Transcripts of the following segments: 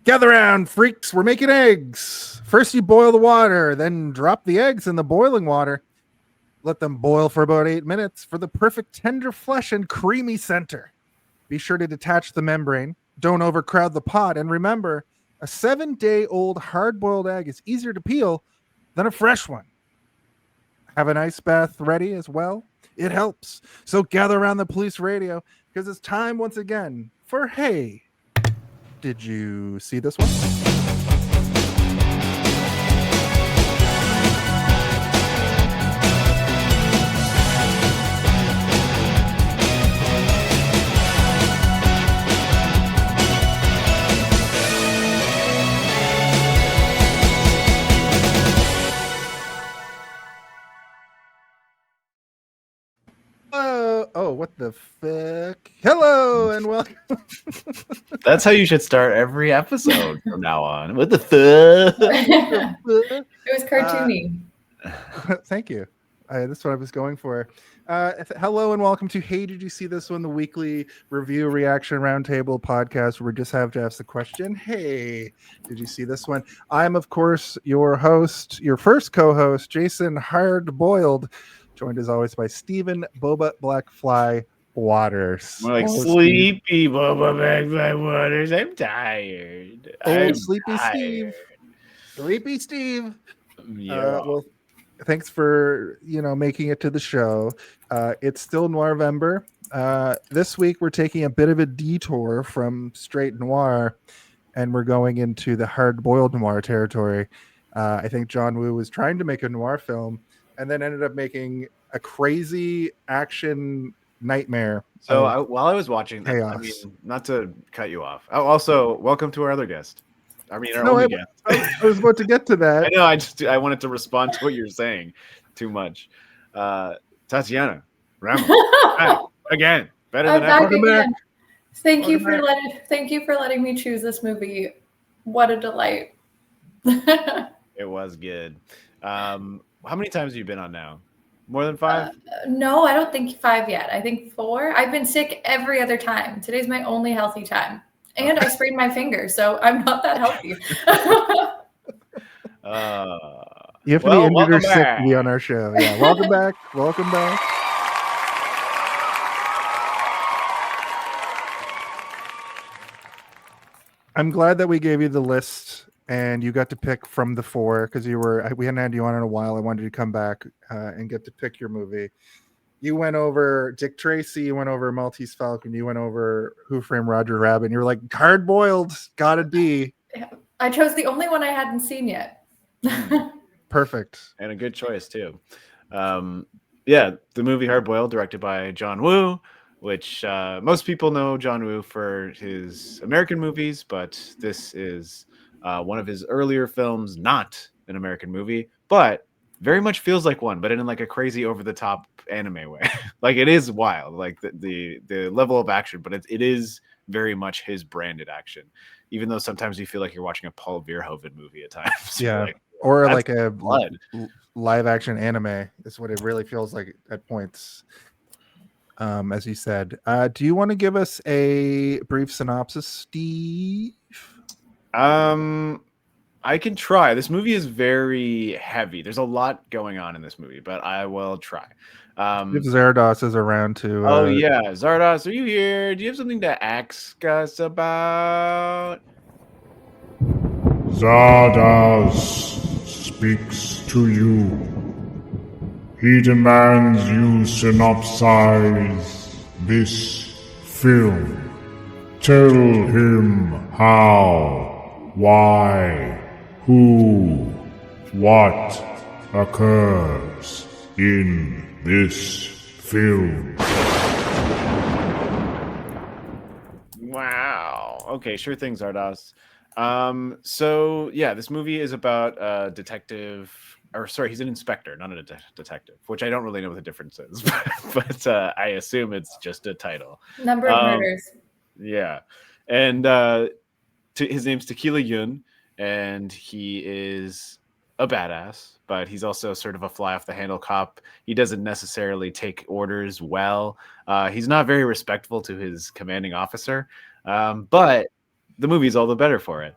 Gather round, freaks. We're making eggs. First, you boil the water, then drop the eggs in the boiling water. Let them boil for about 8 minutes for the perfect tender flesh and creamy center. Be sure to detach the membrane. Don't overcrowd the pot. And remember, a 7-day-old hard-boiled egg is easier to peel than a fresh one. Have an ice bath ready as well. It helps. So gather around the police radio because it's time once again for Hey, did you see this one? Oh, what the fuck? Hello and welcome. That's how you should start every episode from now on. What the fuck? It was cartoony. Thank you. That's what I was going for. Hello and welcome to Hey, Did You See This One? The weekly review reaction roundtable podcast where we just have to ask the question, hey, did you see this one? I'm, of course, your host, your first co-host, Jason Hard-Boiled, joined as always by Stephen Boba Blackfly Waters. More like sleepy Boba Blackfly Waters. I'm tired. Sleepy tired. Steve. Sleepy Steve. Yeah. Well, thanks for making it to the show. It's still Noirvember. This week we're taking a bit of a detour from straight noir, and we're going into the hard-boiled noir territory. I think John Woo was trying to make a noir film, and then ended up making a crazy action nightmare. So while I was watching, chaos. I mean, not to cut you off. Also, welcome to our other guest. I mean, our only guest. I was about to get to that. I know. I wanted to respond to what you're saying too much. Tatiana Ramos, back again, better than ever. Thank you for letting me choose this movie. What a delight! It was good. How many times have you been on now? More than 5? No, I don't think 5 yet. I think 4. I've been sick every other time. Today's my only healthy time. And I sprained my finger, so I'm not that healthy. You have to be injured or sick to be on our show. Yeah, welcome back. Welcome back. I'm glad that we gave you the list and you got to pick from the 4 because we hadn't had you on in a while. I wanted you to come back and get to pick your movie. You went over Dick Tracy, you went over Maltese Falcon, you went over Who Framed Roger Rabbit, and you were like, hard boiled, gotta be. I chose the only one I hadn't seen yet. Perfect. And a good choice too. The movie Hard Boiled, directed by John Woo, which most people know John Woo for his American movies, but this is one of his earlier films, not an American movie, but very much feels like one, but in like a crazy over the top anime way. Like it is wild, like the level of action, but it is very much his branded action, even though sometimes you feel like you're watching a Paul Verhoeven movie at times. Yeah. Or like a live action anime is what it really feels like at points. As you said, do you want to give us a brief synopsis, Steve? I can try. This movie is very heavy. There's a lot going on in this movie, but I will try. If Zardos is around to... Oh, yeah. Zardos, are you here? Do you have something to ask us about? Zardos speaks to you. He demands you synopsize this film. Tell him how, why, who, what occurs in this film. Wow. Okay, sure thing, Zardos. This movie is about a detective, he's an inspector, not a detective, which I don't really know what the difference is, but I assume it's just a title. Number of murders. Yeah. And his name's Tequila Yun, and he is a badass, but he's also sort of a fly off the handle cop. He doesn't necessarily take orders well. He's not very respectful to his commanding officer, but the movie's all the better for it.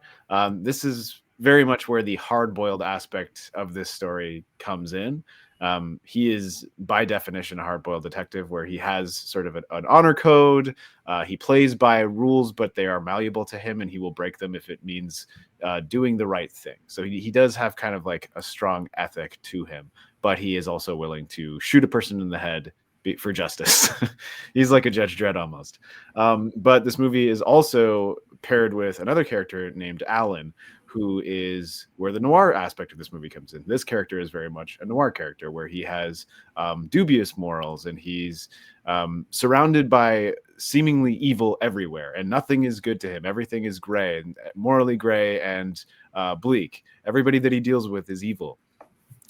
This is very much where the hard-boiled aspect of this story comes in. He is, by definition, a hard-boiled detective, where he has sort of an honor code. He plays by rules, but they are malleable to him, and he will break them if it means doing the right thing. So he does have kind of like a strong ethic to him, but he is also willing to shoot a person in the head for justice. He's like a Judge Dredd almost. But this movie is also paired with another character named Alan, who is where the noir aspect of this movie comes in. This character is very much a noir character, where he has dubious morals, and he's surrounded by seemingly evil everywhere, and nothing is good to him. Everything is gray, and morally gray and bleak. Everybody that he deals with is evil,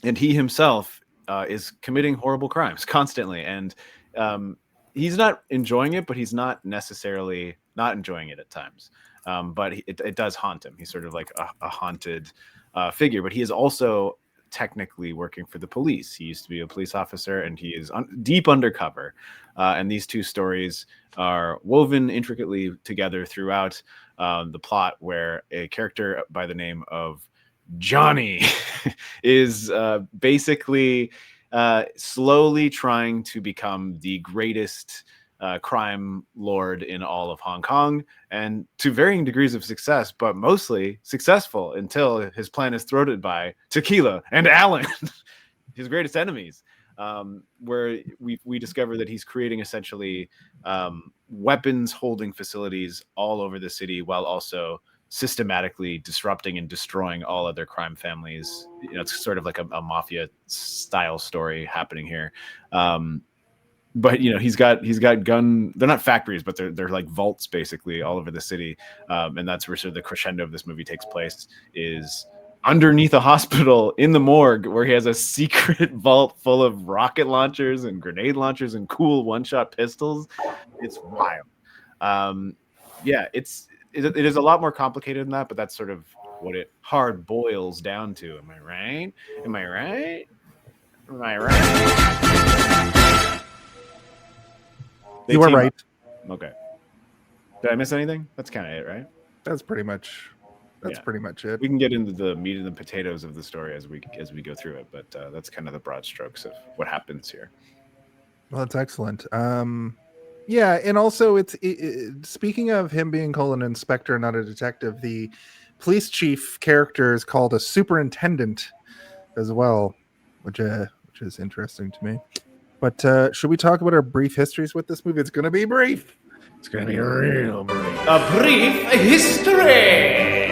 and he himself is committing horrible crimes constantly. And he's not enjoying it, but he's not necessarily not enjoying it at times. But it does haunt him. He's sort of like a haunted figure, but he is also technically working for the police. He used to be a police officer, and he is deep undercover. And these two stories are woven intricately together throughout the plot, where a character by the name of Johnny is basically slowly trying to become the greatest crime lord in all of Hong Kong, and to varying degrees of success, but mostly successful until his plan is thwarted by Tequila and Alan, his greatest enemies. Where we discover that he's creating essentially weapons holding facilities all over the city, while also systematically disrupting and destroying all other crime families. You know, it's sort of like a mafia style story happening here. But you know, he's got gun. They're not factories, but they're like vaults basically all over the city, and that's where sort of the crescendo of this movie takes place. Is underneath a hospital in the morgue, where he has a secret vault full of rocket launchers and grenade launchers and cool one-shot pistols. It's wild. Yeah, it is a lot more complicated than that, but that's sort of what it hard boils down to. Am I right? Am I right? Am I right? You were right. Okay. Did I miss anything? That's kind of it, right? That's pretty much it. We can get into the meat and the potatoes of the story as we go through it, but that's kind of the broad strokes of what happens here. Well, that's excellent. Yeah, and also speaking of him being called an inspector, not a detective, the police chief character is called a superintendent as well, which is interesting to me. But should we talk about our brief histories with this movie? It's going to be brief. It's going to be real brief. A brief history.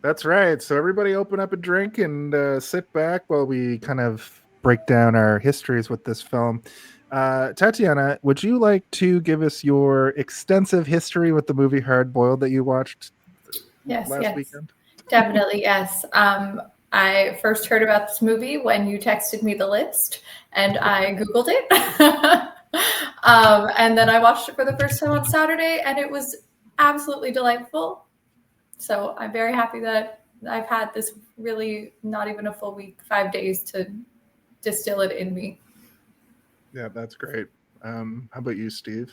That's right. So everybody open up a drink and sit back while we kind of break down our histories with this film. Tatiana, would you like to give us your extensive history with the movie Hard Boiled that you watched last weekend? Definitely, yes. I first heard about this movie when you texted me the list, and I Googled it. And then I watched it for the first time on Saturday, and it was absolutely delightful. So I'm very happy that I've had this really not even a full week, 5 days to distill it in me. Yeah, that's great. How about you, Steve?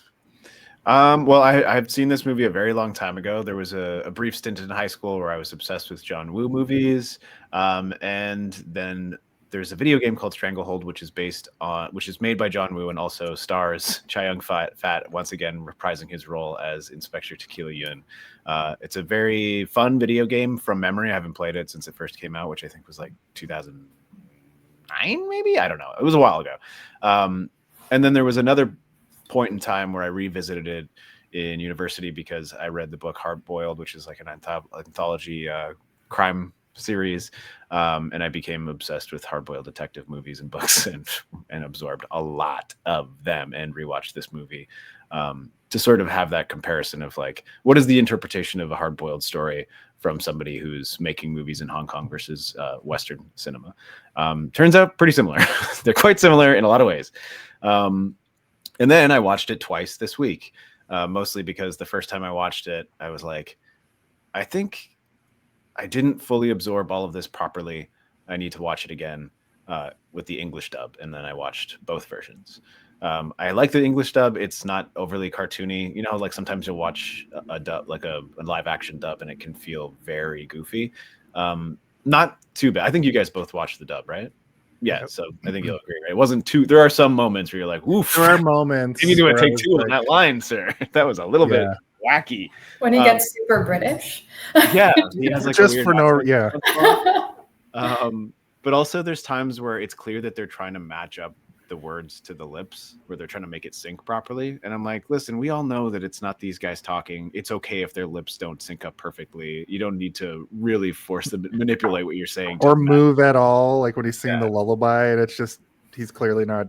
Well, I've seen this movie a very long time ago. There was a brief stint in high school where I was obsessed with John Woo movies. And then there's a video game called Stranglehold, which is made by John Woo and also stars Chow Yun Fat, once again reprising his role as Inspector Tequila Yun. It's a very fun video game from memory. I haven't played it since it first came out, which I think was like 2009, maybe? I don't know. It was a while ago. And then there was another point in time where I revisited it in university because I read the book Hard Boiled, which is like an anthology crime series, and I became obsessed with hard-boiled detective movies and books, and absorbed a lot of them, and rewatched this movie to sort of have that comparison of like, what is the interpretation of a hard-boiled story from somebody who's making movies in Hong Kong versus Western cinema. Turns out pretty similar. They're quite similar in a lot of ways. And then I watched it twice this week, mostly because the first time I watched it, I was like, I think I didn't fully absorb all of this properly. I need to watch it again with the English dub. And then I watched both versions. I like the English dub. It's not overly cartoony. You know, like sometimes you'll watch a dub, like a live action dub, and it can feel very goofy. Not too bad. I think you guys both watched the dub, right? Yeah, so I think you'll agree, right? It wasn't too. There are some moments where you're like, "Oof!" There are moments. You need to where I take was two on like, that line, sir. That was a little bit Yeah. wacky. When he gets super British. Yeah, he has like a just weird for no, accent. yeah. But also there's times where it's clear that they're trying to match up the words to the lips, where they're trying to make it sync properly. And I'm like, listen, we all know that it's not these guys talking. It's okay if their lips don't sync up perfectly. You don't need to really force them to manipulate what you're saying. Or move at all, like when he's singing the lullaby, and it's just he's clearly not.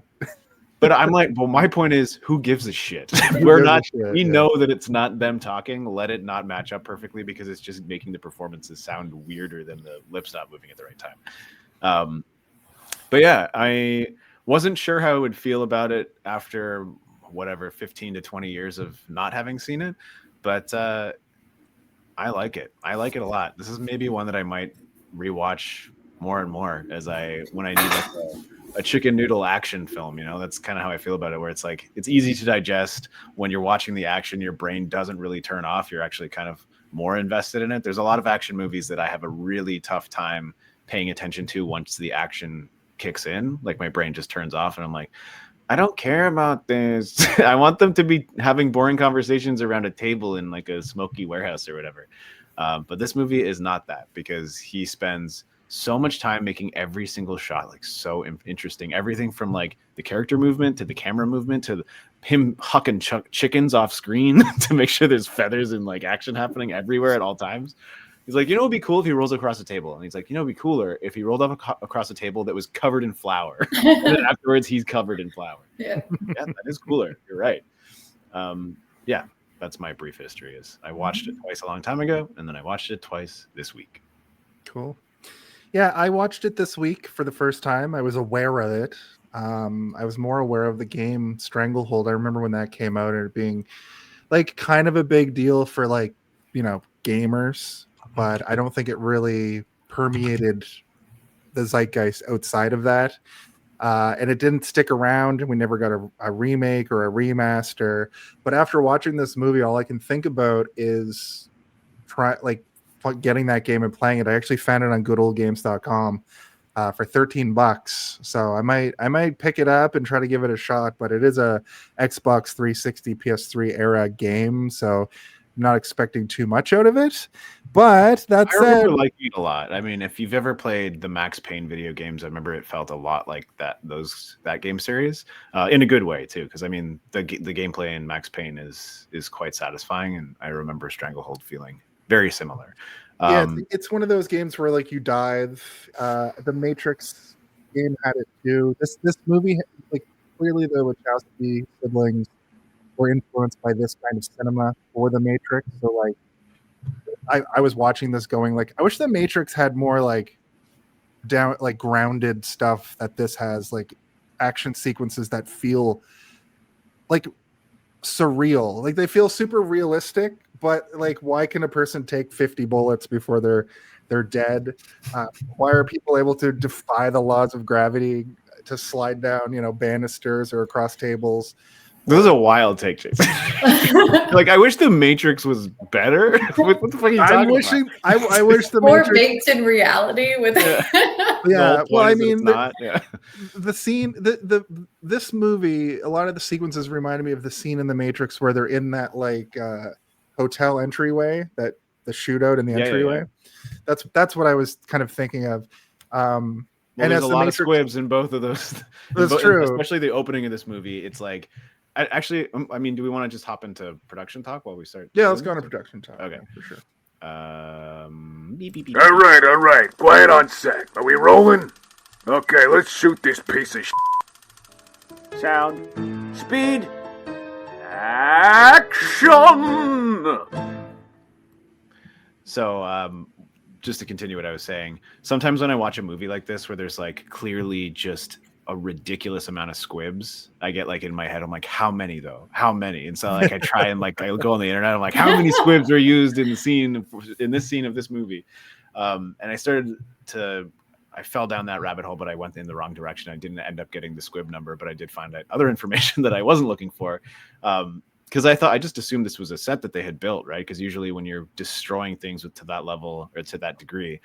But I'm like, well, my point is, who gives a shit? We know that it's not them talking. Let it not match up perfectly, because it's just making the performances sound weirder than the lips not moving at the right time. But yeah, I wasn't sure how I would feel about it after whatever 15 to 20 years of not having seen it, but I like it. I like it a lot. This is maybe one that I might rewatch more and more when I need like a chicken noodle action film. You know, that's kind of how I feel about it, where it's like it's easy to digest. When you're watching the action, your brain doesn't really turn off. You're actually kind of more invested in it. There's a lot of action movies that I have a really tough time paying attention to once the action kicks in. Like my brain just turns off, and I'm like, I don't care about this. I want them to be having boring conversations around a table in like a smoky warehouse or whatever. But this movie is not that, because he spends so much time making every single shot like so interesting. Everything from like the character movement to the camera movement to him hucking chickens off screen to make sure there's feathers and like action happening everywhere at all times. He's like, you know, it'd be cool if he rolls across a table. And he's like, you know, it'd be cooler if he rolled across a table that was covered in flour. And then afterwards, he's covered in flour. Yeah, that is cooler. You're right. Yeah, that's my brief history. Is I watched it twice a long time ago, and then I watched it twice this week. Cool. Yeah, I watched it this week for the first time. I was aware of it. I was more aware of the game Stranglehold. I remember when that came out and it being like kind of a big deal for like, you know, gamers, but I don't think it really permeated the zeitgeist outside of that. And it didn't stick around. We never got a remake or a remaster. But after watching this movie, all I can think about is getting that game and playing it. I actually found it on goodoldgames.com for $13. So I might pick it up and try to give it a shot, but it is a Xbox 360 PS3 era game, so I'm not expecting too much out of it. But that I said, remember liking it a lot. I mean, if you've ever played the Max Payne video games, I remember it felt a lot like that game series in a good way too. Because I mean, the gameplay in Max Payne is quite satisfying, and I remember Stranglehold feeling very similar. Yeah, it's one of those games where like you dive. The Matrix game had it too. This movie, like clearly the Wachowski siblings were influenced by this kind of cinema for the Matrix. So like, I was watching this going like, I wish the Matrix had more like down like grounded stuff that this has, like action sequences that feel like surreal, like they feel super realistic. But like, why can a person take 50 bullets before they're dead? Why are people able to defy the laws of gravity to slide down, you know, banisters or across tables? This is a wild take, Jason. Like, I wish the Matrix was better. What the fuck are you talking about? I wish the more Matrix baked in reality with yeah. Well, I mean, the scene, this movie, a lot of the sequences reminded me of the scene in the Matrix where they're in that like hotel entryway, that the shootout in the entryway. Yeah. That's what I was kind of thinking of. And there's a lot of squibs in both of those. That's true. Especially the opening of this movie. It's like, actually, I mean, do we want to just hop into production talk while we start? Yeah, let's go into production talk. Okay, for sure. All right. Quiet on set. Are we rolling? Okay, let's shoot this piece of shit. Sound. Speed. Action! So, just to continue what I was saying, sometimes when I watch a movie like this where there's like clearly just a ridiculous amount of squibs, I get like in my head, I'm like, how many though? How many? And so like I try and like I go on the internet, I'm like, how many squibs were used in this scene of this movie? And I started to I fell down that rabbit hole, but I went in the wrong direction. I didn't end up getting the squib number, but I did find out other information that I wasn't looking for. Because I just assumed this was a set that they had built, right? Because usually when you're destroying things to that level or to that degree,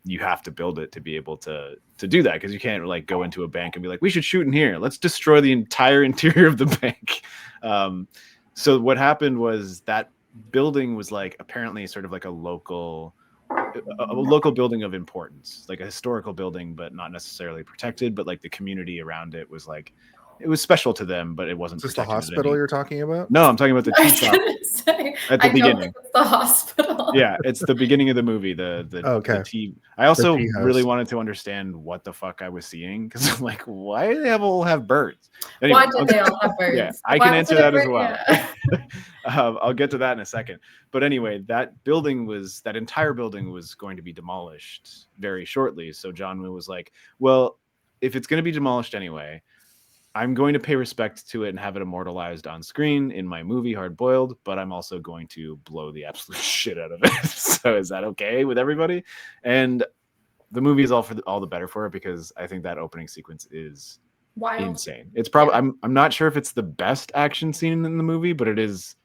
you have to build it to be able to do that. Because you can't like go into a bank and be like, we should shoot in here. Let's destroy the entire interior of the bank. So what happened was that building was like apparently sort of like a local building of importance, like a historical building, but not necessarily protected. But like the community around it was like, it was special to them, but it wasn't. Is this the hospital you're talking about? No, I'm talking about the tea shop at the beginning. Don't think it's the hospital. Yeah, it's the beginning of the movie. The tea. I also really wanted to understand what the fuck I was seeing because I'm like, why do they all have birds? Anyway, Why did they all have birds? Yeah, I can answer that as well. Yeah. I'll get to that in a second. But anyway, that entire building was going to be demolished very shortly. So John Woo was like, well, if it's going to be demolished anyway, I'm going to pay respect to it and have it immortalized on screen in my movie Hard Boiled, but I'm also going to blow the absolute shit out of it. So is that okay with everybody? And the movie is all the better for it because I think that opening sequence is wild, insane. It's probably I'm not sure if it's the best action scene in the movie, but it is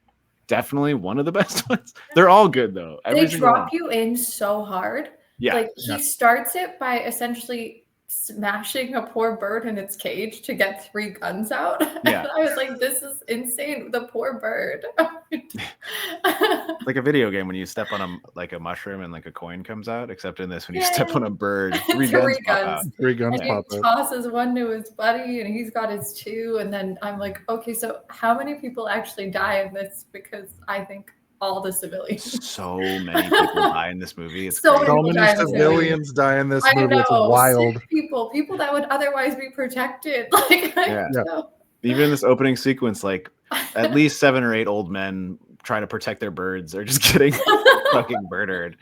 definitely one of the best ones. They're all good though. They drop you in so hard. Yeah. Like he starts it by essentially smashing a poor bird in its cage to get 3 guns out. Yeah. And I was like, this is insane. The poor bird. Like a video game when you step on a mushroom and like a coin comes out, except in this when you step on a bird, 3 guns pop out. 3 guns and pop he out. tosses one to his buddy and he's got his 2. And then I'm like, okay, so how many people actually die in this? Because I think all the civilians. So many people die in this movie. It's So crazy. many civilians die in this movie. It's wild. People that would otherwise be protected. Like, I know. Even in this opening sequence, like at least 7 or 8 old men trying to protect their birds are just getting fucking murdered.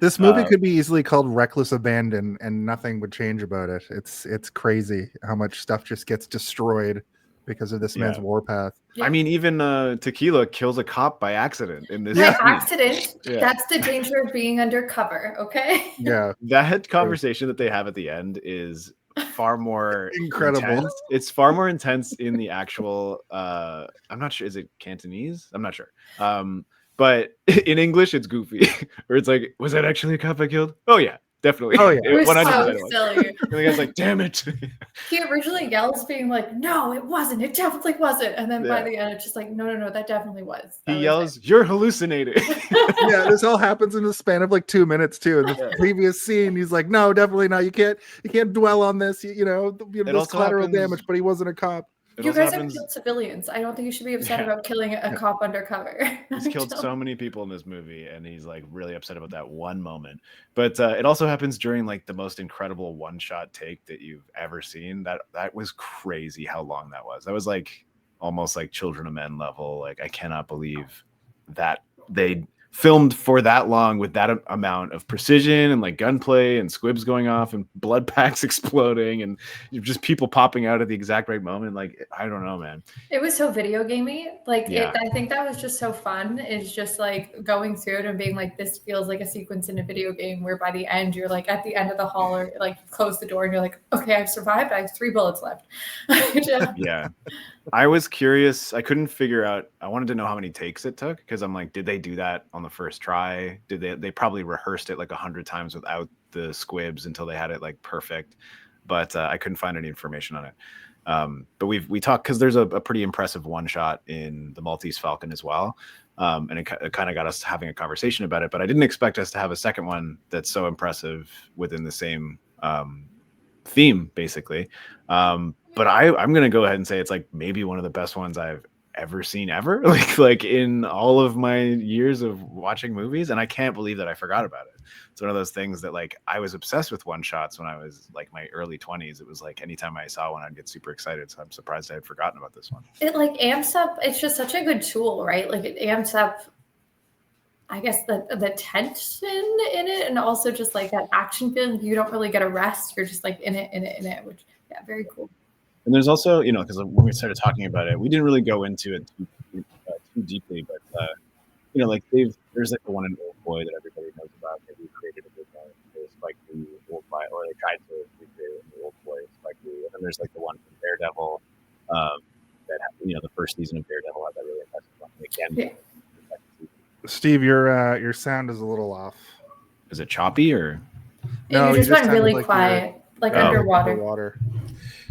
This movie could be easily called Reckless Abandon, and nothing would change about it. It's crazy how much stuff just gets destroyed because of this man's warpath. Yeah. I mean, even Tequila kills a cop by accident in this. By accident. Yeah. That's the danger of being undercover, okay? Yeah. That conversation that they have at the end is far more incredible. Intense. It's far more intense in the actual I'm not sure, is it Cantonese? I'm not sure. But in English it's goofy. Where it's like, was that actually a cop I killed? Oh yeah. Definitely. Oh yeah. It was so silly. And the guy's like, damn it. He originally yells being like, no, it wasn't. It definitely wasn't. And then by the end, it's just like, no, that definitely was. He yells, you're hallucinating. Yeah, this all happens in the span of like 2 minutes too. In the previous scene, he's like, no, definitely not. You can't dwell on this. There's collateral damage, but he wasn't a cop. You guys have killed civilians. I don't think you should be upset about killing a cop undercover. He's killed so many people in this movie, and he's like really upset about that one moment. But it also happens during like the most incredible one-shot take that you've ever seen. That was crazy how long that was. That was like almost like Children of Men level. Like I cannot believe that they filmed for that long with that amount of precision and like gunplay and squibs going off and blood packs exploding and just people popping out at the exact right moment. Like, I don't know, man. It was so video gamey. Like, I think that was just so fun. Is just like going through it and being like, this feels like a sequence in a video game where by the end, you're like at the end of the hall or like you close the door and you're like, okay, I've survived. I have 3 bullets left. Yeah. I was curious. I couldn't figure out. I wanted to know how many takes it took because I'm like, did they do that on the first try? Did they probably rehearsed it like 100 times without the squibs until they had it like perfect? But I couldn't find any information on it. But we talked because there's a pretty impressive one shot in the Maltese Falcon as well. And it kind of got us having a conversation about it. But I didn't expect us to have a second one that's so impressive within the same theme, basically. But I'm gonna go ahead and say it's like maybe one of the best ones I've ever seen ever. Like in all of my years of watching movies, and I can't believe that I forgot about it. It's one of those things that like I was obsessed with one shots when I was like my early 20s. It was like anytime I saw one, I'd get super excited. So I'm surprised I had forgotten about this one. It like amps up. It's just such a good tool, right? Like it amps up, I guess, the tension in it, and also just like that action feeling. You don't really get a rest. You're just like in it, which very cool. And there's also, because when we started talking about it, we didn't really go into it too deeply, but like there's like the one in Old Boy that everybody knows about that we created a big Spike Lee Old Boy, or like tried to recreate the old boy Spike Lee. And then there's like the one from Daredevil, that the first season of Daredevil had that really impressive one. Again, Steve, your sound is a little off. is it choppy or? No, you just went sounded really like quiet, like underwater. Underwater.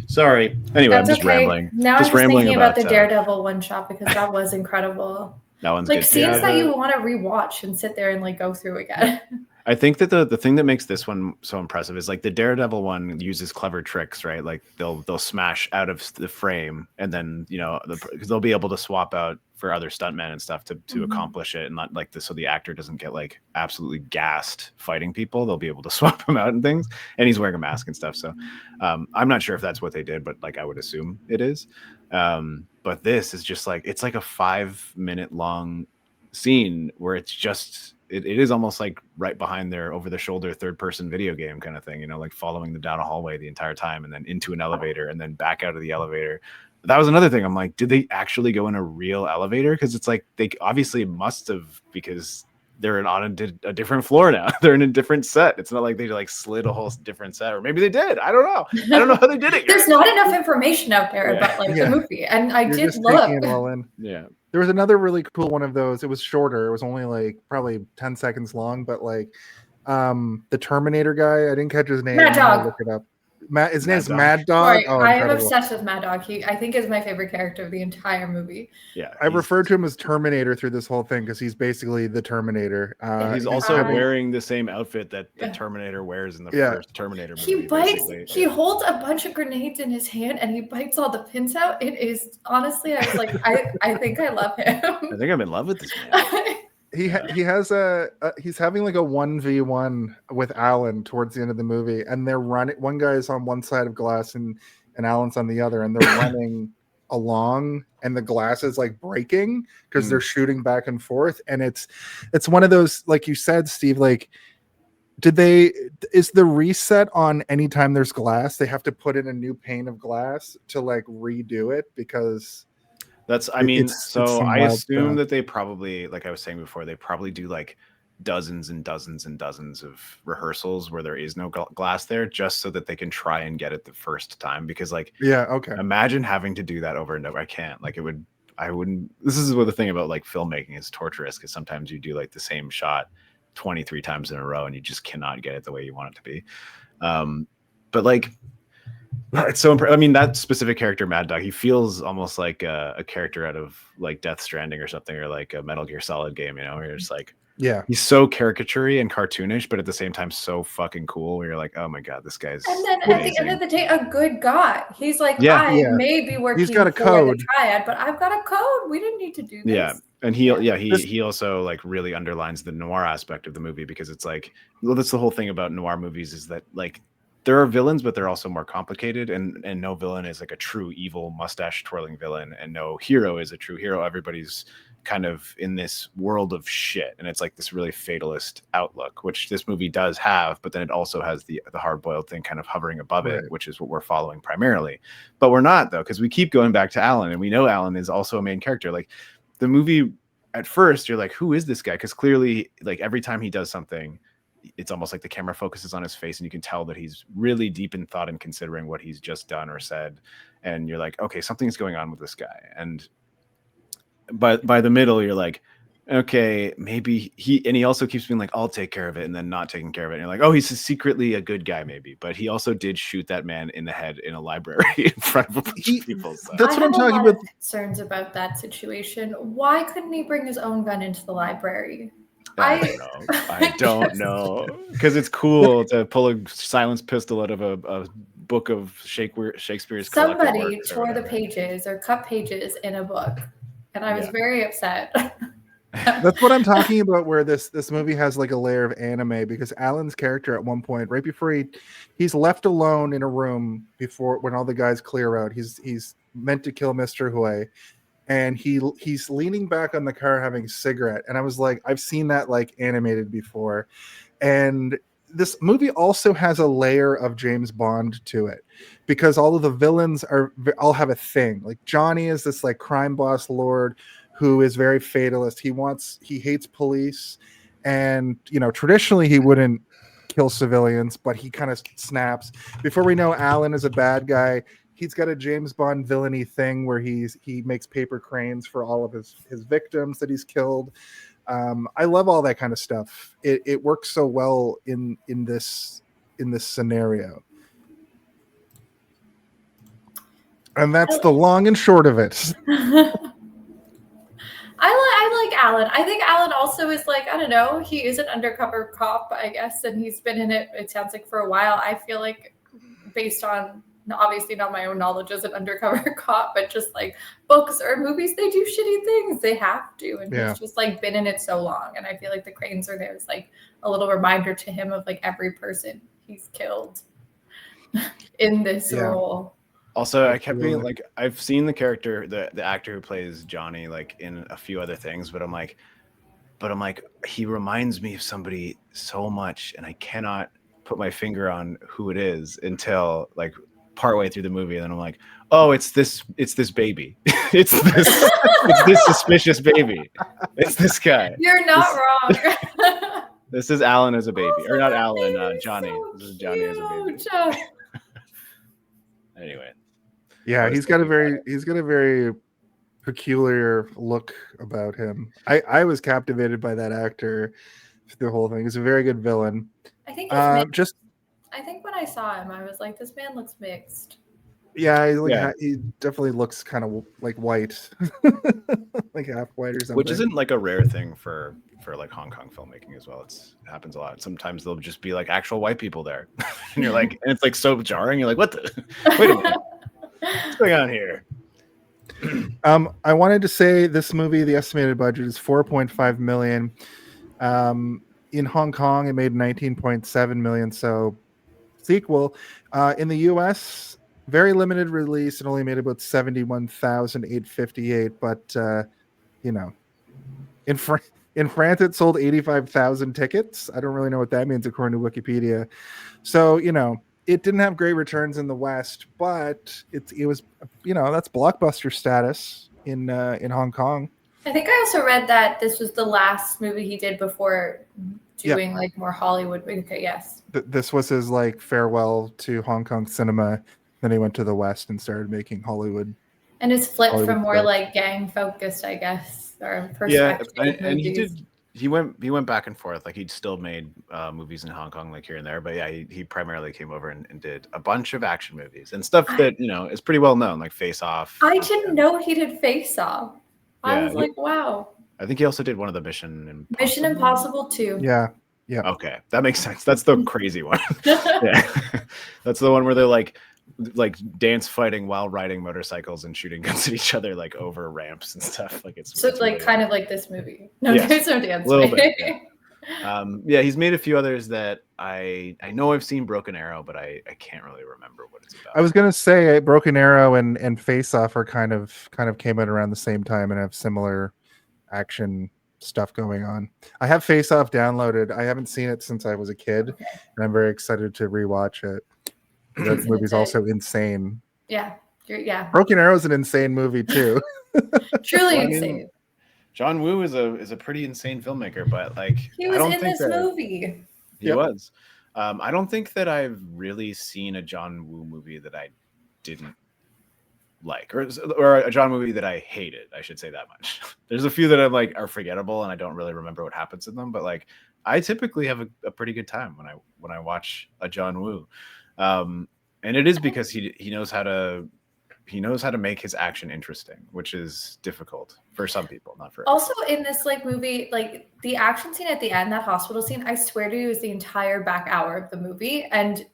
Sorry. Anyway, That's I'm just okay. rambling. Now I'm just rambling thinking about the Daredevil one shot because that was incredible. That one's like good. scenes that you want to rewatch and sit there and like go through again. I think that the thing that makes this one so impressive is like the Daredevil one uses clever tricks, right? Like they'll smash out of the frame, and then because they'll be able to swap out for other stuntmen and stuff to accomplish it, and not like this, so the actor doesn't get like absolutely gassed fighting people. They'll be able to swap him out and things, and he's wearing a mask and stuff. So I'm not sure if that's what they did, but like I would assume it is. But this is just like it's like a 5-minute long scene where it's just. It is almost like right behind their over the shoulder third person video game kind of thing, like following them down a hallway the entire time and then into an elevator and then back out of the elevator. That was another thing. I'm like, did they actually go in a real elevator? Because it's like they obviously must have, because they're on a different floor now. They're in a different set. It's not like they like slid a whole different set, or maybe they did. I don't know. I don't know how they did it. There's not enough information out there about like the movie, and I did look. Yeah. There was another really cool one of those. It was shorter. It was only like probably 10 seconds long, but like the Terminator guy, I didn't catch his name. Mad Dog. Look it up. His name's Mad Dog. Sorry, I am obsessed with Mad Dog. I think is my favorite character of the entire movie. Yeah, I referred to him as Terminator through this whole thing because he's basically the Terminator. He's also wearing the same outfit that the Terminator wears in the first Terminator movie. He bites. He holds a bunch of grenades in his hand and he bites all the pins out. It is honestly, I was like, I think I love him. I think I'm in love with this man. He has he's having like a 1v1 with Alan towards the end of the movie, and they're running. One guy is on one side of glass and Alan's on the other, and they're running along, and the glass is like breaking because they're shooting back and forth. And it's one of those, like you said, Steve, like is the reset on anytime there's glass, they have to put in a new pane of glass to like redo it because that's, I assume that they probably, like I was saying before, they probably do like dozens and dozens and dozens of rehearsals where there is no glass there, just so that they can try and get it the first time. Because like, imagine having to do that over and over. I can't, like, I wouldn't, this is what the thing about like filmmaking is torturous, because sometimes you do like the same shot 23 times in a row and you just cannot get it the way you want it to be. But like, it's so I mean, that specific character, Mad Dog, he feels almost like a character out of like Death Stranding or something, or like a Metal Gear Solid game, where you're just like, he's so caricature-y and cartoonish, but at the same time so fucking cool, where you're like, oh my god, this guy's and then amazing. At the end of the day, a good guy. He's like, I may be working he's got a for code. the Triad, but I've got a code. We didn't need to do this. Yeah. And he also like really underlines the noir aspect of the movie, because it's like, well, that's the whole thing about noir movies, is that like there are villains, but they're also more complicated, and no villain is like a true evil mustache twirling villain, and no hero is a true hero. Everybody's kind of in this world of shit, and it's like this really fatalist outlook, which this movie does have, but then it also has the hard-boiled thing kind of hovering above it, which is what we're following primarily. But we're not, though, because we keep going back to Alan, and we know Alan is also a main character. Like the movie, at first you're like, who is this guy? Because clearly, like every time he does something, it's almost like the camera focuses on his face, and you can tell that he's really deep in thought and considering what he's just done or said. And you're like, okay, something's going on with this guy. And by the middle, you're like, okay, maybe he also keeps being like, I'll take care of it, and then not taking care of it. And you're like, oh, he's secretly a good guy, maybe. But he also did shoot that man in the head in a library in front of a bunch of people. So. That's what I'm talking about. Concerns about that situation. Why couldn't he bring his own gun into the library? I don't know. Because it's cool to pull a silenced pistol out of a book of Shakespeare's. Somebody tore the pages or cut pages in a book, and I was very upset. That's what I'm talking about, where this movie has like a layer of anime, because Alan's character at one point, right before he's left alone in a room before when all the guys clear out, he's meant to kill Mr. Hui. And he's leaning back on the car having a cigarette. And I was like, I've seen that like animated before. And this movie also has a layer of James Bond to it, because all of the villains all have a thing. Like Johnny is this like crime boss lord who is very fatalist. He hates police. And, traditionally he wouldn't kill civilians, but he kind of snaps. Before we know Alan is a bad guy, he's got a James Bond villainy thing where he makes paper cranes for all of his victims that he's killed. I love all that kind of stuff. It works so well in this scenario. And that's the long and short of it. I like Alan. I think Alan also is like, I don't know, he is an undercover cop, I guess, and he's been in it sounds like for a while. I feel like based on obviously not my own knowledge as an undercover cop, but just like books or movies, they do shitty things. They have to. And he's just like been in it so long. And I feel like the cranes are there is like a little reminder to him of like every person he's killed in this role. Also, I kept being like, I've seen the character, the actor who plays Johnny, like in a few other things, but I'm like, he reminds me of somebody so much, and I cannot put my finger on who it is until like partway through the movie, and then I'm like, oh, it's this baby, it's this suspicious baby, it's this guy. You're not wrong. This is Alan as a baby, Also, or not that Alan, baby's Johnny. so This is Johnny as a baby. cute. Anyway. Yeah, he's got a very peculiar look about him. I was captivated by that actor through the whole thing. He's a very good villain. I think I think when I saw him, I was like, this man looks mixed. Yeah, he definitely looks kind of like white, like half white or something. Which isn't like a rare thing for like Hong Kong filmmaking as well. It happens a lot. Sometimes there'll just be like actual white people there, and you're like, and it's like so jarring. You're like, what the? Wait a minute, what's going on here? I wanted to say this movie, the estimated budget is $4.5 million. In Hong Kong, it made $19.7 million. So sequel. In the US, very limited release. It only made about 71,858. But in France, it sold 85,000 tickets. I don't really know what that means according to Wikipedia. So it didn't have great returns in the West, but it was that's blockbuster status in Hong Kong. I think I also read that this was the last movie he did before doing like more Hollywood. Okay, yes. This was his like farewell to Hong Kong cinema. Then he went to the West and started making Hollywood. And it's flipped Hollywood from more stuff. like gang focused, I guess, or perspective. And he went back and forth. Like he'd still made movies in Hong Kong, like here and there. But yeah, he primarily came over and did a bunch of action movies and stuff that is pretty well known, like Face Off. I didn't know he did Face Off. I was like, wow. I think he also did one of the Mission Impossible 2. Yeah. Okay, that makes sense. That's the crazy one. Yeah, that's the one where they're like dance fighting while riding motorcycles and shooting guns at each other like over ramps and stuff. Like it's like really kind of like this movie. No, Yes. there's no dance. A little bit. Yeah. He's made a few others that I know I've seen. Broken Arrow, but I can't really remember what it's about. I was gonna say Broken Arrow and Face Off are kind of came out around the same time and have similar action stuff going on. I have Face Off downloaded. I haven't seen it since I was a kid, and I'm very excited to rewatch it. That movie's also insane. Yeah. Broken Arrow is an insane movie too. Truly insane. John Woo is a pretty insane filmmaker, but like He was in this movie. He was. I don't think that I've really seen a John Woo movie that I didn't like, or a John movie that I hated. I should say that much. There's a few that I'm like are forgettable, and I don't really remember what happens in them. But like, I typically have a pretty good time when I watch a John Woo, and it is because he knows how to make his action interesting, which is difficult for some people, not for Also in this like movie, like the action scene at the end, that hospital scene, I swear to you, is the entire back hour of the movie. And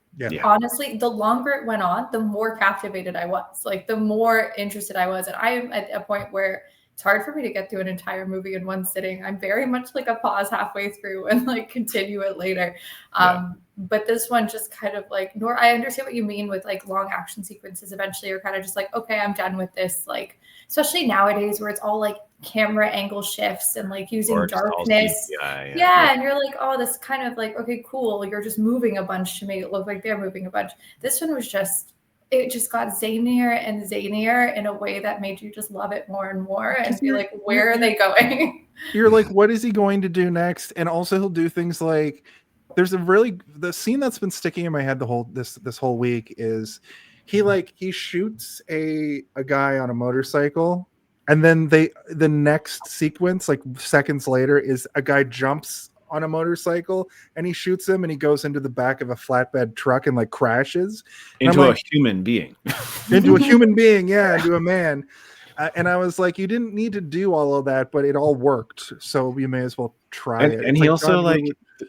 honestly, the longer it went on, the more captivated I was. Like the more interested I was. And I'm at a point where it's hard for me to get through an entire movie in one sitting. I'm very much like a pause halfway through and like continue it later. But this one just kind of like, I understand what you mean with like long action sequences. Eventually you're kind of just like, okay, I'm done with this. Like, especially nowadays where it's all like camera angle shifts and like using darkness. And you're like, oh, this kind of like, okay, cool. You're just moving a bunch to make it look like they're moving a bunch. This one was it just got zanier and zanier in a way that made you just love it more and more and be like, where are they going? You're like, what is he going to do next? And also he'll do things like there's the scene that's been sticking in my head this whole week is he shoots a guy on a motorcycle, and then the next sequence, like seconds later, is a guy jumps on a motorcycle and he shoots him, and he goes into the back of a flatbed truck and like crashes into a human being. Into a human being, into a man. And I was like, you didn't need to do all of that, but it all worked, so you may as well try it. And he also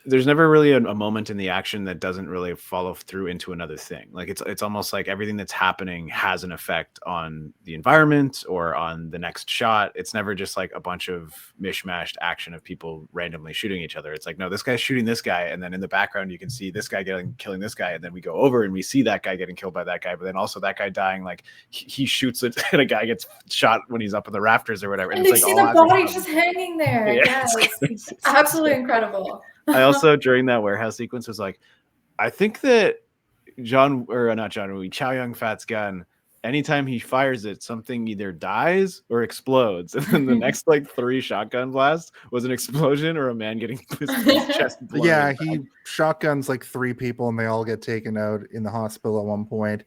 there's never really a moment in the action that doesn't really follow through into another thing. Like it's almost like everything that's happening has an effect on the environment or on the next shot. It's never just like a bunch of mishmashed action of people randomly shooting each other. It's like, no, this guy's shooting this guy, and then in the background you can see this guy killing this guy, and then we go over and we see that guy getting killed by that guy, but then also that guy dying. Like he shoots it and a guy gets shot when he's up in the rafters or whatever. And you see the body just hanging there. Yeah, it's absolutely incredible. I also, during that warehouse sequence, was like, I think that Chow Yun Fat's gun, anytime he fires it, something either dies or explodes. And then the next like 3 shotgun blasts was an explosion or a man getting his chest blown. Yeah, he shotguns like 3 people and they all get taken out in the hospital at one point.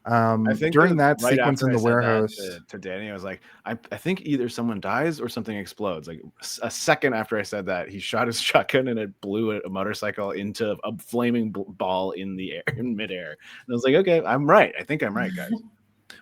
I think during that right sequence in the warehouse to Danny, I was like, I think either someone dies or something explodes. Like a second after I said that, he shot his shotgun and it blew a motorcycle into a flaming ball in the air, in midair. And I was like, okay, I'm right. I think I'm right, guys.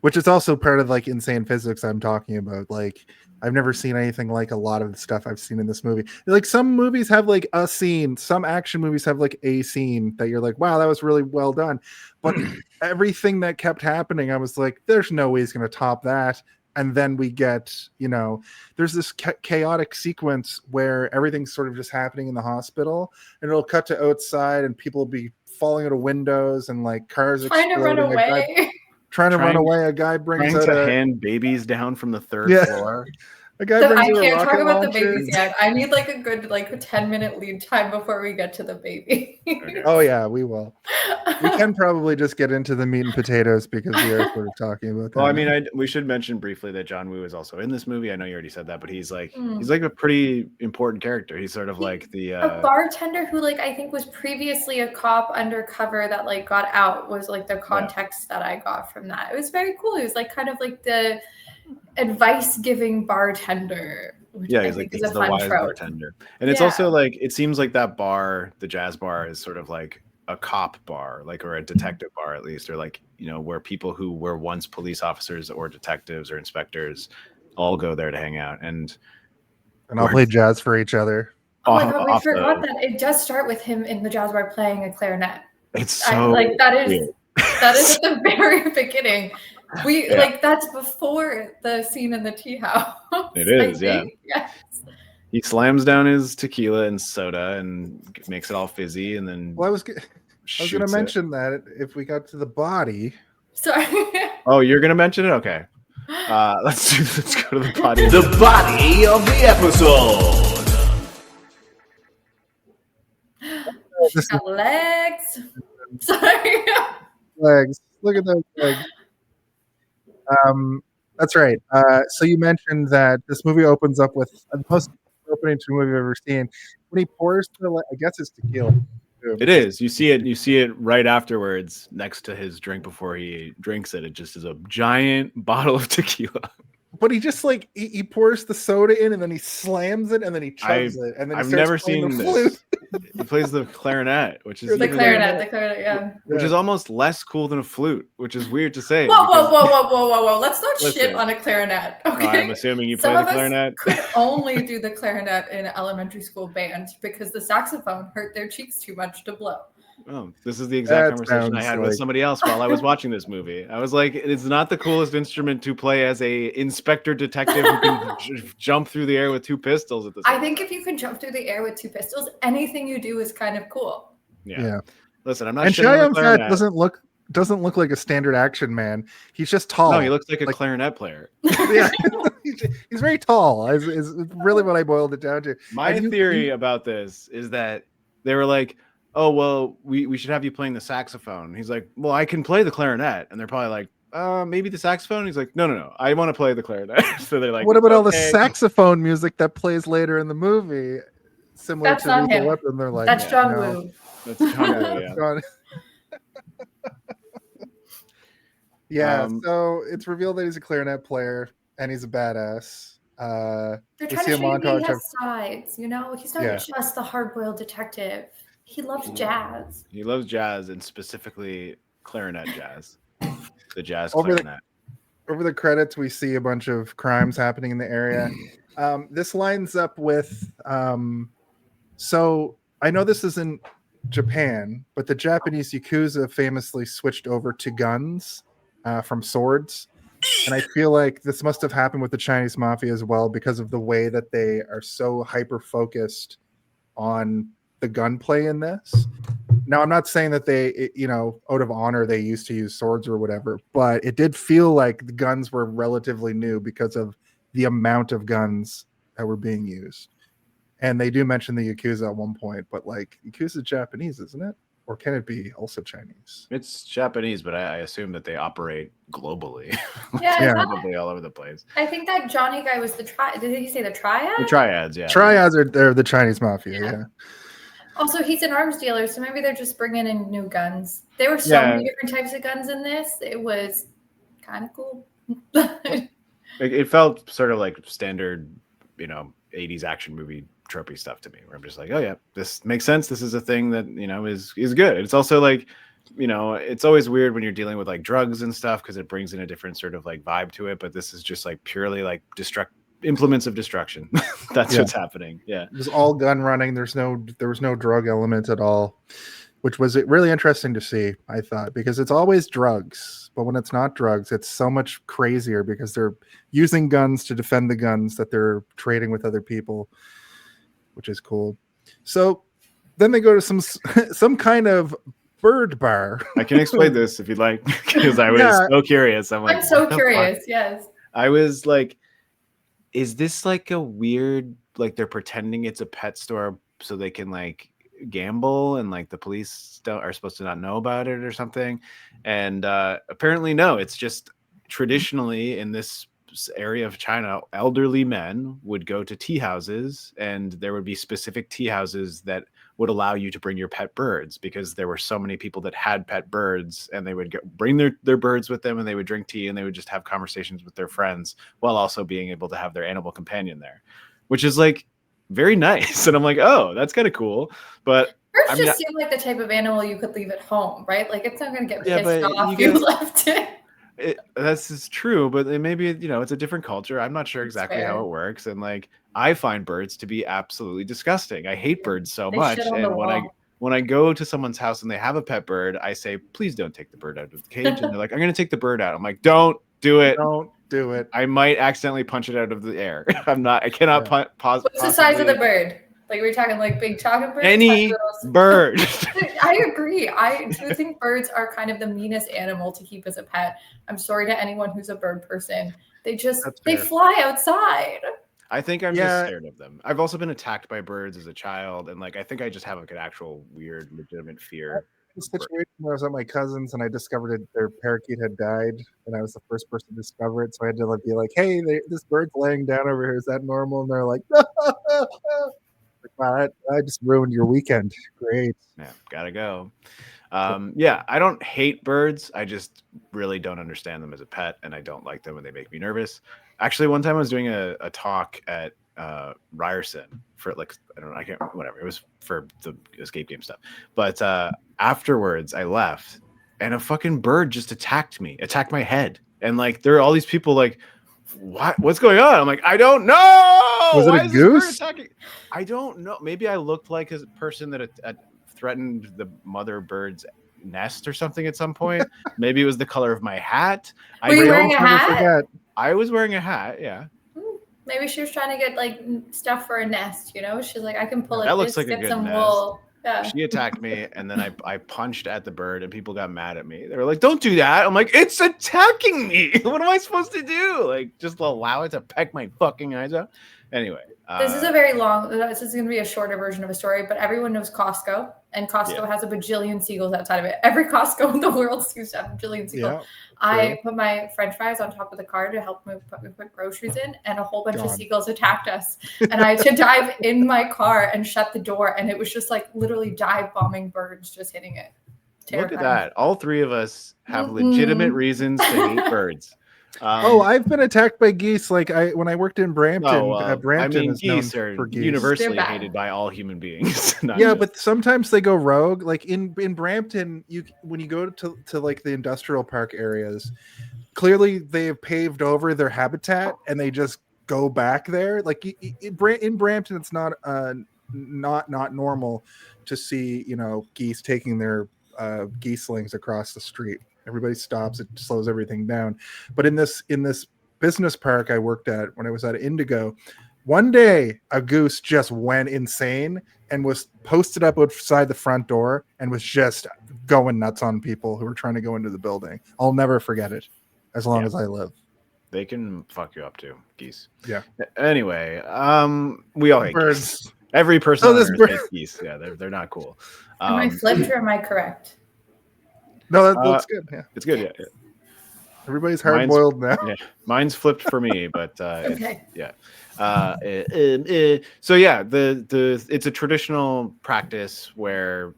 Which is also part of like insane physics I'm talking about. Like, I've never seen anything like a lot of the stuff I've seen in this movie. Like, some movies have like a scene, some action movies have like a scene that you're like, wow, that was really well done. But everything that kept happening, I was like, there's no way he's going to top that. And then we get, there's this chaotic sequence where everything's sort of just happening in the hospital, and it'll cut to outside and people will be falling out of windows and like cars trying to run away. Trying to run away. A guy brings out hand babies down from the 3rd floor. A guy brings I out can't a talk about launcher. the babies yet. I need like a good 10-minute lead time before we get to the baby. Oh yeah, we will. We can probably just get into the meat and potatoes because we are sort of talking about that. Well, I mean, we should mention briefly that John Woo is also in this movie. I know you already said that, but he's like a pretty important character. He's sort of like a bartender who I think was previously a cop undercover that got out, was like the context that I got from that. It was very cool. He was kind of like the advice giving bartender. Yeah, he's like the wise bartender. And it's also it seems like that bar, the jazz bar, is sort of like a cop bar, or a detective bar at least, or where people who were once police officers or detectives or inspectors all go there to hang out and all play jazz for each other. Oh my god, we forgot that it does start with him in the jazz bar playing a clarinet. It's so that is at the very beginning. That's before the scene in the tea house. It is, yeah. Yes. He slams down his tequila and soda and makes it all fizzy, and then I was going to mention that if we got to the body. Sorry. Oh, you're going to mention it? Okay. Let's go to the body. The body of the episode. She's got legs. Sorry. Legs. Look at those legs. That's right. So you mentioned that this movie opens up with the most opening to a movie I've ever seen. When he pours I guess it's tequila. It is. You see it right afterwards next to his drink before he drinks it. It just is a giant bottle of tequila. But he just he pours the soda in and then he slams it and then he chugs it and then I've never seen this. He plays the clarinet, which is the clarinet, yeah. Which is almost less cool than a flute, which is weird to say. Whoa! Let's not shit on a clarinet. Okay. I'm assuming you play the clarinet. Could only do the clarinet in elementary school band because the saxophone hurt their cheeks too much to blow. Oh, this is the exact conversation I had with somebody else while I was watching this movie. I was like, it's not the coolest instrument to play as a inspector detective who can jump through the air with 2 pistols at the same time. I think if you can jump through the air with 2 pistols, anything you do is kind of cool. Yeah. Listen, I'm not. And Chow Yun Fat doesn't look like a standard action man. He's just tall. No, he looks like a clarinet player. Yeah, he's very tall. Is really what I boiled it down to. My theory about this is that they were like, oh, well, we should have you playing the saxophone. He's like, well, I can play the clarinet. And they're probably like, maybe the saxophone. He's like, no, I want to play the clarinet. So they're like, what about all the saxophone music that plays later in the movie? Similar That's to not Lethal him. Weapon. They're like, that's John Woo. That's John Woo, yeah. John- yeah, Um, so it's revealed that he's a clarinet player and he's a badass. They're We trying see to a show you he montage has of sides, you know? He's not Yeah. just the hard-boiled detective. He loves jazz. He loves jazz and specifically clarinet jazz. The jazz Over the- clarinet. over the credits. We see a bunch of crimes happening in the area. This lines up with so I know this isn't Japan, but the Japanese Yakuza famously switched over to guns from swords. And I feel like this must have happened with the Chinese mafia as well because of the way that they are so hyper focused on the gunplay in this. Now, I'm not saying that they, out of honor, they used to use swords or whatever, but it did feel like the guns were relatively new because of the amount of guns that were being used. And they do mention the Yakuza at one point, but like Yakuza is Japanese, isn't it? Or can it be also Chinese? It's Japanese, but I assume that they operate globally. Yeah, Yeah. Probably all over the place. I think that Johnny guy was the Did he say the triad? The triads, yeah. Triads they're the Chinese mafia, yeah. Also, he's an arms dealer, so maybe they're just bringing in new guns. There were so Yeah. many different types of guns in this. It was kind of cool. It felt sort of like standard, 80s action movie tropey stuff to me, where I'm just like, oh yeah, this makes sense. This is a thing that, is good. It's also like, it's always weird when you're dealing with like drugs and stuff because it brings in a different sort of like vibe to it. But this is just like purely like implements of destruction. That's what's happening. Yeah. It was all gun running. There was no drug element at all, which was really interesting to see, I thought, because it's always drugs. But when it's not drugs, it's so much crazier because they're using guns to defend the guns that they're trading with other people, which is cool. So then they go to some kind of bird bar. I can explain this if you'd like, because I was so curious. I'm so curious. Yes. I was like, is this like a weird, like they're pretending it's a pet store so they can like gamble and like the police are supposed to not know about it or something? And apparently no, it's just traditionally in this area of China, elderly men would go to tea houses, and there would be specific tea houses that would allow you to bring your pet birds, because there were so many people that had pet birds, and they would bring their birds with them, and they would drink tea, and they would just have conversations with their friends while also being able to have their animal companion there, which is like very nice. And I'm like, oh, that's kind of cool. But birds just seem like the type of animal you could leave at home, right? Like it's not going to get pissed off if you left it. This is true, but maybe it's a different culture. I'm not sure exactly how it works, and like I find birds to be absolutely disgusting. I hate birds so much, and when I go to someone's house and they have a pet bird, I say, please don't take the bird out of the cage, and they're like, I'm going to take the bird out. I'm like, don't do it. Don't do it. I might accidentally punch it out of the air. I cannot pause. What's the size of the bird? Like we're talking like big chocolate birds? Any bird. I agree. I do think birds are kind of the meanest animal to keep as a pet. I'm sorry to anyone who's a bird person. They fly outside. I think I'm just scared of them. I've also been attacked by birds as a child, and like I think I just have like an actual weird, legitimate fear. The situation where I was at my cousin's and I discovered their parakeet had died, and I was the first person to discover it. So I had to like be like, "Hey, this bird's laying down over here. Is that normal?" And they're like, "Wow, I just ruined your weekend." Great. Yeah, gotta go. I don't hate birds. I just really don't understand them as a pet, and I don't like them, and they make me nervous. Actually, one time I was doing a talk at Ryerson for like, whatever. It was for the escape game stuff. But afterwards I left, and a fucking bird just attacked my head. And like, there are all these people like, what's going on? I'm like, I don't know. Was it a goose? I don't know. Maybe I looked like a person that threatened the mother bird's nest or something at some point. Maybe it was the color of my hat. Were you wearing a hat? I was wearing a hat, yeah. Maybe she was trying to get like stuff for a nest, She's like, I can pull it. That looks like a good some nest. wool. Yeah. She attacked me, and then I punched at the bird, and people got mad at me. They were like, don't do that. I'm like, it's attacking me. What am I supposed to do? Like, just allow it to peck my fucking eyes out? Anyway, This is a very long. This is going to be a shorter version of a story, but everyone knows Costco, and Costco Yeah. has a bajillion seagulls outside of it. Every Costco in the world seems to have a bajillion seagulls. Yeah, I put my French fries on top of the car to help me put groceries in, and a whole bunch of God. seagulls attacked us. And I had to dive in my car and shut the door, and it was just like literally dive bombing birds just hitting it. look Terrifying. at that. All three of us have Mm-mm. legitimate reasons to hate birds. I've been attacked by geese. Like when I worked in Brampton. Brampton is known geese are for geese. universally They're bad. hated by all human beings. not Yeah, just- but sometimes they go rogue. Like in Brampton, when you go to like the industrial park areas, clearly they have paved over their habitat and they just go back there. Like in Brampton, it's not normal to see geese taking their geeslings across the street. Everybody stops, it slows everything down. But in this business park I worked at when I was at Indigo, one day a goose just went insane and was posted up outside the front door and was just going nuts on people who were trying to go into the building. I'll never forget it as long as I live. they can fuck you up too, geese. Yeah. Anyway, we all hate Birds. geese. Every person Oh, on this Earth bird- hates geese. Yeah, they're not cool. Am I flipped or am I correct? No, that's good. Yeah. It's good. Yeah. Everybody's hard boiled now. Yeah, mine's flipped for me, but Okay. So yeah, it's a traditional practice where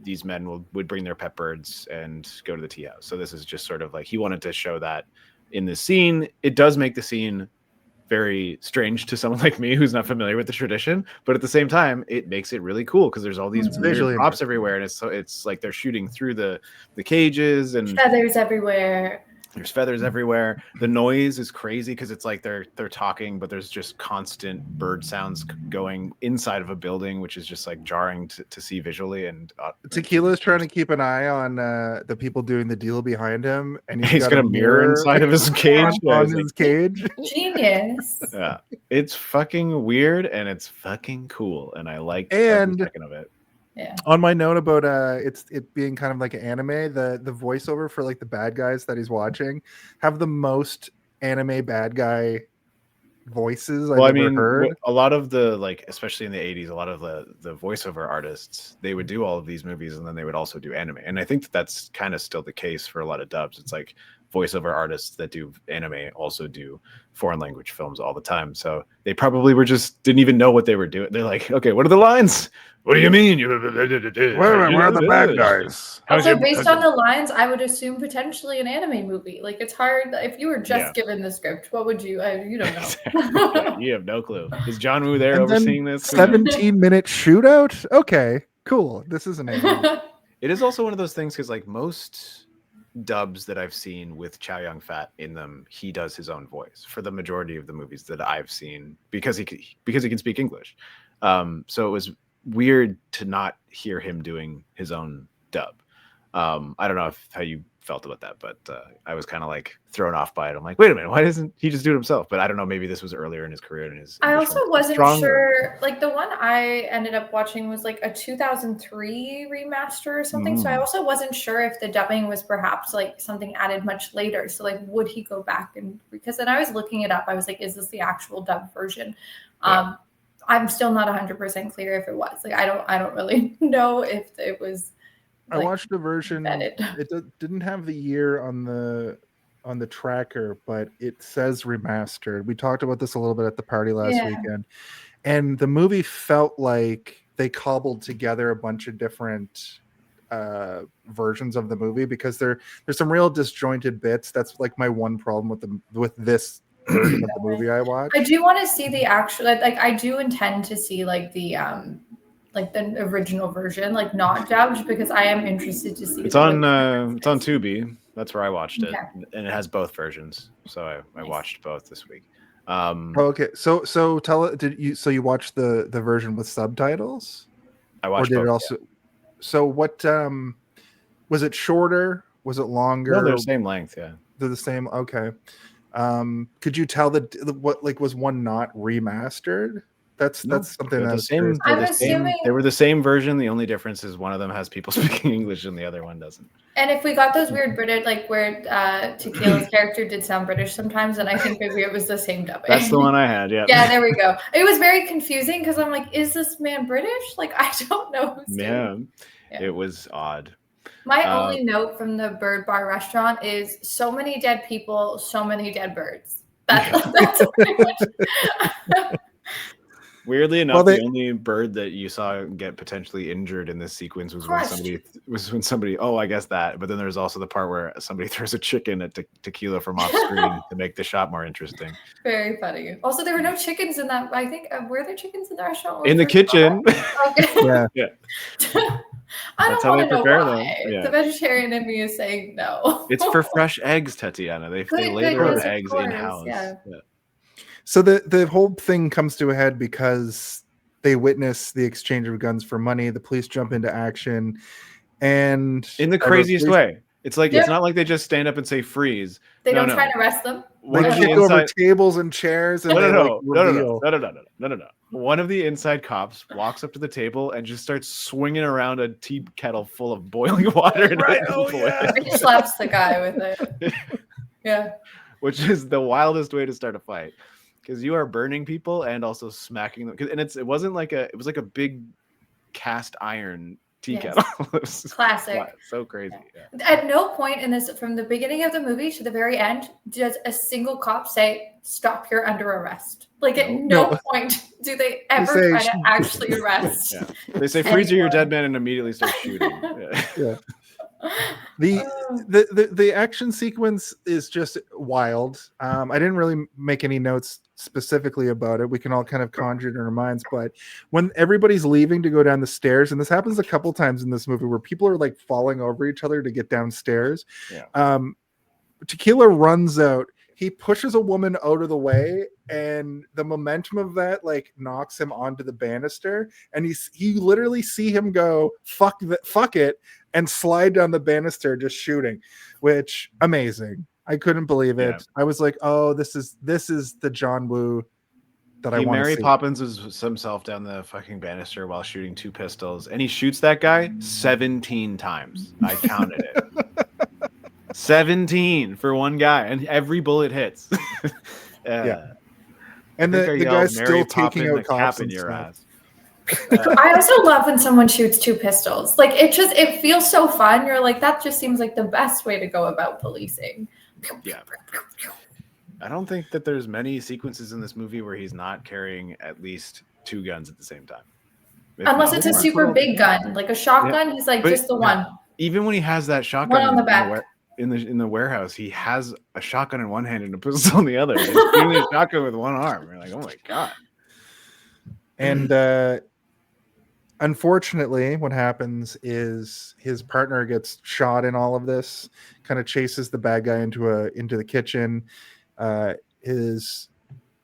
these men would bring their pet birds and go to the tea house. So this is just sort of like he wanted to show that in the scene. It does make the scene very strange to someone like me who's not familiar with the tradition, but at the same time it makes it really cool because there's all these It's weird visually props interesting. everywhere, and it's like they're shooting through the cages and Feathers everywhere. there's feathers everywhere. The noise is crazy because it's like they're talking, but there's just constant bird sounds going inside of a building, which is just like jarring to see visually. And Tequila's trying to keep an eye on the people doing the deal behind him, and he's got got a mirror inside of his cage. Yeah, on he's like, his cage. Genius. yeah, it's fucking weird and it's fucking cool, and I like And- every second of it. Yeah. On my note about it being kind of like an anime, the voiceover for like the bad guys that he's watching have the most anime bad guy voices I've ever heard. A lot of the especially in the 80s, a lot of the voiceover artists, they would do all of these movies and then they would also do anime. And I think that's kind of still the case for a lot of dubs. It's like voiceover artists that do anime also do foreign language films all the time. So they probably didn't even know what they were doing. They're like, okay, what are the lines? What do you mean? Where are the bad guys? Also, based on the lines, I would assume potentially an anime movie. Like, it's hard. If you were just Yeah. given the script, what would you? You don't Yeah, know. you have no clue. Is John Woo there And then overseeing this? Who knows? 17-minute shootout. Okay, cool. This is an anime. It is also one of those things because most dubs that I've seen with Chow Yun Fat in them, he does his own voice for the majority of the movies that I've seen because he can speak English. So it was weird to not hear him doing his own dub. I don't know how you felt about that, but I was kind of like thrown off by it. I'm like, wait a minute, why doesn't he just do it himself? But I don't know, maybe this was earlier in his career and his I English also was wasn't stronger. sure. Like, the one I ended up watching was like a 2003 remaster or something. So I also wasn't sure if the dubbing was perhaps like something added much later. So like, would he go back because then I was looking it up. I was like, is this the actual dub version? Yeah. I'm still not 100% clear if it was. Like, I don't really know if it was. I watched a version. vetted. It didn't have the year on the tracker, but it says remastered. We talked about this a little bit at the party last weekend, and the movie felt like they cobbled together a bunch of different versions of the movie because there's some real disjointed bits. That's like my one problem with this version of the movie I watched. I do want to see the actual. Like, I do intend to see like the original version, like not dubbed, because I am interested to see. It's on Tubi. That's where I watched it, and it has both versions. So I watched both this week. Okay, so you watched the version with subtitles? I watched or did both. it also? So what was it shorter? Was it longer? No, they're the same length. Yeah, they're the same. Okay. Could you tell was one not remastered? That's something They're the that's same. crazy. They're I'm the same. assuming- They were the same version. The only difference is one of them has people speaking English and the other one doesn't. And if we got those weird British, like where Tequila's character did sound British sometimes, then I think maybe it was the same dubbing. That's the one I had. Yeah. Yeah, there we go. It was very confusing because I'm like, is this man British? Like, I don't know who's doing Yeah. It was odd. My only note from the bird bar restaurant is so many dead people, so many dead birds. That's pretty much. Weirdly enough, Well, the only bird that you saw get potentially injured in this sequence was when somebody. Oh, I guess that. But then there's also the part where somebody throws a chicken at Tequila from off screen to make the shot more interesting. Very funny. Also, there were no chickens in that. I think were there chickens in the restaurant? In the kitchen. Okay. Yeah. I That's don't how want they to know prepare why. them. Yeah. The vegetarian in me is saying no. It's for fresh eggs, Tatiana. They lay Good, their yes, of eggs course, in house. yeah. So the whole thing comes to a head because they witness the exchange of guns for money. The police jump into action, and In the craziest way. It's like it's Yeah. not like they just stand up and say freeze. They No, don't no. try to arrest them. They One of the kick over inside. tables and chairs, and No, they no. reveal. One of the inside cops walks up to the table and just starts swinging around a tea kettle full of boiling water and Right, hitting oh, people yeah. with it, It slaps the guy with it. Yeah. which is the wildest way to start a fight because you are burning people and also smacking them. And it was like a big cast iron tea Yes. kettle. It was Classic. so crazy. Yeah. At no point in this, from the beginning of the movie to the very end, does a single cop say, "Stop, you're under arrest." Like at no point do they ever say, try to actually arrest. Yeah. They say freeze or you're dead man and immediately start shooting. Yeah. The action sequence is just wild. I didn't really make any notes specifically about it. We can all kind of conjure it in our minds, but when everybody's leaving to go down the stairs, and this happens a couple times in this movie where people are like falling over each other to get downstairs. Yeah. Tequila runs out. He pushes a woman out of the way, and the momentum of that like knocks him onto the banister, and he literally see him go fuck it and slide down the banister just shooting, which amazing. I couldn't believe it. Yeah. I was like, oh, this is the John Woo that I want to Mary see. Poppins was himself down the fucking banister while shooting 2 pistols, and he shoots that guy 17 times. I counted it. 17 for one guy, and every bullet hits. Yeah. And the guy's still taking out cops in and your stuff. ass. I also love when someone shoots 2 pistols. Like it feels so fun. You're like, that just seems like the best way to go about policing. Yeah. I don't think that there's many sequences in this movie where he's not carrying at least 2 guns at the same time. Unless it's a super big gun, like a shotgun. He's like, But just the one. Even when he has that shotgun One on the back. in the warehouse, he has a shotgun in one hand and a pistol in the other. He's shooting a shotgun with one arm. You're like, oh my god. And unfortunately, what happens is his partner gets shot in all of this, kind of chases the bad guy into the kitchen. His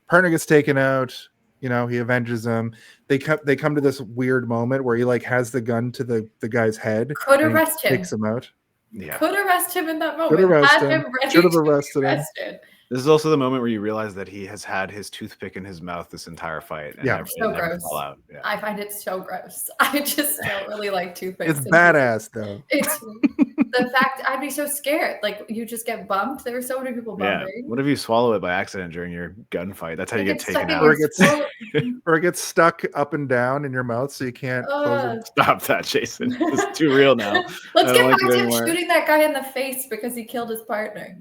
partner gets taken out. You know, he avenges him. They come to this weird moment where he like has the gun to the guy's head. Could and he arrest him. Takes him out. Yeah. Could arrest him in that moment. Could arrest Had him. ready Should have to be arrested him. arrested. This is also the moment where you realize that he has had his toothpick in his mouth this entire fight. And Yeah. never, So it never gross. fell out. Yeah. I find it so gross. I just don't really like toothpicks. It's badass though. It's the fact I'd be so scared. Like you just get bumped. There were so many people Yeah. bumping. What if you swallow it by accident during your gunfight? That's how you Like, get it's taken stuck in out. Or your it gets- throat. Or it gets stuck up and down in your mouth, so you can't close it. Stop that, Jason. It's too real now. Let's I get don't like back it to him anymore. shooting that guy in the face because he killed his partner.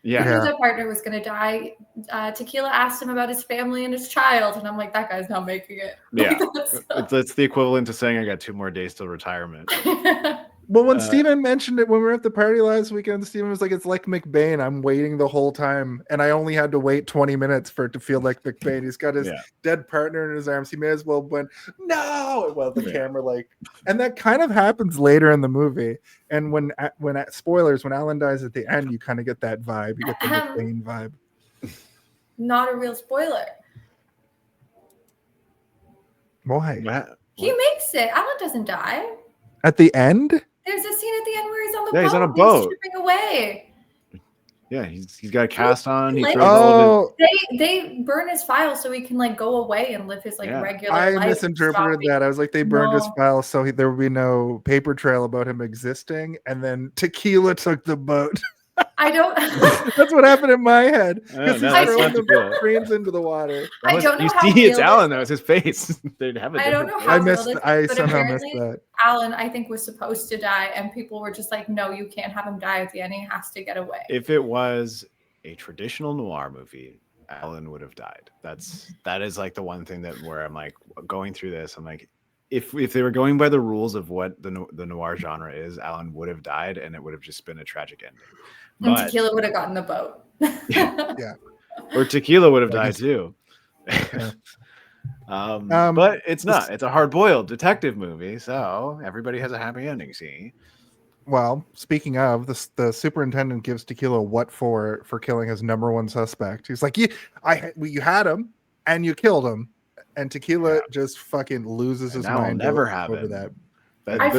Yeah. He knew that partner was going to die. Tequila asked him about his family and his child, and I'm like, that guy's not making it. Yeah. That's- It's the equivalent to saying I got 2 more days till retirement. Well, when Steven mentioned it when we were at the party last weekend, Steven was like, it's like McBain. I'm waiting the whole time, and I only had to wait 20 minutes for it to feel like McBain. He's got his dead partner in his arms. He may as well went, no! Well, the camera, like, and that kind of happens later in the movie. And when spoilers, when Alan dies at the end, you kind of get that vibe. You get the McBain vibe. Not a real spoiler. Why? He makes it. Alan doesn't die. At the end? There's a scene at the end where he's on the boat. Yeah, he's on a boat. He's stripping away. Yeah, he's got a cast on. He Like- throws all of it. They burn his file so he can like go away and live his like Yeah. regular I life. misinterpreted that. I was like, they burned his No. file so there would be no paper trail about him existing, and then Tequila took the boat. I don't. That's what happened in my head. Oh, Because no, he's that's throwing not the Tequila. brains into the water. I don't know You how see, it's real Alan this though. It's his face. They'd have a I don't different know face. how I real missed. this is, I but somehow missed apparently that. Alan, I think, was supposed to die, and people were just like, "No, you can't have him die at the end. He has to get away." If it was a traditional noir movie, Alan would have died. That is like the one thing that where I'm like going through this. I'm like, if they were going by the rules of what the noir genre is, Alan would have died, and it would have just been a tragic ending. And But Tequila would have gotten the boat. or Tequila would have I died guess- too. Yeah. But it's this- not. It's a hard-boiled detective movie, so everybody has a happy ending. See, Well, speaking of this, the superintendent gives Tequila what for killing his number one suspect. He's like, you had him and you killed him, and Tequila just fucking loses his now I'll mind never have over him. that. I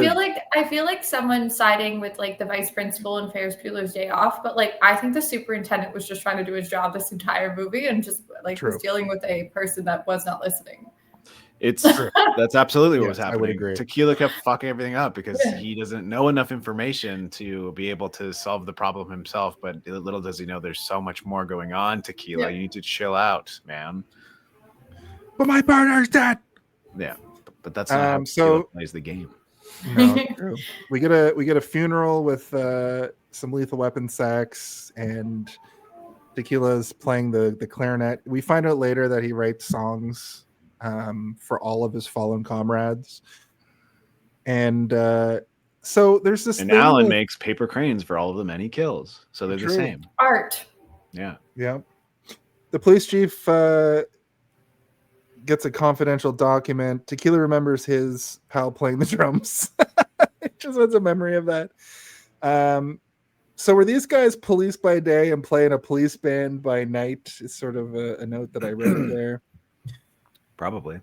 feel like someone siding with like the vice principal and Ferris Bueller's Day Off, but like I think the superintendent was just trying to do his job this entire movie and just like True. was dealing with a person that was not listening. It's that's absolutely what was Yes, I happening. would agree. Tequila kept fucking everything up because Yeah. he doesn't know enough information to be able to solve the problem himself. But little does he know, there's so much more going on. Tequila, Yeah. you need to chill out, man. But my partner's dead. Yeah, but that's not how So- Tequila plays the game. No, true. we get a funeral with some lethal weapon sex, and Tequila's playing the clarinet. We find out later that he writes songs for all of his fallen comrades, and so there's this And thing Alan with- makes paper cranes for all of the men he kills, so they're True. the same. Art. Yeah, Yeah. The police chief gets a confidential document. Tequila remembers his pal playing the drums. Just has a memory of that. So were these guys police by day and playing a police band by night? Is sort of a note that I wrote there. probably.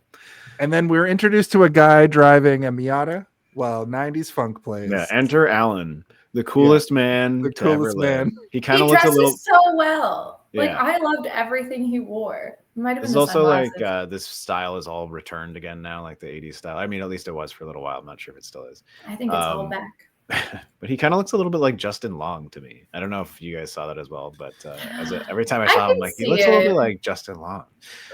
And then we're introduced to a guy driving a Miata while 90s funk plays. Yeah, enter Alan, the coolest man The to ever coolest live. man. He kind He of looks a dresses little. so well. Like Yeah. I loved everything he wore. It might have been It's the also like sunglasses. this style is all returned again now, like the 80s style. I mean, at least it was for a little while. I'm not sure if it still is. I think it's all um, back. But he kind of looks a little bit like Justin Long to me. I don't know if you guys saw that as well, but every time I I saw him, can like he see looks a little it. bit like Justin Long.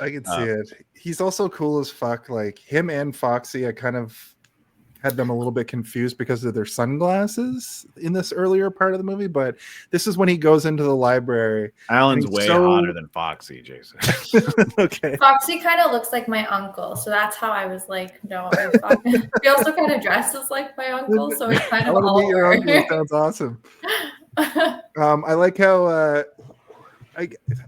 I can see it. He's also cool as fuck. Like him and Foxy, I kind of had them a little bit confused because of their sunglasses in this earlier part of the movie. But this is when he goes into the library. Alan's he's way so- hotter than Foxy, Jason. Okay. Foxy kind of looks like my uncle, so that's how I was like, no. He also kind of dresses like my uncle, so it's kind I of want to all meet your uncle. It over. sounds awesome. I like how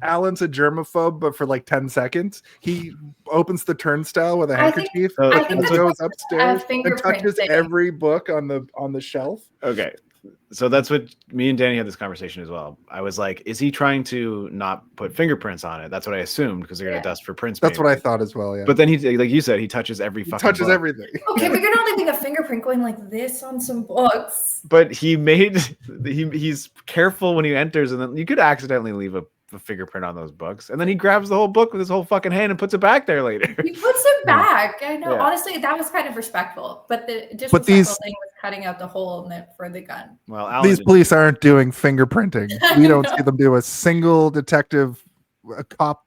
Alan's a germaphobe, but for like 10 seconds, he opens the turnstile with a I think- handkerchief I and think that's goes like upstairs and fingerprint touches thing. every book on the shelf. Okay. So that's what me and Danny had this conversation as well. I was like, is he trying to not put fingerprints on it? That's what I assumed because they're going Yeah. to dust for prints. That's what I maybe. thought as well. Yeah, But then he, like you said, he touches every he fucking touches book. everything. Okay, but you're not leaving a fingerprint going like this on some books. But he's careful when he enters, and then you could accidentally leave a fingerprint on those books, and then he grabs the whole book with his whole fucking hand and puts it back there later. He puts it back. I know. Yeah. Honestly, that was kind of respectful, but the disrespectful these- thing was cutting out the hole in it for the gun. Well, Alan These didn't- police aren't doing fingerprinting. We don't see them do a single detective, a cop.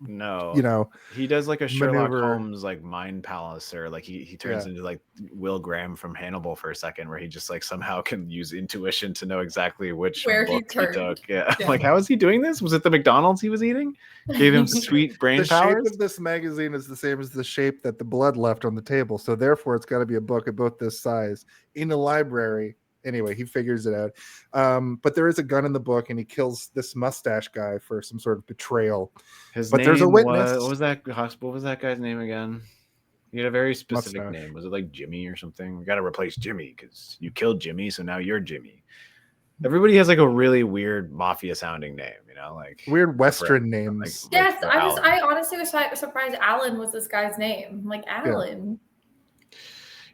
no, You he does like a Sherlock maneuver. Holmes like mind palace, or like he turns into like Will Graham from Hannibal for a second, where he just like somehow can use intuition to know exactly which Where he book turned. took. Yeah. Yeah. Like how is he doing this? Was it the McDonald's he was eating? Gave him sweet brain the powers. shape of this magazine is the same as the shape that the blood left on the table, so therefore it's got to be a book about this size in a library. Anyway, he figures it out. But there is a gun in the book, and he kills this mustache guy for some sort of betrayal. His But there's a name witness. What was that guy's name again? He had a very specific Mustache. name. Was it like Jimmy or something? We got to replace Jimmy because you killed Jimmy, so now you're Jimmy. Everybody has like a really weird mafia sounding name, like Weird Western like- names. Yes, for I Alan. honestly was surprised Alan was this guy's name. I'm like, Alan.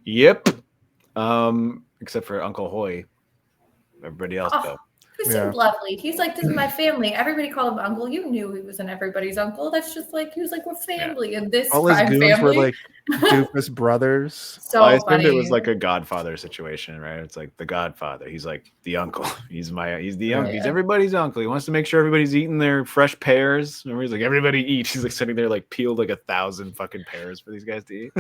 Yep. Except for Uncle Hoy. Everybody else Oh. though. He seemed lovely. He's like, this is my family. Everybody called him uncle. You knew he wasn't everybody's uncle. That's just like, he was like, we're family in this all his crime goons family. were like doofus brothers. So I assumed funny. it was like a Godfather situation, right? It's like the Godfather. He's like the uncle. He's the uncle. He's everybody's uncle. He wants to make sure everybody's eating their fresh pears. Remember, he's like, everybody eat. He's like sitting there like peeled like 1,000 fucking pears for these guys to eat.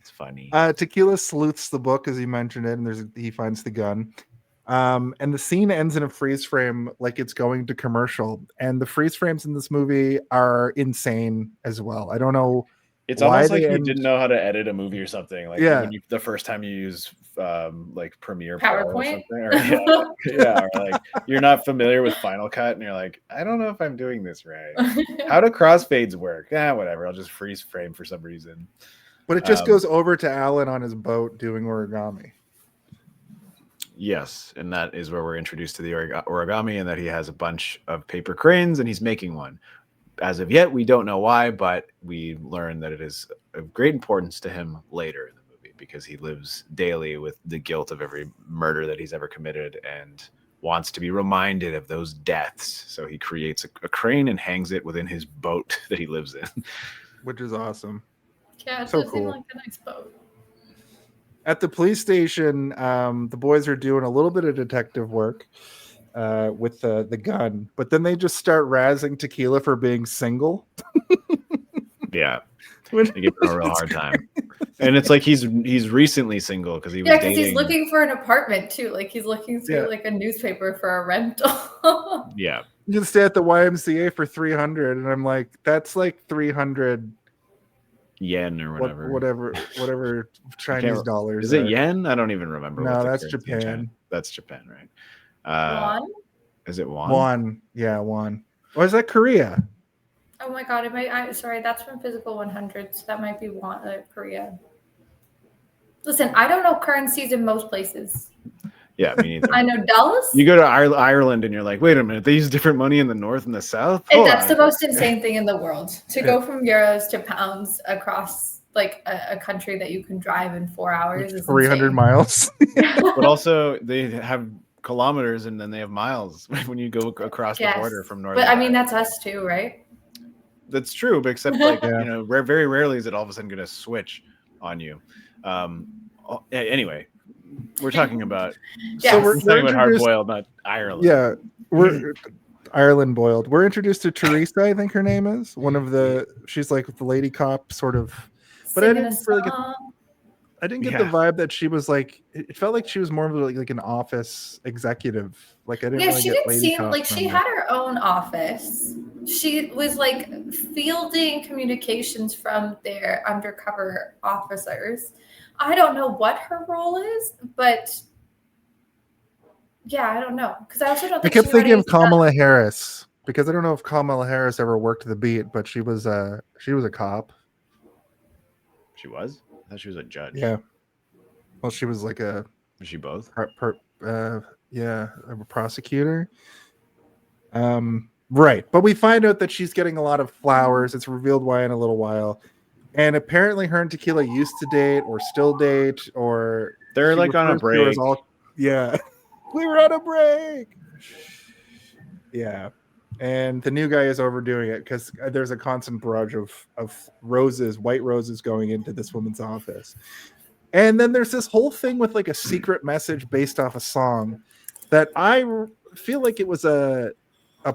It's funny. Tequila sleuths the book as he mentioned it, and he finds the gun. And the scene ends in a freeze frame like it's going to commercial. And the freeze frames in this movie are insane as well. I don't know. It's why almost like they he end- didn't know how to edit a movie or something. Like Yeah. when the first time you use like Premiere Pro or PowerPoint? something, or like you're not familiar with Final Cut, and you're like, I don't know if I'm doing this right. How do crossfades work? Whatever. I'll just freeze frame for some reason. But it just goes over to Alan on his boat doing origami. Yes, and that is where we're introduced to the origami, and that he has a bunch of paper cranes, and he's making one. As of yet, we don't know why, but we learn that it is of great importance to him later in the movie because he lives daily with the guilt of every murder that he's ever committed and wants to be reminded of those deaths. So he creates a crane and hangs it within his boat that he lives in. Which is awesome. Yeah, it So does seem cool. like a nice boat. At the police station, the boys are doing a little bit of detective work with the gun, but then they just start razzing Tequila for being single. Yeah, they give him a real hard time, and it's like he's recently single because he was Yeah, because dating. he's looking for an apartment too. Like he's looking through like a newspaper for a rental. Yeah, You can stay at the YMCA for 300, and I'm like, that's like 300 yen or whatever. whatever Chinese dollars. Is it yen? I don't even remember. No, what the that's currency in China- Japan. That's Japan, right? Won? Is it won? Won. Yeah, won. Or is that Korea? Oh my god! Sorry, that's from physical 100. So that might be Korea. Listen, I don't know currencies in most places. Yeah, me neither. I know dollars. You go to Ireland and you're like, wait a minute, they use different money in the north and the south? And that's the most insane thing in the world. To go from euros to pounds across like a country that you can drive in 4 hours is 300 insane. miles. But also they have kilometers and then they have miles when you go across the border from north. But I mean, that's us too, right? That's true, but except like very rarely is it all of a sudden going to switch on you. Anyway, we're talking about we're talking about hard introduced- boiled, not Ireland. Yeah, we're Ireland boiled. We're introduced to Teresa, I think her name is one of the. She's like the lady cop sort of, but I didn't really get. I didn't get the vibe that she was like. It felt like she was more of like an office executive. Like I didn't. Yeah, really she get didn't lady seem cop like from she her. had her own office. She was like fielding communications from their undercover officers. I don't know what her role is, but yeah, I don't know because I also don't. I Think kept she knew how to thinking of use the gun. Kamala Harris because I don't know if Kamala Harris ever worked the beat, but she was a cop. She was? I thought she was a judge. Yeah. Well, she was like a. Was she both? A prosecutor. Right, but we find out that she's getting a lot of flowers. It's revealed why in a little while, and apparently her and Tequila used to date, or still date, or They're she like on a refers to her as break. yeah, we were on a break. Yeah, and the new guy is overdoing it because there's a constant barrage of roses, white roses, going into this woman's office. And then there's this whole thing with like a secret message based off a song that I feel like it was a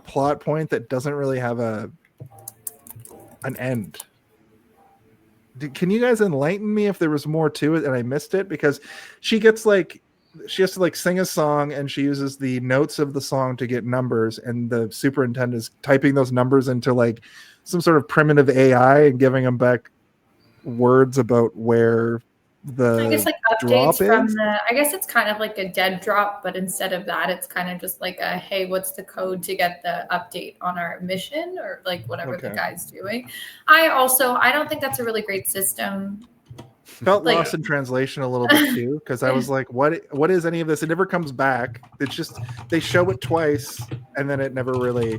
plot point that doesn't really have an end. Can you guys enlighten me if there was more to it and I missed it? Because she has to like sing a song and she uses the notes of the song to get numbers, and the superintendent is typing those numbers into like some sort of primitive AI and giving them back words about where I guess like drop updates from is? I guess it's kind of like a dead drop, but instead of that, it's kind of just like a, hey, what's the code to get the update on our mission or like whatever the guy's doing. I don't think that's a really great system. Felt Like- lost in translation a little bit too, because I was like, what is any of this? It never comes back. It's just they show it twice and then it never really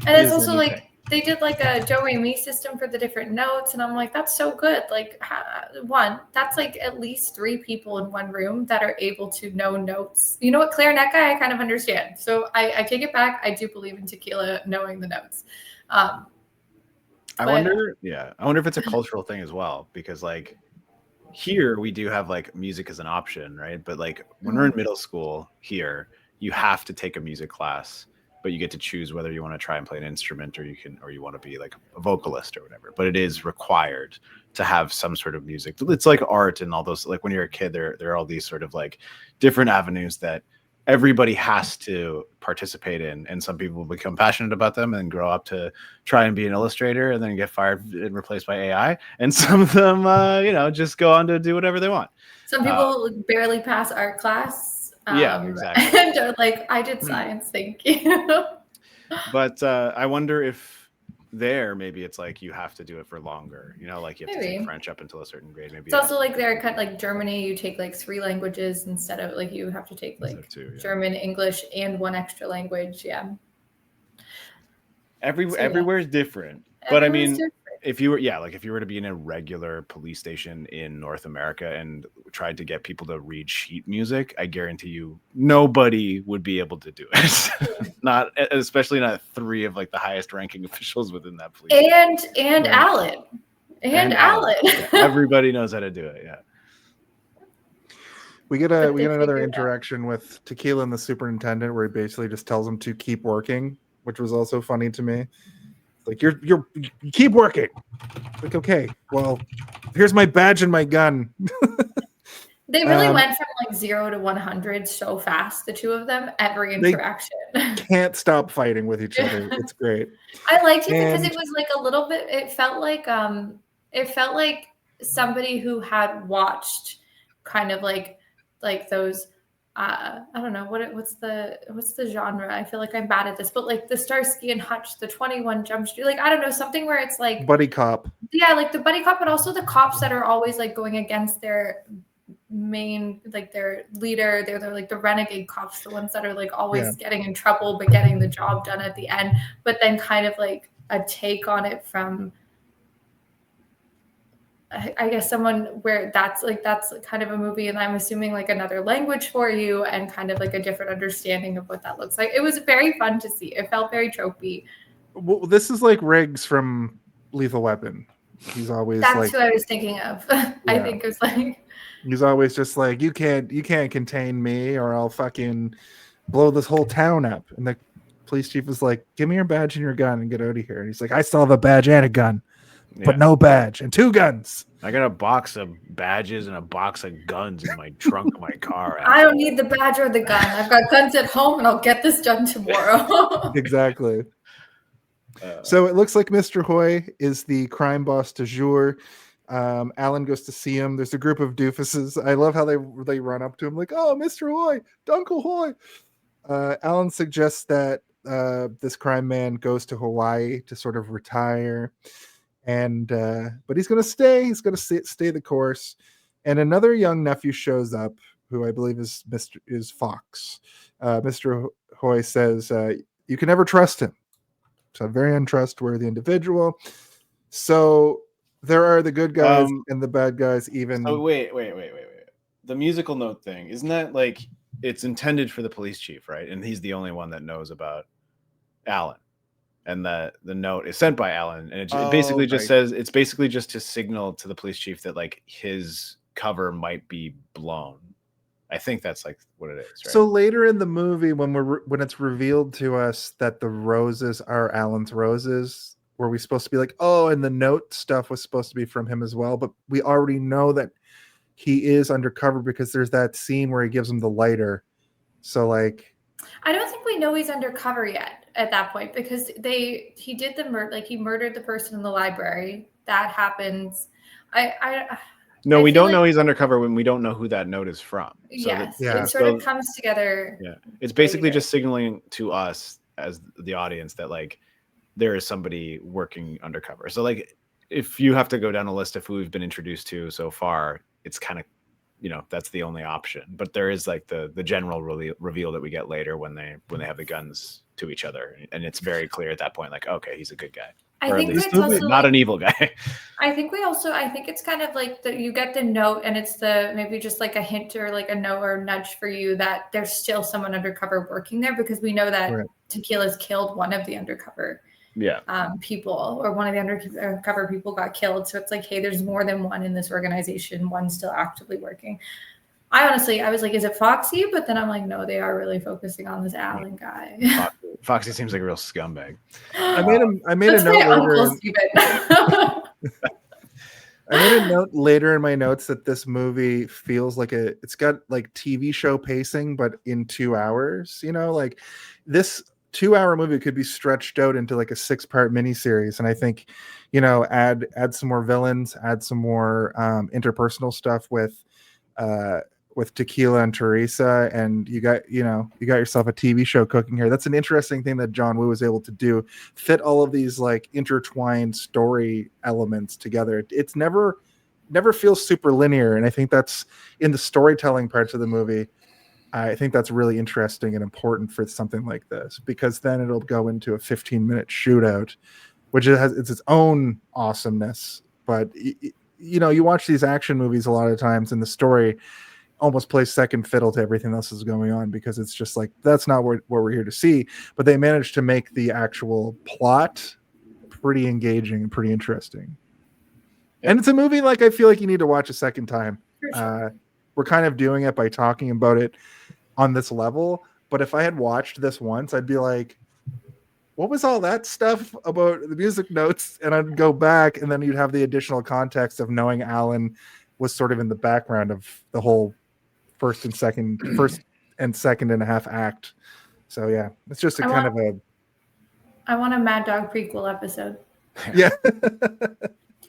And it's is also anything. like they did like a do re mi system for the different notes, and I'm like, that's so good. Like, that's like at least 3 people in one room that are able to know notes. You know what, clarinet guy, I kind of understand. So I take it back. I do believe in tequila knowing the notes. I wonder if it's a cultural thing as well, because like here we do have like music as an option, right? But like when we're in middle school here, you have to take a music class, but you get to choose whether you want to try and play an instrument or you want to be like a vocalist or whatever. But it is required to have some sort of music. It's like art and all those, like when you're a kid, there are all these sort of like different avenues that everybody has to participate in, and some people will become passionate about them and grow up to try and be an illustrator and then get fired and replaced by AI, and some of them just go on to do whatever they want. Some people barely pass art class. Exactly. And are like, I did science, thank you. But I wonder if maybe it's like you have to do it for longer, like you have to take French up until a certain grade. Maybe it's also like they're kind of like Germany, you take like 3 languages instead of like you have to take like German, English, and 1 extra language. Everywhere is different. But I mean, if you were to be in a regular police station in North America and tried to get people to read sheet music, I guarantee you nobody would be able to do it. Especially not 3 of like the highest ranking officials within that police station. And Alan. Everybody knows how to do it. We get another interaction with Tequila and the superintendent where he basically just tells him to keep working, which was also funny to me. Like, you keep working. Like, okay, well, here's my badge and my gun. They really went from like 0 to 100 so fast, the 2 of them, every interaction. They can't stop fighting with each other. It's great. I liked it because it was like a little bit, it felt like somebody who had watched kind of like those I don't know what's the genre. I feel like I'm bad at this, but like the Starsky and Hutch, the 21 Jump Street, like I don't know, something where it's like buddy cop. Yeah, like the buddy cop, but also the cops that are always like going against their main, like their leader. They're like the renegade cops, the ones that are like always getting in trouble but getting the job done at the end. But then kind of like a take on it from, I guess, someone where that's kind of a movie, and I'm assuming like another language for you and kind of like a different understanding of what that looks like. It was very fun to see. It felt very tropey. Well, this is like Riggs from Lethal Weapon. He's always that's who I was thinking of. I think it was like he's always just like, you can't contain me or I'll fucking blow this whole town up. And the police chief is like, give me your badge and your gun and get out of here. And he's like, I still have a badge and a gun. But no badge and 2 guns. I got a box of badges and a box of guns in my trunk of my car. I don't need the badge or the gun. I've got guns at home and I'll get this done tomorrow. Exactly. So it looks like Mr. Hoy is the crime boss du jour. Alan goes to see him. There's a group of doofuses. I love how they run up to him like, oh, Mr. Hoy, Duncle Hoy. Alan suggests that this crime man goes to Hawaii to sort of retire. And but he's going to stay. He's going to stay the course. And another young nephew shows up, who I believe is Fox. Mr. Hoy says, you can never trust him. It's a very untrustworthy individual. So there are the good guys and the bad guys. Even. Oh, wait. The musical note thing, isn't that like it's intended for the police chief, right? And he's the only one that knows about Alan. And the note is sent by Alan, and it basically just says, it's basically just to signal to the police chief that like his cover might be blown. I think that's like what it is. Right? So later in the movie, when it's revealed to us that the roses are Alan's roses, were we supposed to be like, oh, and the note stuff was supposed to be from him as well? But we already know that he is undercover because there's that scene where he gives him the lighter. So like, I don't think we know he's undercover yet at that point, because he did the murder, like he murdered the person in the library. That happens. No, we don't know he's undercover when we don't know who that note is from. So it sort of comes together. Yeah, it's basically just signaling to us as the audience that like there is somebody working undercover. So like if you have to go down a list of who we've been introduced to so far, it's kind of that's the only option. But there is like the general reveal that we get later when they have the guns to each other, and it's very clear at that point, like, okay, he's a good guy, I or at think least it's also not an evil guy. I think it's kind of like you get the note, and it's maybe just like a hint or like a note or nudge for you that there's still someone undercover working there, because we know that Tequila's killed one of the undercover people, or one of the undercover people got killed. So it's like, hey, there's more than one in this organization. One's still actively working. I was like, is it Foxy? But then I'm like, no, they are really focusing on this Alan guy. Foxy seems like a real scumbag. I made a note later. I made a note later in my notes that this movie feels like it's got like TV show pacing, but in 2 hours. Like this 2-hour movie could be stretched out into like a 6-part miniseries, and I think, add some more villains, add some more interpersonal stuff with Tequila and Teresa, and you got yourself a TV show cooking here. That's an interesting thing that John Woo was able to do, fit all of these like intertwined story elements together. It's never feels super linear, and I think that's in the storytelling parts of the movie. I think that's really interesting and important for something like this, because then it'll go into a 15-minute shootout, which it's its own awesomeness. But you watch these action movies a lot of times, and the story almost plays second fiddle to everything else that's going on, because it's just like, that's not what we're here to see. But they managed to make the actual plot pretty engaging and pretty interesting. And it's a movie like I feel like you need to watch a second time. We're kind of doing it by talking about it on this level, but if I had watched this once, I'd be like, what was all that stuff about the music notes? And I'd go back, and then you'd have the additional context of knowing Alan was sort of in the background of the whole first and second and a half act. So yeah, it's just I want a Mad Dog prequel episode. Yeah.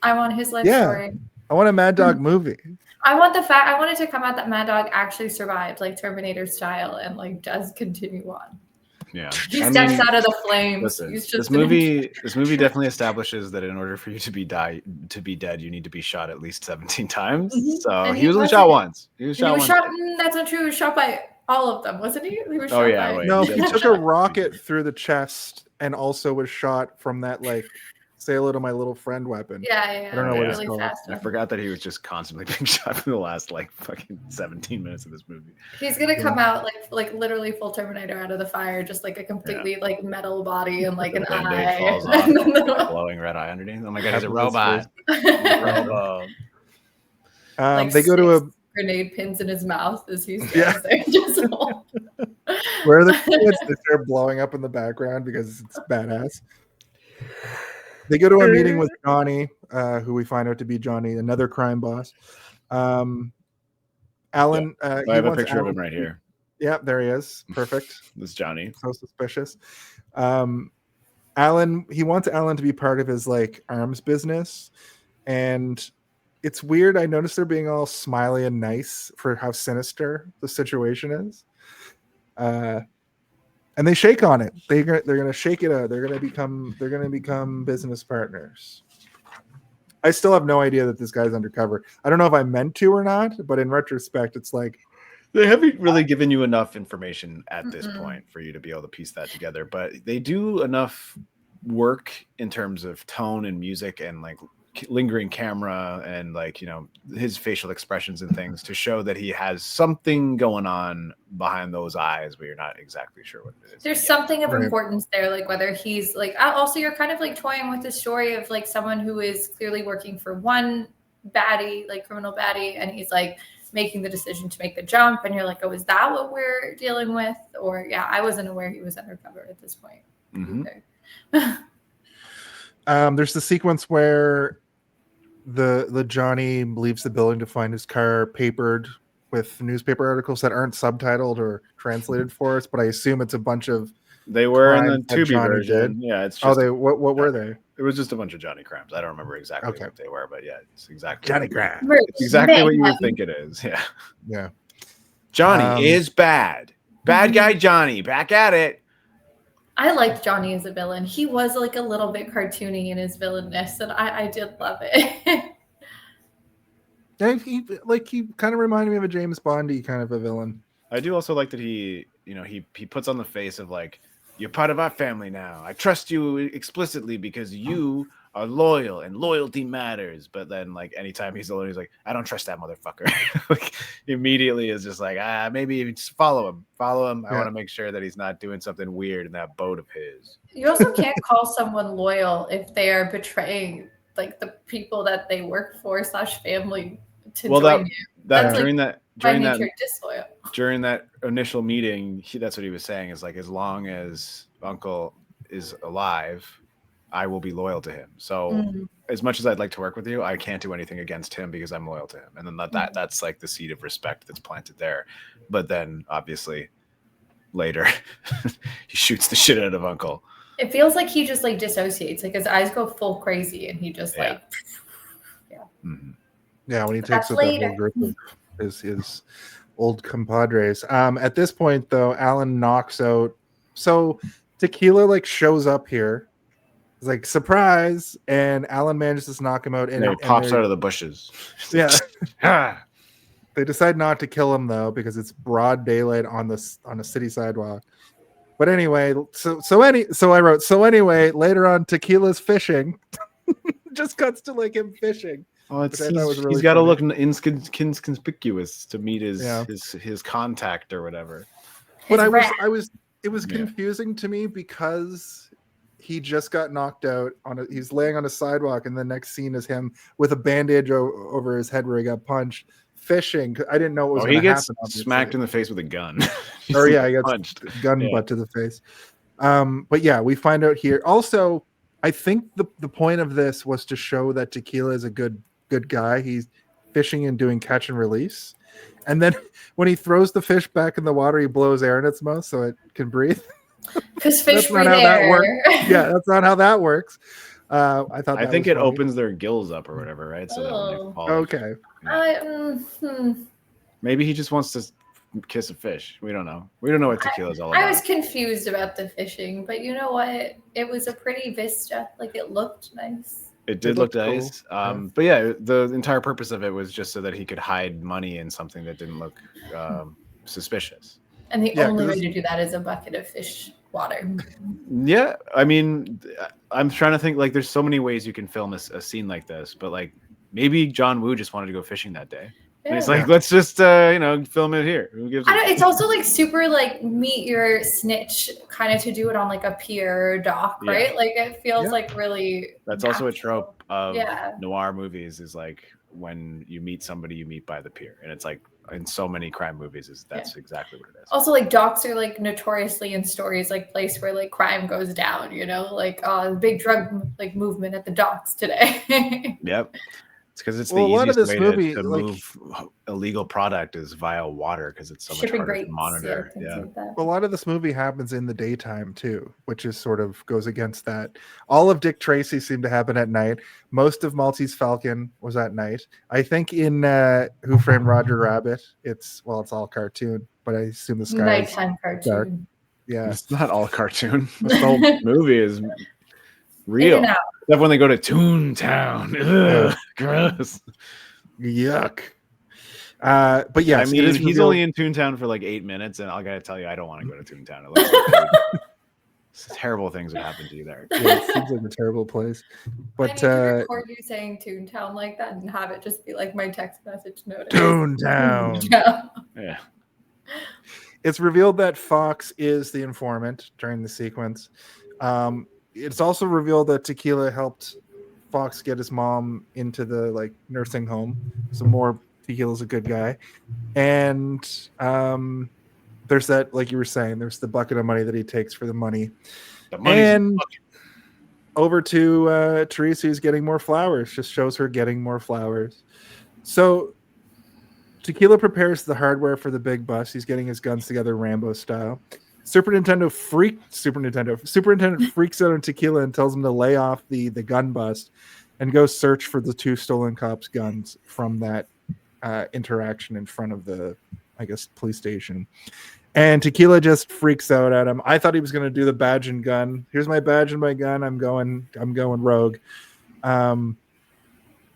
I want his life story. I want a Mad Dog movie. I wanted to come out that Mad Dog actually survived, like Terminator style, and like does continue on. Yeah, he steps out of the flames. Listen, this movie definitely establishes that in order for you to be dead, you need to be shot at least 17 times. Mm-hmm. So he was only shot once. He was shot. That's not true. He was shot by all of them, wasn't he? He was shot by. No, he took a rocket through the chest, and also was shot from that like "say hello to my little friend" weapon. Yeah. I don't know what it's called. I forgot that he was just constantly being shot for the last like fucking 17 minutes of this movie. He's gonna come out like literally full Terminator out of the fire, just like a completely like metal body and like an eye. Falls off, glowing red eye underneath. Oh my god, he's a robot. They go to a grenade pins in his mouth as he's dancing. Just where are the kids? They start blowing up in the background because it's badass. They go to a meeting with Johnny, who we find out to be Johnny, another crime boss. Alan, I have a picture of him right here. Yeah, there he is. Perfect. This is Johnny. So suspicious. He wants Alan to be part of his like arms business, and it's weird. I noticed they're being all smiley and nice for how sinister the situation is. And they shake on it. They're gonna shake it out. They're gonna become business partners. I still have no idea that this guy's undercover. I don't know if I meant to or not, but in retrospect, it's like they haven't really given you enough information at this point for you to be able to piece that together. But they do enough work in terms of tone and music and like lingering camera and like his facial expressions and things to show that he has something going on behind those eyes, but you're not exactly sure what it is. There's something of importance there, like whether he's like also you're kind of like toying with the story of like someone who is clearly working for one baddie, like criminal baddie, and he's like making the decision to make the jump, and you're like, oh, is that what we're dealing with? Or I wasn't aware he was undercover at this point. There's the sequence where the Johnny leaves the building to find his car papered with newspaper articles that aren't subtitled or translated for us, but I assume it's a bunch of they were in the Tubi version. Yeah, it's just what were they? It was just a bunch of Johnny crimes. I don't remember exactly what they were, but it's exactly Johnny crimes. It's exactly what you would think it is. Yeah. Johnny is bad. Bad guy Johnny, back at it. I liked Johnny as a villain. He was like a little bit cartoony in his villainness, and I did love it. And he kind of reminded me of a James Bondy kind of a villain. I do also like that he puts on the face of like, you're part of our family now. I trust you explicitly because you are loyal and loyalty matters. But then like anytime he's alone, he's like, I don't trust that motherfucker. Like immediately is just like, maybe just follow him. I want to make sure that he's not doing something weird in that boat of his. You also can't call someone loyal if they are betraying like the people that they work for / family to join you. That's during disloyal. During that initial meeting, that's what he was saying is like, as long as Uncle is alive, I will be loyal to him. So as much as I'd like to work with you, I can't do anything against him because I'm loyal to him. And then that's like the seed of respect that's planted there. But then obviously later he shoots the shit out of Uncle. It feels like he just like dissociates, like his eyes go full crazy and he just when he takes with that whole group of his old compadres. At this point though, Alan knocks out, so Tequila like shows up here. It's like surprise, and Alan manages to knock him out, and it pops out of the bushes. Yeah. They decide not to kill him though because it's broad daylight on a city sidewalk. But anyway, so anyway, later on, Tequila's fishing. Just cuts to like him fishing. Oh, he's got to look inconspicuous to meet his contact or whatever. But it was confusing to me because he just got knocked out he's laying on a sidewalk, and the next scene is him with a bandage over his head where he got punched. Fishing. I didn't know what was going to happen. He gets smacked in the face with a gun. He gets punched. Gun butt to the face. But yeah, we find out here. Also, I think the point of this was to show that Tequila is a good guy. He's fishing and doing catch and release. And then when he throws the fish back in the water, he blows air in its mouth so it can breathe. Because fish breathe air. That works. Yeah, that's not how that works. I think it opens their gills up or whatever, right? So that when they fall. Okay. Maybe he just wants to kiss a fish. We don't know. We don't know what Tequila's all about. I was confused about the fishing, but you know what? It was a pretty vista. Like it looked nice. It did look nice. Cool. But yeah, the entire purpose of it was just so that he could hide money in something that didn't look suspicious. And the only way to do that is a bucket of fish water. Yeah, I mean, I'm trying to think, like, there's so many ways you can film a scene like this, but like maybe John Woo just wanted to go fishing that day. And he's like, let's just film it here. Who gives it's also like super like meet your snitch kind of to do it on like a pier or dock, right? Like it feels like really. That's also a trope of noir movies, is like when you meet somebody, you meet by the pier, and it's like in so many crime movies, that's exactly what it is. Also, like docks are like notoriously in stories like place where like crime goes down. You know, like big drug like movement at the docks today. Yep. Because it's the easiest way to move illegal product is via water, because it's so much harder to monitor. Like a lot of this movie happens in the daytime too, which is sort of goes against that. All of Dick Tracy seemed to happen at night. Most of Maltese Falcon was at night. I think in Who Framed Roger Rabbit, it's all cartoon, but I assume the sky nighttime cartoon. Dark. Yeah, it's not all cartoon. The whole movie is real. Except when they go to Toontown. Ugh, gross. Yuck. But yeah, I mean, he's only in Toontown for like 8 minutes, and I gotta tell you, I don't want to go to Toontown. It looks like terrible things would happen to you there. Yeah, it seems like a terrible place. But I need to record you saying Toontown like that and have it just be like my text message notice. Toontown. Yeah. It's revealed that Fox is the informant during the sequence. It's also revealed that Tequila helped Fox get his mom into the nursing home. So more Tequila's a good guy. And there's that, like you were saying, there's the bucket of money that he takes for the money. And over to Teresa, who's getting more flowers. Just shows her getting more flowers. So Tequila prepares the hardware for the big bus. He's getting his guns together Rambo style. Superintendent freaks out on Tequila and tells him to lay off the gun bust and go search for the 2 stolen cops' guns from that interaction in front of the, I guess, police station. And Tequila just freaks out at him. I thought he was going to do the badge and gun. Here's my badge and my gun. I'm going rogue.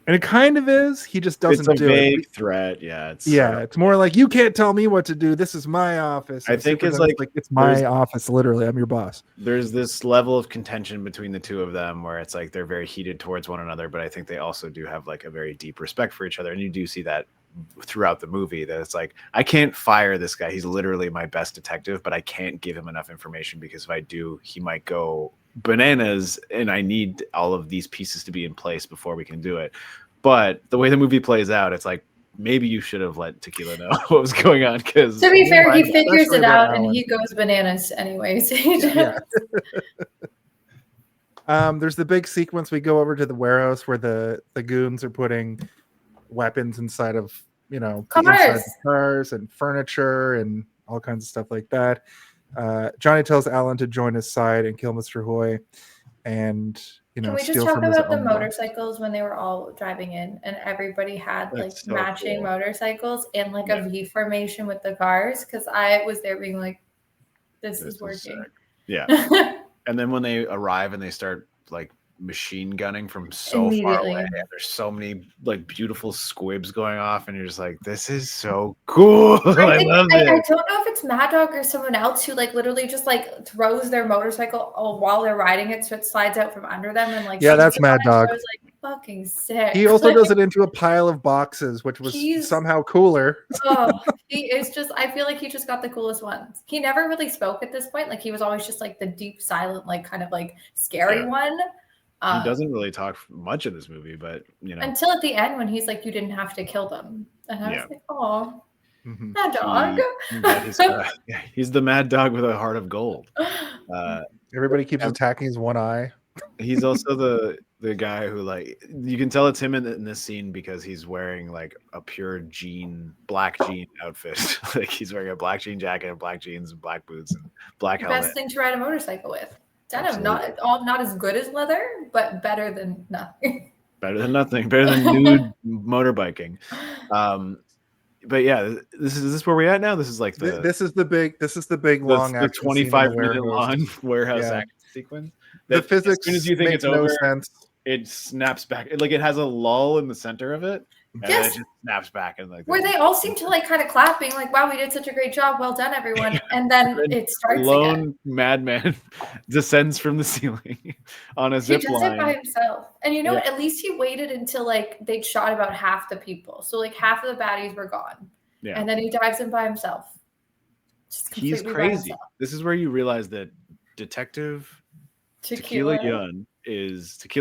And it kind of is. He just doesn't It's a do vague it. threat. Yeah, it's Yeah, it's more like you can't tell me what to do. This is my office. I And think it's Superman's like it's my there's- office. Literally, I'm your boss. there's this level of contention between the two of them where it's like they're very heated towards one another, but I think they also do have like a very deep respect for each other, and you do see that throughout the movie that it's like I can't fire this guy. He's literally my best detective, but I can't give him enough information because if I do, he might go bananas, and I need all of these pieces to be in place before we can do it. But the way the movie plays out, it's like maybe you should have let Tequila know what was going on. Because To be fair, he figures especially it about out and Alan. he goes bananas anyways. Yeah. There's the big sequence. We go over to the warehouse where the goons are putting weapons inside of the inside of cars and furniture and all kinds of stuff like that. Johnny tells Alan to join his side and kill Mr. Hoy, and Can we just steal talk from his about the own box. motorcycles when they were all driving in and everybody had like That's so matching cool. motorcycles and like Yeah. a V formation with the cars? Because I was there being like, this is is working. sick. Yeah. And then when they arrive and they start like machine gunning from so far Immediately. away, and there's so many like beautiful squibs going off, and you're just like, this is so cool. I love I it. don't know if it's Mad Dog or someone else who like literally just like throws their motorcycle while they're riding it, so it slides out from under them and like Yeah, that's shoots it on Mad it. Dog. I was like, fucking sick. He also Like, does it into a pile of boxes, which was He's- somehow cooler. Oh, he is just, I feel like he just got the coolest ones. He never really spoke at this point. Like he was always just like the deep, silent, like kind of like scary Yeah. one. He doesn't really talk much in this movie, but Until at the end when he's like, you didn't have to kill them. And I Yeah. was like, oh, Mhm. Mad Dog. he's the Mad Dog with a heart of gold. Everybody keeps attacking his one eye. He's also the guy who like you can tell it's him in this scene because he's wearing like a pure black jean outfit. Like he's wearing a black jean jacket and black jeans and black boots and black The helmet. best thing to ride a motorcycle with. Denim, Absolutely. not as good as leather, but better than nothing. Better than nothing. Better than nude motorbiking. But yeah, this is where we're at now. This is like This is the big long the action scene in the 25-minute warehouse. long warehouse Yeah. action sequence. The That physics as soon as you think make it's no over, sense. it snaps back. It has a lull in the center of it, and then Yes. it just snaps back and like Where they all seem to like kind of clap, being like, wow, we did such a great job. Well done, everyone. And then it starts again. lone madman descends from the ceiling on a He zip does it by line. himself. And you know what? Yeah. At least he waited until like they'd shot about half the people. So like half of the baddies were gone. Yeah. And then he dives in by himself. Just He's completely by crazy. himself. This is where you realize that Detective Tequila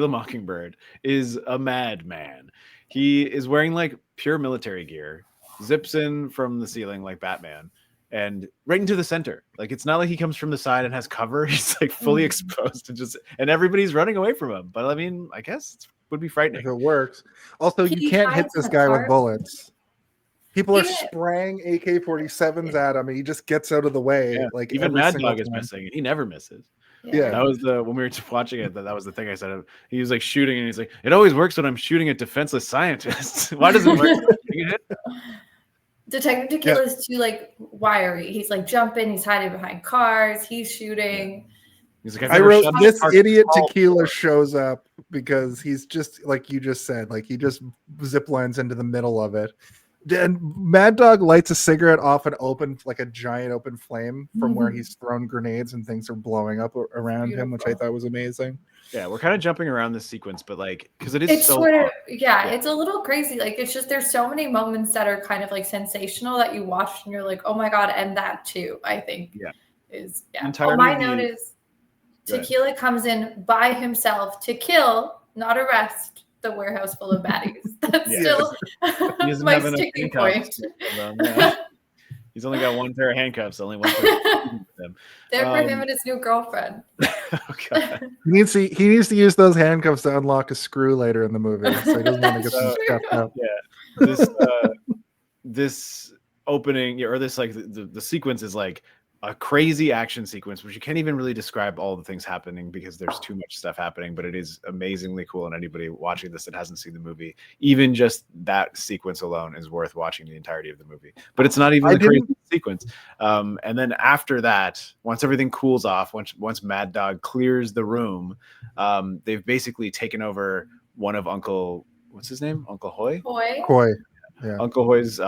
Mockingbird is a madman. He is wearing like pure military gear, zips in from the ceiling like Batman, and right into the center. Like it's not like he comes from the side and has cover. He's like fully exposed and everybody's running away from him. But I mean, I guess it would be If frightening. it works. Also, you He can't hit hides this in the guy with cart. bullets. People are Yeah. spraying AK-47s at him, and he just gets out of the way. Yeah. Like Even every Mad single Dog is time. missing, and he never misses. Yeah. That was when we were watching it. That was the thing I said. He was like shooting, and he's like, "It always works when I'm shooting at defenseless scientists. Why does it work?" Detective Tequila is too like wiry. He's like jumping, he's hiding behind cars, he's shooting. He's like, "I've I never wrote shot this a idiot target Tequila shows up because he's just like you just said, like he just zip lines into the middle of it. And Mad Dog lights a cigarette off an open, like a giant open flame from where he's thrown grenades and things are blowing up around him, which I Beautiful. thought was amazing. Yeah, we're kind of jumping around this sequence, but like, because it is It's so sort of long. it's a little crazy. Like it's just there's so many moments that are kind of like sensational that you watch and you're like, oh my god, and that too, I think is Entirely my the- note is Go ahead. Tequila comes in by himself to kill, not arrest the warehouse full of baddies. That's Yeah. still He doesn't my have enough sticking handcuffs. point. Yeah. He's only got one pair of handcuffs. Only one pair of them. They're for him and his new girlfriend. Oh, God. He needs to use those handcuffs to unlock a screw later in the movie, so he doesn't want to get them True. scuffed up. This this opening or this like the sequence is like a crazy action sequence, which you can't even really describe all the things happening because there's too much stuff happening, but it is amazingly cool. And anybody watching this that hasn't seen the movie, even just that sequence alone is worth watching the entirety of the movie. But it's not even the crazy sequence. And then after that, once everything cools off, once Mad Dog clears the room, they've basically taken over one of Uncle what's his name? Uncle Hoy? Boy. Koi. Yeah. Uncle Hoy's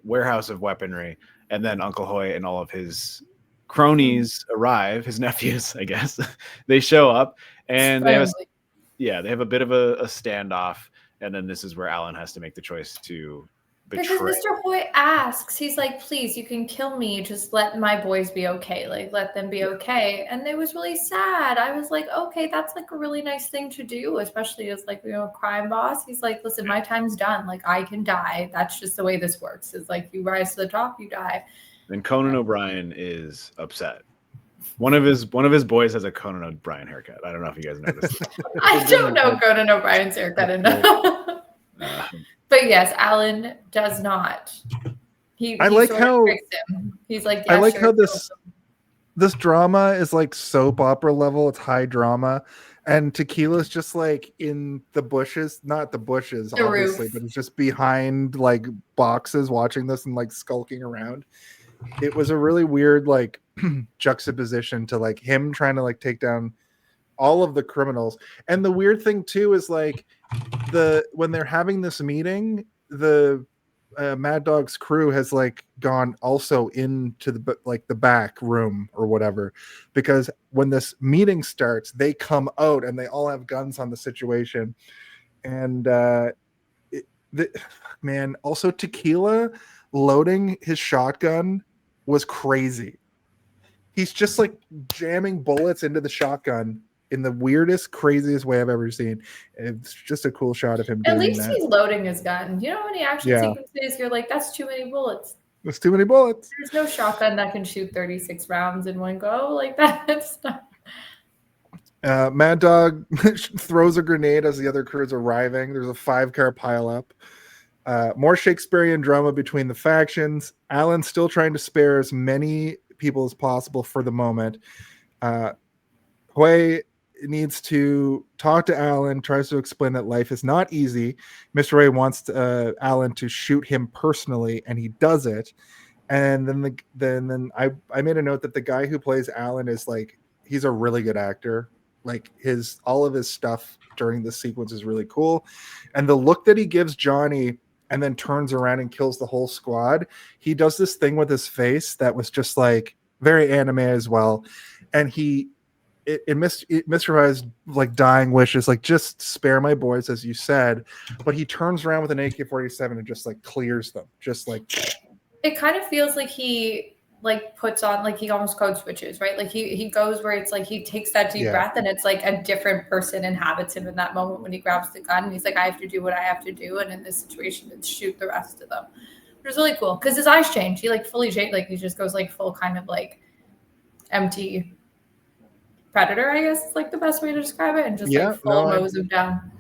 warehouse of weaponry, and then Uncle Hoy and all of his cronies arrive, his nephews, I guess. They show up, and they have a bit of a standoff, and then this is where Alan has to make the choice to betray. Because Mr. Hoy asks, he's like, please, you can kill me. Just let my boys be okay. Like, let them be okay. And it was really sad. I was like, okay, that's like a really nice thing to do, especially as like, a crime boss. He's like, listen, my time's done. Like, I can die. That's just the way this works. It's like, you rise to the top, you die. And Conan O'Brien is upset. One of his boys has a Conan O'Brien haircut. I don't know if you guys know this. I don't know Conan O'Brien's haircut enough. But yes, Alan does not. I like how he's like. I like how this drama is like soap opera level. It's high drama, and Tequila's just like in the bushes, not the bushes, The obviously, roof. but it's just behind like boxes watching this and like skulking around. It was a really weird like juxtaposition to like him trying to like take down all of the criminals. And the weird thing too is like when they're having this meeting, the Mad Dog's crew has like gone also into the back room or whatever, because when this meeting starts, they come out and they all have guns on the situation. And man, also Tequila loading his shotgun was crazy. He's just like jamming bullets into the shotgun in the weirdest, craziest way I've ever seen. It's just a cool shot of him At doing least that. he's loading his gun. You know how many action sequences you're like, that's too many bullets. There's too many bullets. There's no shotgun that can shoot 36 rounds in one go like that. Mad Dog throws a grenade as the other crew is arriving. There's a 5-car pileup. More Shakespearean drama between the factions. Alan's still trying to spare as many people as possible for the moment. Hui needs to talk to Alan, tries to explain that life is not easy. Mr. Ray wants Alan to shoot him personally, and he does it. And then I made a note that the guy who plays Alan is like, he's a really good actor. Like all of his stuff during this sequence is really cool. And the look that he gives Johnny and then turns around and kills the whole squad. He does this thing with his face that was just like very anime as well. And Mr. Rye's like dying wishes, like just spare my boys, as you said. But he turns around with an AK-47 and just like clears them. Just like it kind of feels like he like puts on, like he almost code switches, right? Like he goes where it's like he takes that deep breath and it's like a different person inhabits him in that moment when he grabs the gun. And he's like, I have to do what I have to do. And in this situation, it's shoot the rest of them. It was really cool because his eyes change. He like fully changed. Like he just goes like full kind of like empty predator, I guess is like the best way to describe it. And just like full mows him down.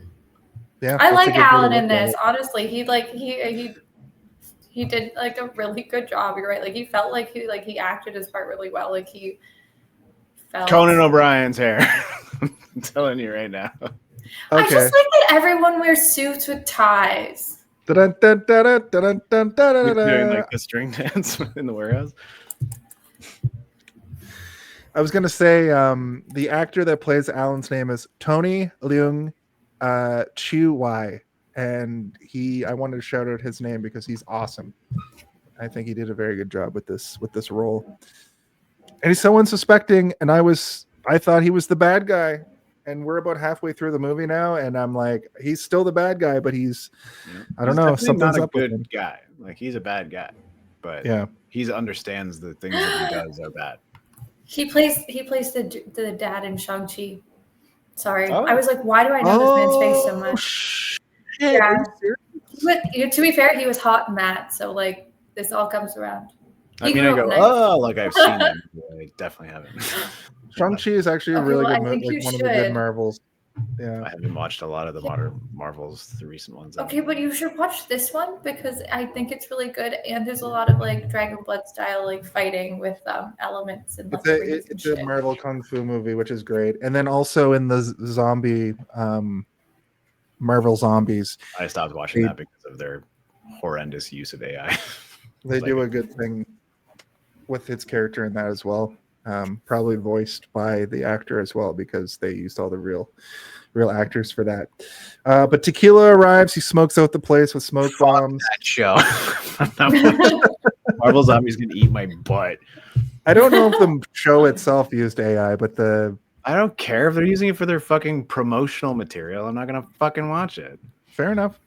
Yeah. I like Alan in this. Honestly, he did like a really good job. You're right. Like he felt like he acted his part really well. Like he felt Conan O'Brien's hair. I'm telling you right now. Okay. I just like that everyone wears suits with ties. Doing like the string dance in the warehouse. I was gonna say the actor that plays Alan's name is Tony Leung Chiu Wai. And I wanted to shout out his name because he's awesome. I think he did a very good job with this role. And he's so unsuspecting, and I thought he was the bad guy. And we're about halfway through the movie now, and I'm like, he's still the bad guy, but I don't know, something's up with him. Guy. Like he's a bad guy, but he understands the things that he does are bad. He plays the dad in Shang-Chi. Sorry, I was like, why do I know this man's face so much? Yeah. But to be fair, he was hot in that, so like this all comes around. I mean, I go, like I've seen him. I definitely haven't. Shang-Chi is actually a really good movie, like one of the good Marvels. Yeah, I haven't watched a lot of the modern Marvels, the recent ones. Okay, but you should watch this one because I think it's really good, and there's a lot of like Dragon Blood style like fighting with elements and. It's a Marvel kung fu movie, which is great, and then also in the zombie. Marvel Zombies. I stopped watching that because of their horrendous use of AI. They do a good thing with its character in that as well. Probably voiced by the actor as well because they used all the real real actors for that. But Tequila arrives. He smokes out the place with smoke bombs. That show. Marvel Zombies gonna eat my butt. I don't know if the show itself used AI, but I don't care if they're using it for their fucking promotional material. I'm not gonna fucking watch it. fair enough.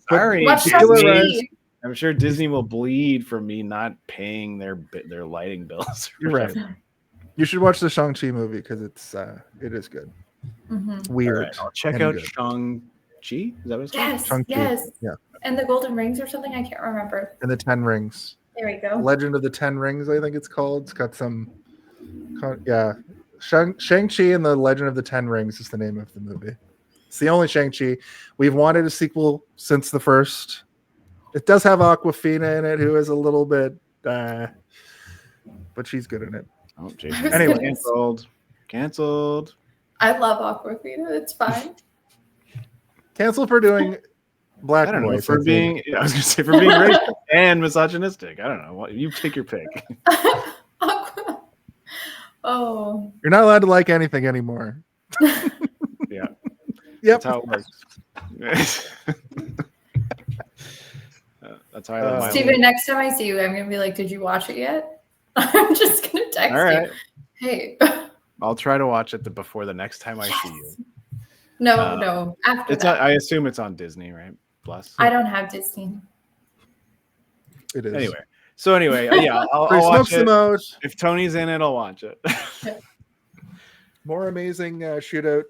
Sorry, Watch Tequila Shang-Chi. arrives. I'm sure Disney will bleed for me not paying their lighting bills. You're right. You should watch the Shang-Chi movie because it is good. Mhm. Weird. All right, I'll check and out good. Shang-Chi. Is that what it's called? Yes, Shang-Chi. yes. Yeah. And the Golden Rings or something? I can't remember. And the 10 Rings. There we go. Legend of the 10 Rings, I think it's called. It's got some. Yeah. Shang-Chi and the Legend of the 10 Rings is the name of the movie. It's the only Shang-Chi. We've wanted a sequel since the first. It does have Awkwafina in it, who is a little bit. But she's good in it. Oh, Jason. Anyway. Canceled. I love Awkwafina. It's fine. Cancel for doing black I don't know voice. for being. I was gonna say for being racist and misogynistic. I don't know. You take your pick. Oh. You're not allowed to like anything anymore. Yeah. Yep. That's how it works. That's how I live my life. Steven, next time I see you, I'm going to be like, did you watch it yet? I'm just going to text All right. you. Hey. I'll try to watch it before the next time I see you. No. After It's. that. I assume it's on Disney, right? Plus. I don't have Disney. It is. Anyway, yeah, I'll Free watch smokes the it. most. If Tony's in it, I'll watch it. More amazing shootout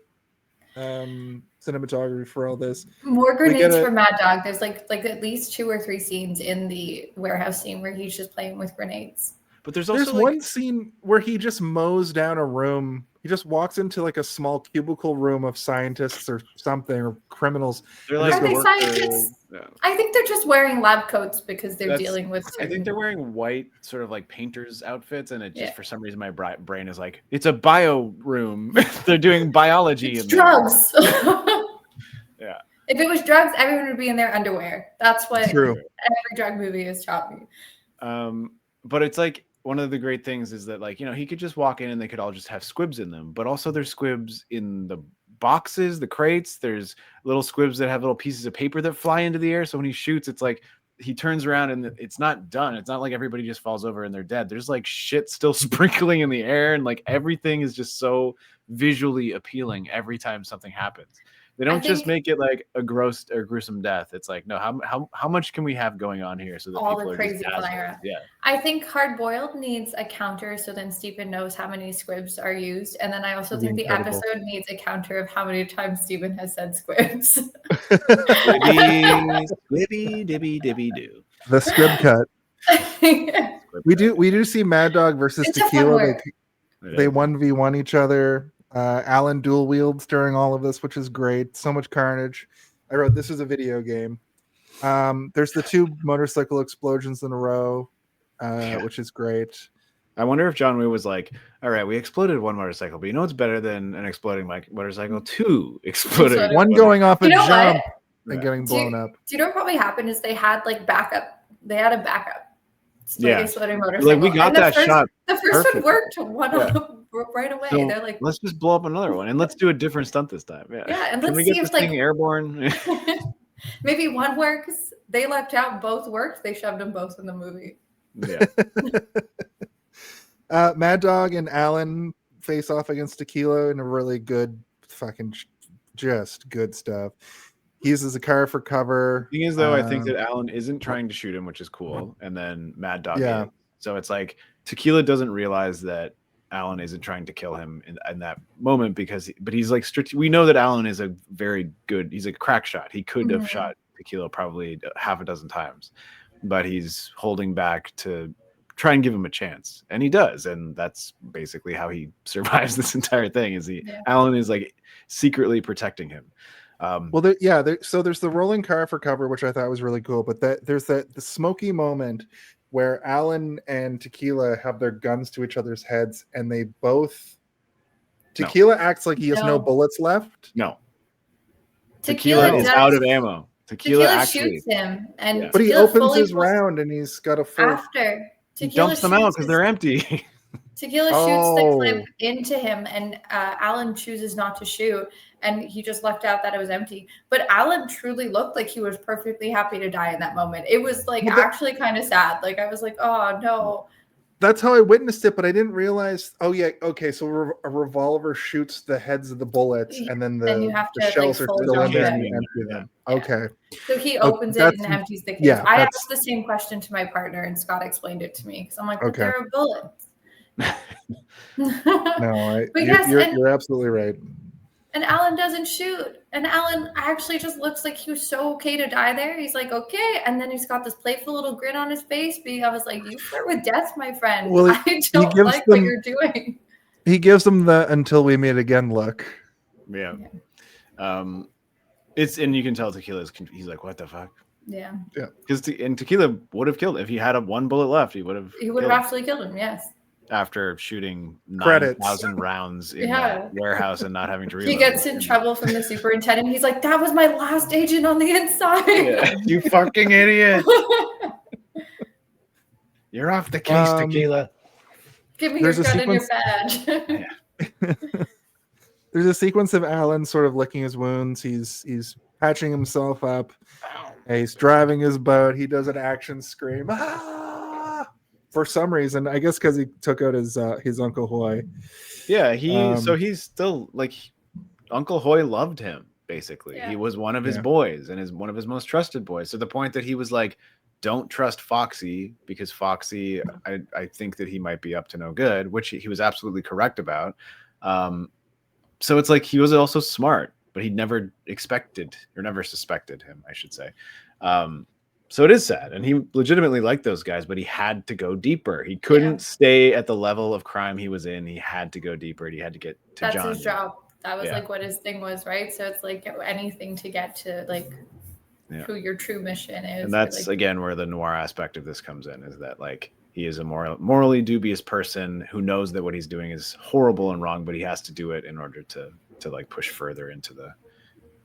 cinematography for all this. More We get grenades a- for Mad Dog. There's like at least 2 or 3 scenes in the warehouse scene where he's just playing with grenades. But there's also There's one scene where he just mows down a room. He just walks into like a small cubicle room of scientists or something or criminals. they're Are like they workers. scientists? Yeah. I think they're just wearing lab coats because they're That's- dealing with. I think they're wearing white, sort of like painters' outfits, and it just Yeah. for some reason my brain is like, it's a bio room. They're doing biology. It's in there. drugs. Yeah. If it was drugs, everyone would be in their underwear. That's what True. every drug movie has taught me. But it's like one of the great things is that, like, you know, he could just walk in and they could all just have squibs in them, but also there's squibs in the boxes, the crates. There's little squibs that have little pieces of paper that fly into the air. So when he shoots, it's like he turns around and it's not done. It's not like everybody just falls over and they're dead. There's like shit still sprinkling in the air, and like everything is just so visually appealing every time something happens. They don't just make it like a gross or gruesome death. It's like, no, how much can we have going on here so that All people the are crazy just dazzled? flying around. Yeah. I think Hard Boiled needs a counter so then Stephen knows how many squibs are used. And then I also That'd think be the incredible. episode needs a counter of how many times Stephen has said squibs. Squibby dibby dibby doo. The squib cut. We do see Mad Dog versus It's a fun Tequila. word. They 1v1 each other. Alan dual wields during all of this, which is great. So much carnage. I wrote this is a video game. There's the 2 motorcycle explosions in a row, which is great. I wonder if John Woo was like, all right, we exploded 1 motorcycle, but you know what's better than an exploding motorcycle? 2 exploding. One going off a You know what? jump and getting blown up. Do you know what probably happened is they had like backup. They had a backup. Yeah. Exploding motorcycle. Like, we got And the that first- shot. The first perfect. one worked one Yeah. up right away. So They're like, let's just blow up another one and let's do a different stunt this time. Yeah. yeah, and Can let's we see get if this like thing airborne? maybe one works. They left out, both worked. They shoved them both in the movie. Yeah. Mad Dog and Alan face off against Tequila in a really good fucking just good stuff. He uses a car for cover. Thing is, though, I think that Alan isn't trying to shoot him, which is cool. And then Mad Dog Yeah. is. So it's like Tequila doesn't realize that Alan isn't trying to kill him in that moment but he's like we know that Alan is a very good, he's a crack shot. He could have shot Tequila probably half a dozen times, but he's holding back to try and give him a chance, and he does, and that's basically how he survives this entire thing. Alan is like secretly protecting him. So there's the rolling car for cover, which I thought was really cool, but there's the smoky moment where Alan and Tequila have their guns to each other's heads, and they both Tequila acts like he has no bullets left. No. Tequila is out of ammo. Tequila actually shoots him, and but he Tequila opens fully his round and he's got a full after. he Tequila dumps them out shoots because they're empty. Tequila shoots the Oh. clip into him, and Alan chooses not to shoot, and he just left out that it was empty. But Alan truly looked like he was perfectly happy to die in that moment. It was like Well, that- actually kind of sad. Like I was like, oh no. That's how I witnessed it, but I didn't realize. Oh yeah, okay. So a revolver shoots the heads of the bullets, and then Then you have the to, shells like, are fold still in them there in. and you empty Yeah. them. Yeah. Okay. So he Oh, opens it that's- and empties the case. yeah, I that's- asked the same question to my partner, and Scott explained it to me because I'm like, but Okay. there are bullets. No, But yes, you're absolutely right. And Alan doesn't shoot. And Alan actually just looks like he was so okay to die there. He's like, okay. And then he's got this playful little grin on his face. I was like, you flirt with death, my friend. Well, I don't gives like what them- you're doing. He gives them the "until we meet again" look. Yeah. It's and you can tell Tequila's. He's like, what the fuck? Yeah. Because Tequila would have killed if he had one bullet left. He would have. He would have absolutely killed him. Yes. After shooting Credits. 9,000 rounds in Yeah. the warehouse and not having to reload. He gets in trouble from the superintendent. He's like, that was my last agent on the inside. Yeah. You fucking idiot! You're off the case, Tequila. Give me your There's a gun and your badge. There's a sequence of Alan sort of licking his wounds. He's patching himself up. He's driving his boat. He does an action scream. Ah! For some reason, I guess because he took out his Uncle Hoy. Yeah, he's still like Uncle Hoy loved him. Basically, Yeah. he was one of his Yeah. boys and is one of his most trusted boys. To the point that he was like, "Don't trust Foxy because Foxy, I think that he might be up to no good," which he was absolutely correct about. So it's like he was also smart, but he never expected or never suspected him, I should say. So it is sad, and he legitimately liked those guys, but he had to go deeper. He couldn't stay at the level of crime he was in. He had to go deeper, and he had to get to That's John. his job. That was Yeah. like what his thing was, right? So it's like anything to get to like Yeah. who your true mission is. And that's like, again where the noir aspect of this comes in, is that like he is a morally dubious person who knows that what he's doing is horrible and wrong, but he has to do it in order to like push further into the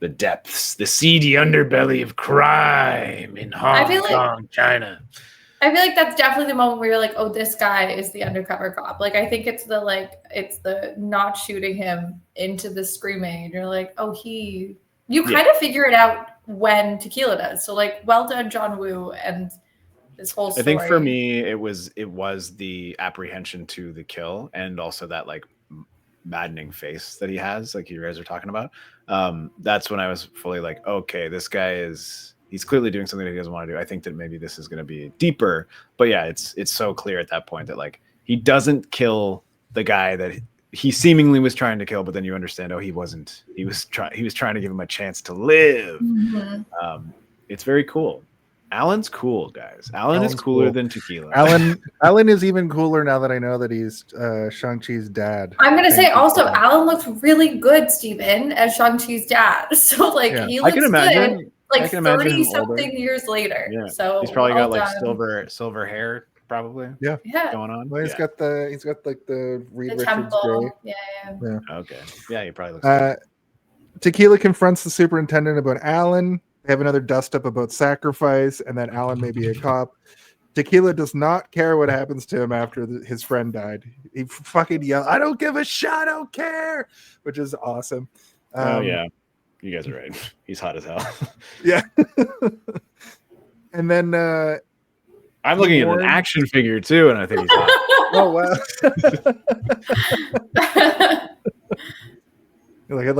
depths, the seedy underbelly of crime in Hong feel like- Kong, China. I feel like that's definitely the moment where you're like, oh, this guy is the undercover cop. Like I think it's the not shooting him into the screaming, and you're like, oh, you kind of figure it out when Tequila does. So like, well done, John Woo, and this whole story. I think for me, it was the apprehension to the kill, and also that like maddening face that he has, like you guys are talking about. That's when I was fully like, okay, this guy he's clearly doing something that he doesn't want to do. I think that maybe this is going to be deeper, but yeah, it's so clear at that point that like he doesn't kill the guy that he seemingly was trying to kill, but then you understand, he wasn't. He was trying to give him a chance to live. Mhm. It's very cool. Alan's cool, guys. Alan is Alan's cooler cool. than Tequila. Alan is even cooler now that I know that he's Shang-Chi's dad. I'm gonna say Thank you also, for that. Alan looks really good, Steven, as Shang-Chi's dad. So like Yeah. he I looks can good. imagine. Like I can imagine him 30 something years later. Yeah. So He's probably well got like done. silver hair, probably Yeah. going on. Well, he's got like the Reed The Richards temple. gray. Yeah. Okay. Yeah, he probably looks. Tequila confronts the superintendent about Alan. They have another dust up about sacrifice, and then Alan may be a cop. Tequila does not care what happens to him after his friend died. He fucking yells, "I don't give a shit, I don't care," which is awesome. Oh yeah, you guys are right. He's hot as hell. Yeah. And then I'm looking at an Warren- action figure too, and I think he's hot. oh wow. Like I'd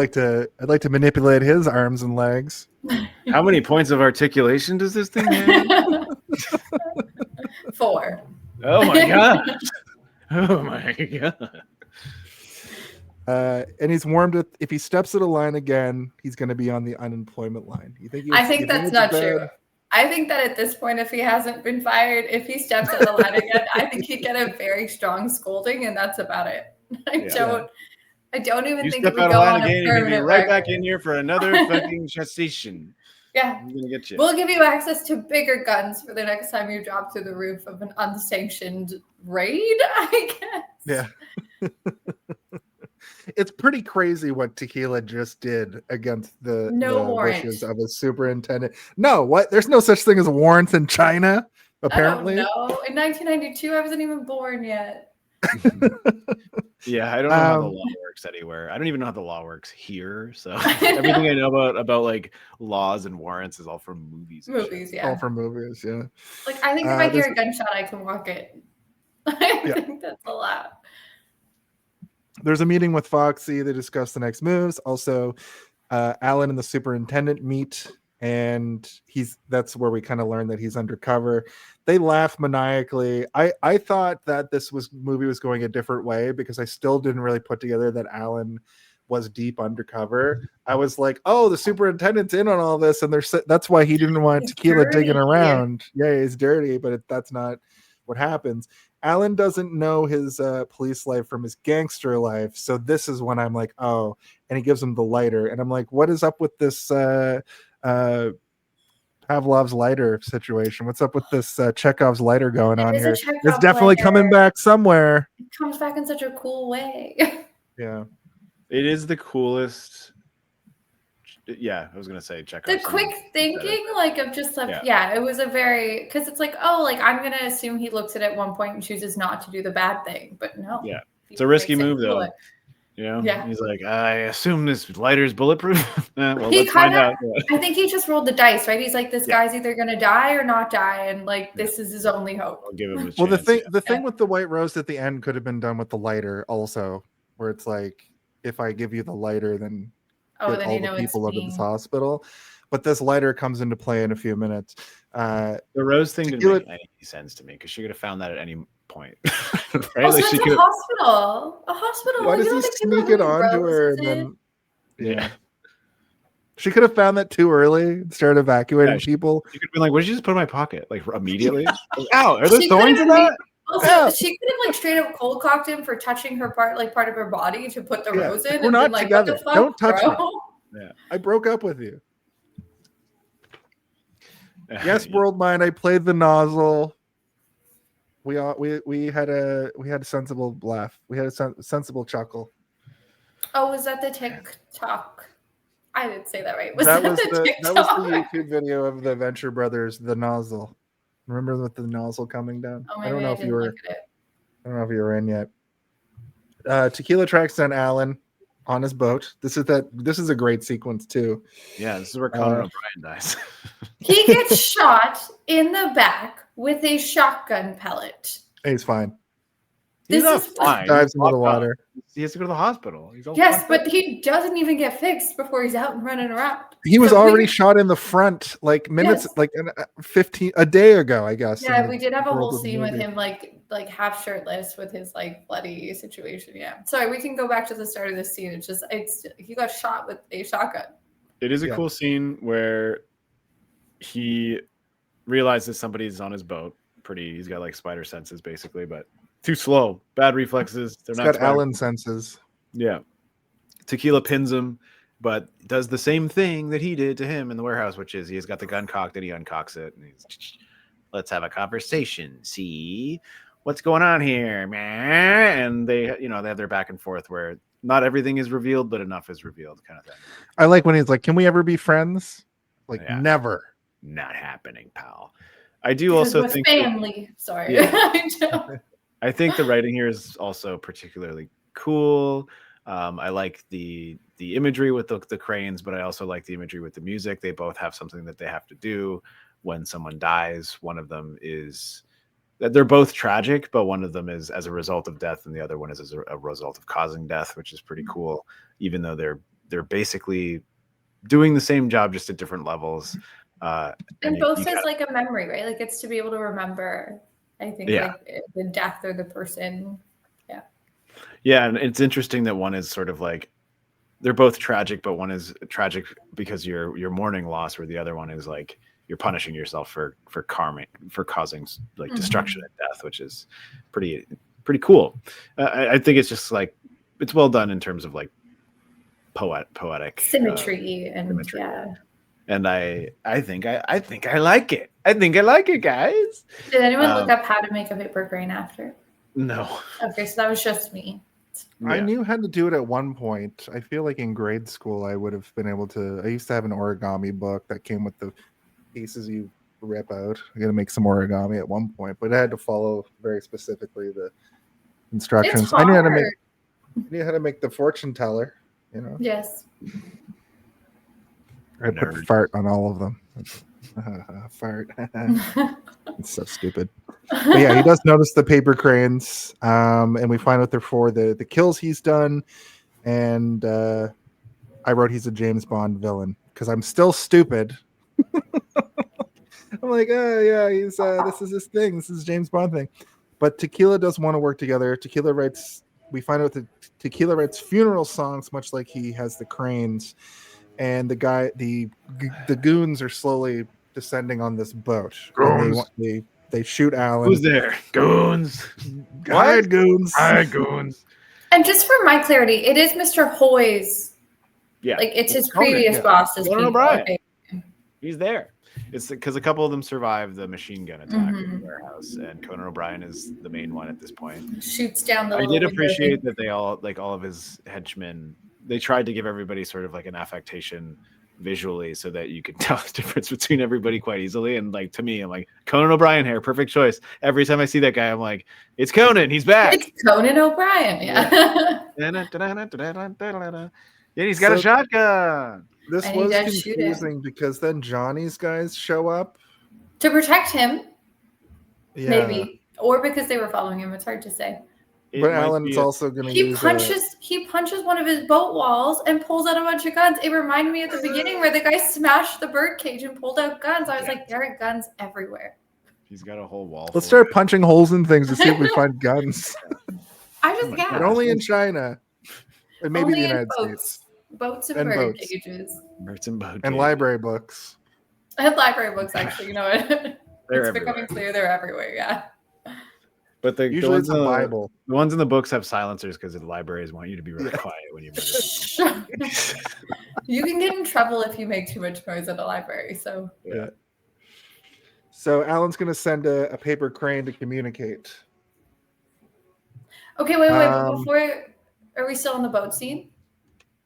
like to manipulate his arms and legs. How many points of articulation does this thing have? 4. Oh my god! Oh my god! And he's warned that if he steps out of line again, he's going to be on the unemployment line. You think? I think that's not true. I think that at this point, if he hasn't been fired, if he steps out of line again, I think he'd get a very strong scolding, and that's about it. I don't even You think it step would out go of line on a again, and you'll be permanent right record. back in here for another fucking station. Yeah. I'm gonna get you. We'll give you access to bigger guns for the next time you drop through the roof of an unsanctioned raid, I guess. Yeah. It's pretty crazy what Tequila just did against the warrant. wishes of a superintendent. No, what? There's no such thing as warrants in China, apparently. I don't know. In 1992, I wasn't even born yet. Yeah, I don't know how the law works anywhere. I don't even know how the law works here. So everything I know about like laws and warrants is all from movies. and shit. Movies, All yeah. from movies, yeah. Like I think if I hear there's- a gunshot, I can walk it. I Yeah. think that's a lot. There's a meeting with Foxy. They discuss the next moves. Also, Alan and the superintendent meet, and that's where we kind of learn that he's undercover. They laugh maniacally. I thought that movie was going a different way because I still didn't really put together that Alan was deep undercover. I was like, oh, the superintendent's in on all this, and that's why he didn't want He's Tequila dirty. digging around. Yeah, he's dirty, but that's not what happens. Alan doesn't know his police life from his gangster life, so this is when I'm like, oh, and he gives him the lighter, and I'm like, what is up with this Pavlov's lighter situation? What's up with this Chekhov's lighter going on It is a here? Chekhov It's definitely lighter. coming back somewhere. It comes back in such a cool way. Yeah. It is the coolest. Yeah, I was gonna say check The quick thinking, like of just like, yeah, it was a very, because it's like, oh, like I'm gonna assume he looks at it at one point and chooses not to do the bad thing, but no. Yeah, it's he a risky makes it move cool. though. You know, Yeah. he's like, I assume this lighter's bulletproof. Well, He let's find kinda- out. I think he just rolled the dice, right? He's like, this guy's either gonna die or not die, and like this is his only hope. I'll give him a chance. Well, the thing with the white rose at the end could have been done with the lighter also, where it's like, if I give you the lighter, then get Then all you the know it's people into being. this hospital. But this lighter comes into play in a few minutes. The rose thing didn't Tequila- make any sense to me because she could have found that at any point. Oh, right? so Like it's she a could. hospital. A hospital. Why You does don't he think people sneak it know onto her roses and in? then Yeah. she could have found that too early and started evacuating Yeah, people. You could be like, what did you just put in my pocket? Like immediately? Like, ow, are there She could thorns in have that? Also, Yeah. she could have like straight up cold cocked him for touching her part of her body to put the Yeah. rose in. We're and not been like, together. What the fuck, Don't touch bro? Yeah. I broke up with you. Yes, World Mind. I played the nozzle. We had a sensible laugh. We had a sensible chuckle. Oh, was that the TikTok? I didn't say that right. That was the the TikTok? YouTube video of the Venture Brothers, the nozzle. Remember with the nozzle coming down? Oh, I don't maybe know I if you didn't were. look at it. I don't know if you were in yet. Tequila tracks down Alan on his boat. This is a great sequence too. Yeah, this is where Conan O'Brien dies. He gets shot in the back with a shotgun pellet. He's fine. He's This not is fine. Dives into the Fucked up. water. He has to go to the hospital. He's all Yes, fucked but up. he doesn't even get fixed before he's out and running around. He was So we- already shot in the front, like minutes, Yes. like 15 a day ago, I guess. Yeah, in we the did have a world whole of the scene with movie. him like half shirtless with his like bloody situation. Yeah. Sorry, we can go back to the start of this scene. It's he got shot with a shotgun. It is a Yeah. cool scene where he realizes somebody's on his boat. He's got like spider senses basically, but too slow. Bad reflexes. They're He's not got spider- Alan senses. Yeah. Tequila pins him, but does the same thing that he did to him in the warehouse, which is he has got the gun cocked and he uncocks it. And he's, let's have a conversation. See what's going on here, man. And they have their back and forth where not everything is revealed, but enough is revealed, kind of thing. I like when he's like, "Can we ever be friends?" Like, Yeah. never. Not happening, pal. I do Because also we're think that- family. Sorry. Yeah. I know. I think the writing here is also particularly cool. I like the imagery with the cranes, but I also like the imagery with the music. They both have something that they have to do when someone dies. One of them is that they're both tragic, but one of them is as a result of death, and the other one is as a result of causing death, which is pretty cool. Even though they're basically doing the same job, just at different levels. And both says like a memory, right? Like it's to be able to remember. I think like the death or the person. Yeah, and it's interesting that one is sort of like they're both tragic, but one is tragic because you're mourning loss, where the other one is like you're punishing yourself for causing like destruction and death, which is pretty cool. I think it's just like it's well done in terms of like poetic Symmetry and symmetry. yeah. And I think I like it. I think I like it, guys. Did anyone look up how to make a paper crane after? No. Okay, so that was just me. I Yeah. knew how to do it at one point. I feel like in grade school, I would have been able to. I used to have an origami book that came with the pieces you rip out. I got to make some origami at one point, but I had to follow very specifically instructions. It's I knew hard. how to make the fortune teller. You know, Yes. I put Nerd. fart on all of them. Fart. It's so stupid. But yeah, he does notice the paper cranes, and we find out they're for the kills he's done. And I wrote he's a James Bond villain because I'm still stupid. I'm like, oh yeah, he's this is his thing. This is James Bond thing. But Tequila does want to work together. Tequila writes. We find out that Tequila writes funeral songs, much like he has the cranes. And the goons are slowly descending on this boat. And they shoot Alan. Who's there? Goons. Hide goons. Hi, goons. And just for my clarity, it is Mr. Hoy's. Yeah. Like it's his Conan, previous yeah. boss's Conan people. O'Brien. Okay. He's there. It's because a couple of them survived the machine gun attack in Mhm. the warehouse, and Conan O'Brien is the main one at this point. Shoots down the I little did window appreciate thing. that they all, like all of his henchmen, they tried to give everybody sort of like an affectation visually so that you could tell the difference between everybody quite easily. And like to me, I'm like, Conan O'Brien here, perfect choice. Every time I see that guy, I'm like, it's Conan, he's back. It's Conan O'Brien, yeah. Yeah, he's got a So- shotgun. This And he was does shoot him. confusing because then Johnny's guys show up. To protect him, Yeah. maybe. Or because they were following him. It's hard to say. It But might Alan's be a- also going to He use punches one of his boat walls and pulls out a bunch of guns. It reminded me at the beginning where the guy smashed the bird cage and pulled out guns. I was like, there are guns everywhere. He's got a whole wall. Let's full of start punching holes in things to see if we find guns. I just, Oh my yeah. But only in China. And maybe Only the in United boats. States. Boats and And bird boats. cages. Birds and boat And cages. library books. And library books, actually. You know what? They're It's everywhere. becoming clear they're everywhere, yeah. But the Usually ones it's a in the, Bible. the ones in the books have silencers because the libraries want you to be really quiet when you murder. You can get in trouble if you make too much noise at a library. So Yeah. So Alan's going to send a paper crane to communicate. okay, wait. Um, Before, are we still on the boat scene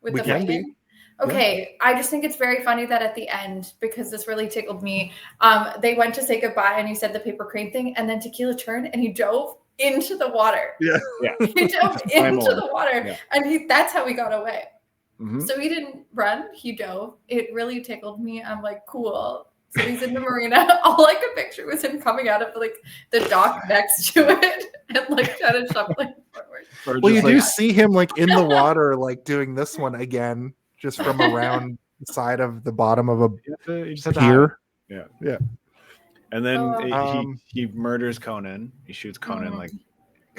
with We the can be. fighting? Okay, I just think it's very funny that at the end, because this really tickled me, they went to say goodbye and he said the paper crane thing, and then Tequila turned and he dove into the water. Yeah. Yeah. He dove Swam into over. the water, Yeah. and that's how he got away. Mhm. So he didn't run, he dove. It really tickled me. I'm like, cool. So he's in the marina. All I could picture was him coming out of like the dock next to it and like kind of shuffling forward. Or Well, you just, do like, see him like in the water, like doing this one again, just from around the side of the bottom of a you just have to hide. pier. And then Um, he murders Conan. He shoots Conan Mhm. like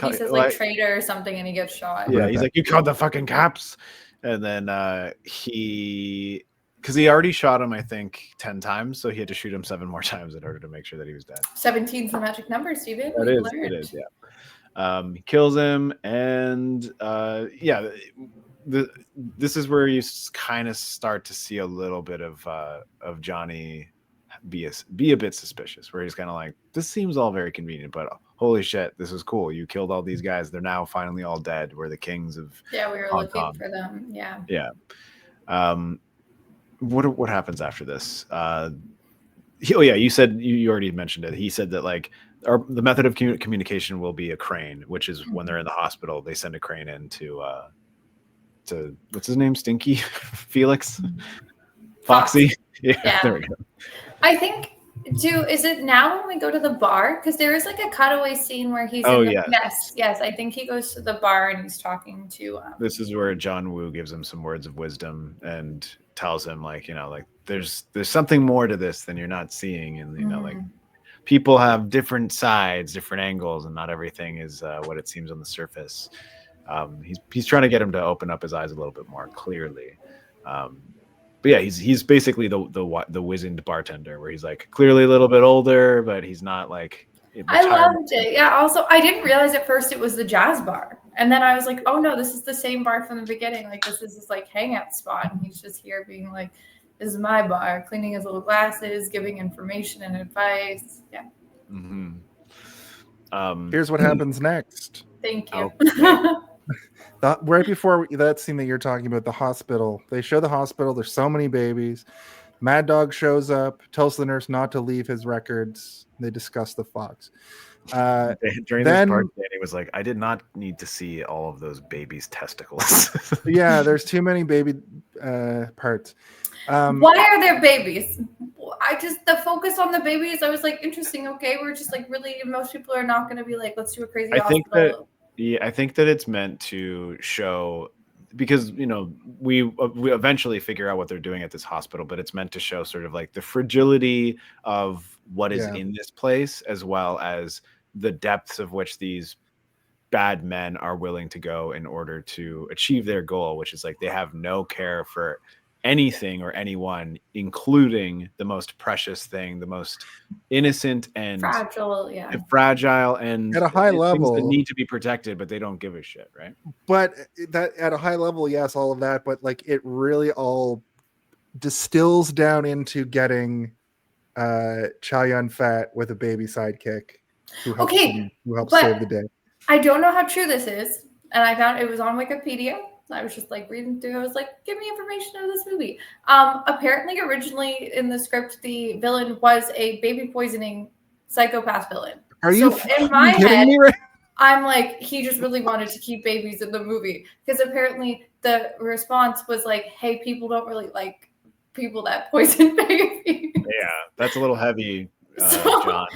He says like traitor or something and he gets shot. yeah, he's like, you called the fucking cops. And then because he already shot him, I think, 10 times, so he had to shoot him 7 more times in order to make sure that he was dead. 17's the magic number, Steven. It We is, learned. it is, yeah. He kills him, and this is where you kind of start to see a little bit of Johnny be a bit suspicious, where he's kind of like, this seems all very convenient, but holy shit, this is cool. You killed all these guys. They're now finally all dead. We're the kings of Yeah, we were Hong looking Kong. for them. Yeah. Yeah. What happens after this? You said you already mentioned it. He said that like the method of communication will be a crane, which is when they're in the hospital, they send a crane in to what's his name? Stinky Felix, Foxy. Yeah, there we go. I think is it now when we go to the bar? Because there is like a cutaway scene where he's Oh, in the, yeah. yes. I think he goes to the bar and he's talking to This is where John Woo gives him some words of wisdom and tells him like, like there's something more to this than you're not seeing, and like people have different sides, different angles, and not everything is what it seems on the surface. He's trying to get him to open up his eyes a little bit more clearly. But yeah, he's basically the wizened bartender, where he's like clearly a little bit older, but he's not like. I loved it. Yeah. Also, I didn't realize at first it was the jazz bar, and then I was like, "Oh no, this is the same bar from the beginning. Like this is his like hangout spot." And he's just here being like, "This is my bar," cleaning his little glasses, giving information and advice. Yeah. Mm-hmm. Here's what happens next. Thank you. Right before that scene that you're talking about, the hospital, they show the hospital. There's so many babies. Mad Dog shows up, tells the nurse not to leave his records. They discuss the fox. During Then- this part, Danny was like, "I did not need to see all of those babies' testicles." Yeah, there's too many baby parts. Why are there babies? The focus on the babies, I was like, interesting. Okay, we're just like really, most people are not going to be like, let's do a crazy hospital. I think that it's meant to show, because we eventually figure out what they're doing at this hospital, but it's meant to show sort of like the fragility of what is in this place, as well as the depths of which these bad men are willing to go in order to achieve their goal, which is like they have no care for anything or anyone, including the most precious thing, the most innocent and fragile and at a high level that need to be protected, but they don't give a shit, right? But that at a high level, yes, all of that, but like it really all distills down into getting Chow Yun Fat with a baby sidekick who helps save the day. I don't know how true this is, and I found it was on Wikipedia. I was just like reading through. I was like, give me information of this movie. Apparently, originally in the script, the villain was a baby poisoning psychopath villain. Are you in my kidding head, me? Right? I'm like, he just really wanted to keep babies in the movie, because apparently the response was like, hey, people don't really like people that poison babies. Yeah, that's a little heavy, John.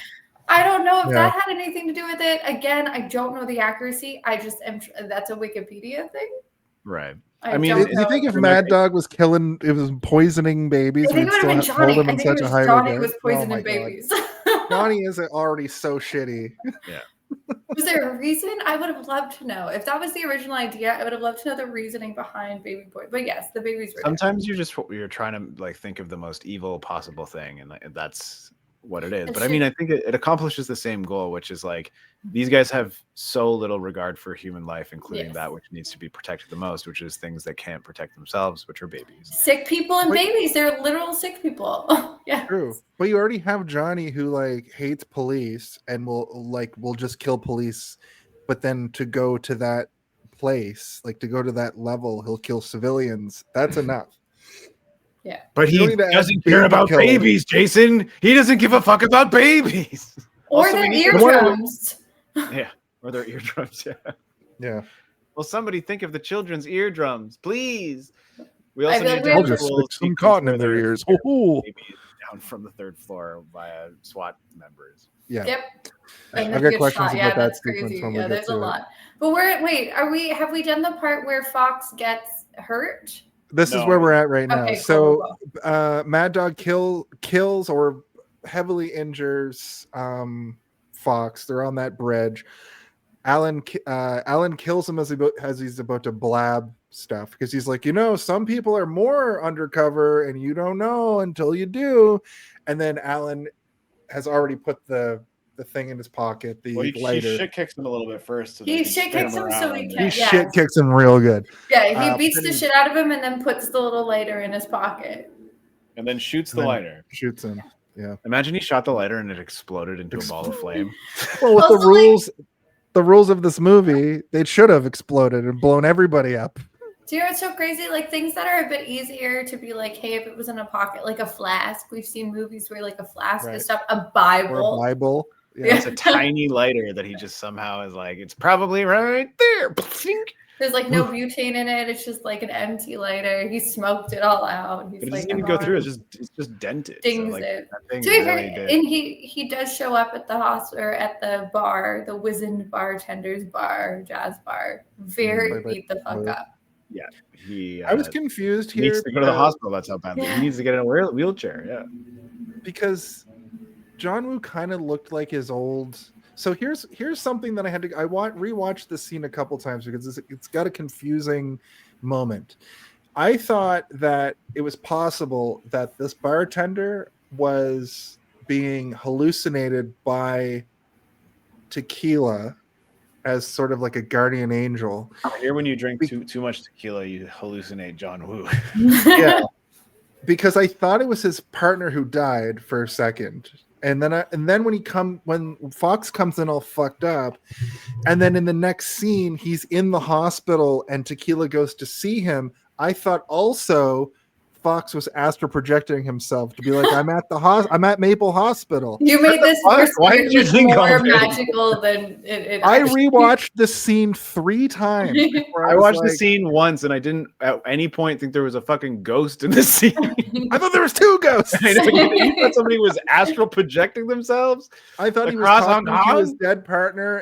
I don't know if that had anything to do with it. Again, I don't know the accuracy. I just am. That's a Wikipedia thing. Right. I mean, do you think if Mad Dog was poisoning babies, I think it would have been Johnny. I think it was Johnny was poisoning babies. Johnny is already so shitty. Yeah. Was there a reason? I would have loved to know. If that was the original idea, I would have loved to know the reasoning behind baby boy. But yes, the babies were Sometimes you're trying to like think of the most evil possible thing, and that's what it is. But I mean, I think it accomplishes the same goal, which is like these guys have so little regard for human life, including that which needs to be protected the most, which is things that can't protect themselves, which are babies. Sick people and babies. They're literal sick people. Yeah. True. But you already have Johnny who like hates police and will just kill police, but then to go to that place, like to go to that level, he'll kill civilians. That's enough. Yeah. But he doesn't care about babies, Jason. He doesn't give a fuck about babies. Or their eardrums. Yeah. Or their eardrums. Yeah. Yeah. Well, somebody think of the children's eardrums, please. We also need to just stick some cotton in their ears. Down from the third floor via SWAT members. Yeah. Yep. I've got questions about that sequence. Crazy. Yeah, there's a lot. But have we done the part where Fox gets hurt? This is where we're at right now. Okay, so Mad Dog kills or heavily injures Fox. They're on that bridge. Alan kills him as he's about to blab stuff, because he's like, some people are more undercover and you don't know until you do. And then Alan has already put the thing in his pocket. He shit kicks him a little bit first. He shit kicks him so he can. Shit kicks him real good. Yeah, he beats the shit out of him and then puts the little lighter in his pocket. And then shoots the lighter. Shoots him. Yeah. Imagine he shot the lighter and it exploded into a ball of flame. Well, with the rules of this movie, they should have exploded and blown everybody up. Do you know what's so crazy? Like things that are a bit easier to be like, hey, if it was in a pocket, like a flask. We've seen movies where like a flask is stuff, a Bible. Or a Bible. Yeah. It's a tiny lighter that he just somehow is like, it's probably right there. There's like no butane in it. It's just like an empty lighter. He smoked it all out. He's but it like, doesn't even go through. It's just dented. Dings so, like, it. Really and he does show up at the hospital or at the bar, the wizened bartender's bar, jazz bar. Very beat the fuck up. Yeah, I was confused here. He needs to go to the hospital. That's how bad. He needs to get in a wheelchair. Yeah, because John Woo kind of looked like his old. So here's something that I rewatched this scene a couple times because it's got a confusing moment. I thought that it was possible that this bartender was being hallucinated by tequila as sort of like a guardian angel. Here, when you drink too much tequila, you hallucinate John Woo. Yeah, because I thought it was his partner who died for a second. And then when Fox comes in all fucked up, and then in the next scene he's in the hospital and Tequila goes to see him, I thought also Fox was astral projecting himself to be like, I'm at Maple Hospital. You made this fuck? Why did you think all more this? magical than it I actually- rewatched the scene 3 times. before I was watched the like, scene once, and I didn't at any point think there was a fucking ghost in the scene. I thought there was 2 ghosts. I know, you thought somebody was astral projecting themselves. I thought he was Across Hong talking to his Kong? dead partner,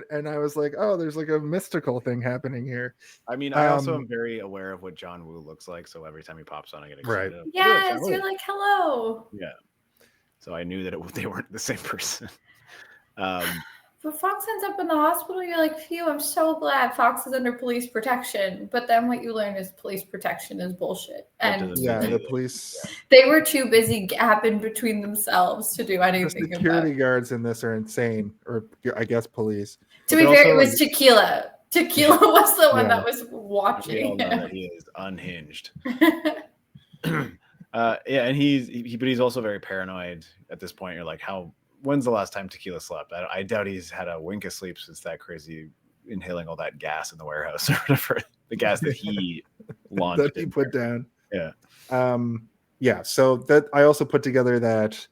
and I was like, oh, there's like a mystical thing happening here. I mean, I also Um, am very aware of what John Woo looks like, so every time he pops on, I get Right. excited. Yes, you're like, hello. Yeah. So I knew that they weren't the same person. But Fox ends up in the hospital. You're like, phew, I'm so glad Fox is under police protection. But then what you learn is police protection is bullshit. And Yeah, the police, they were too busy gapping between themselves to do the anything security about. guards in this are insane, or I guess police. To be But fair, it also, was Tequila. Tequila was the one Yeah. that was We all watching know him. that he is unhinged. Yeah, and he's also very paranoid at this point. You're like, when's the last time Tequila slept? I doubt he's had a wink of sleep since that crazy inhaling all that gas in the warehouse or whatever. The gas that he launched. That he put down. Yeah. Yeah. So that I also put together that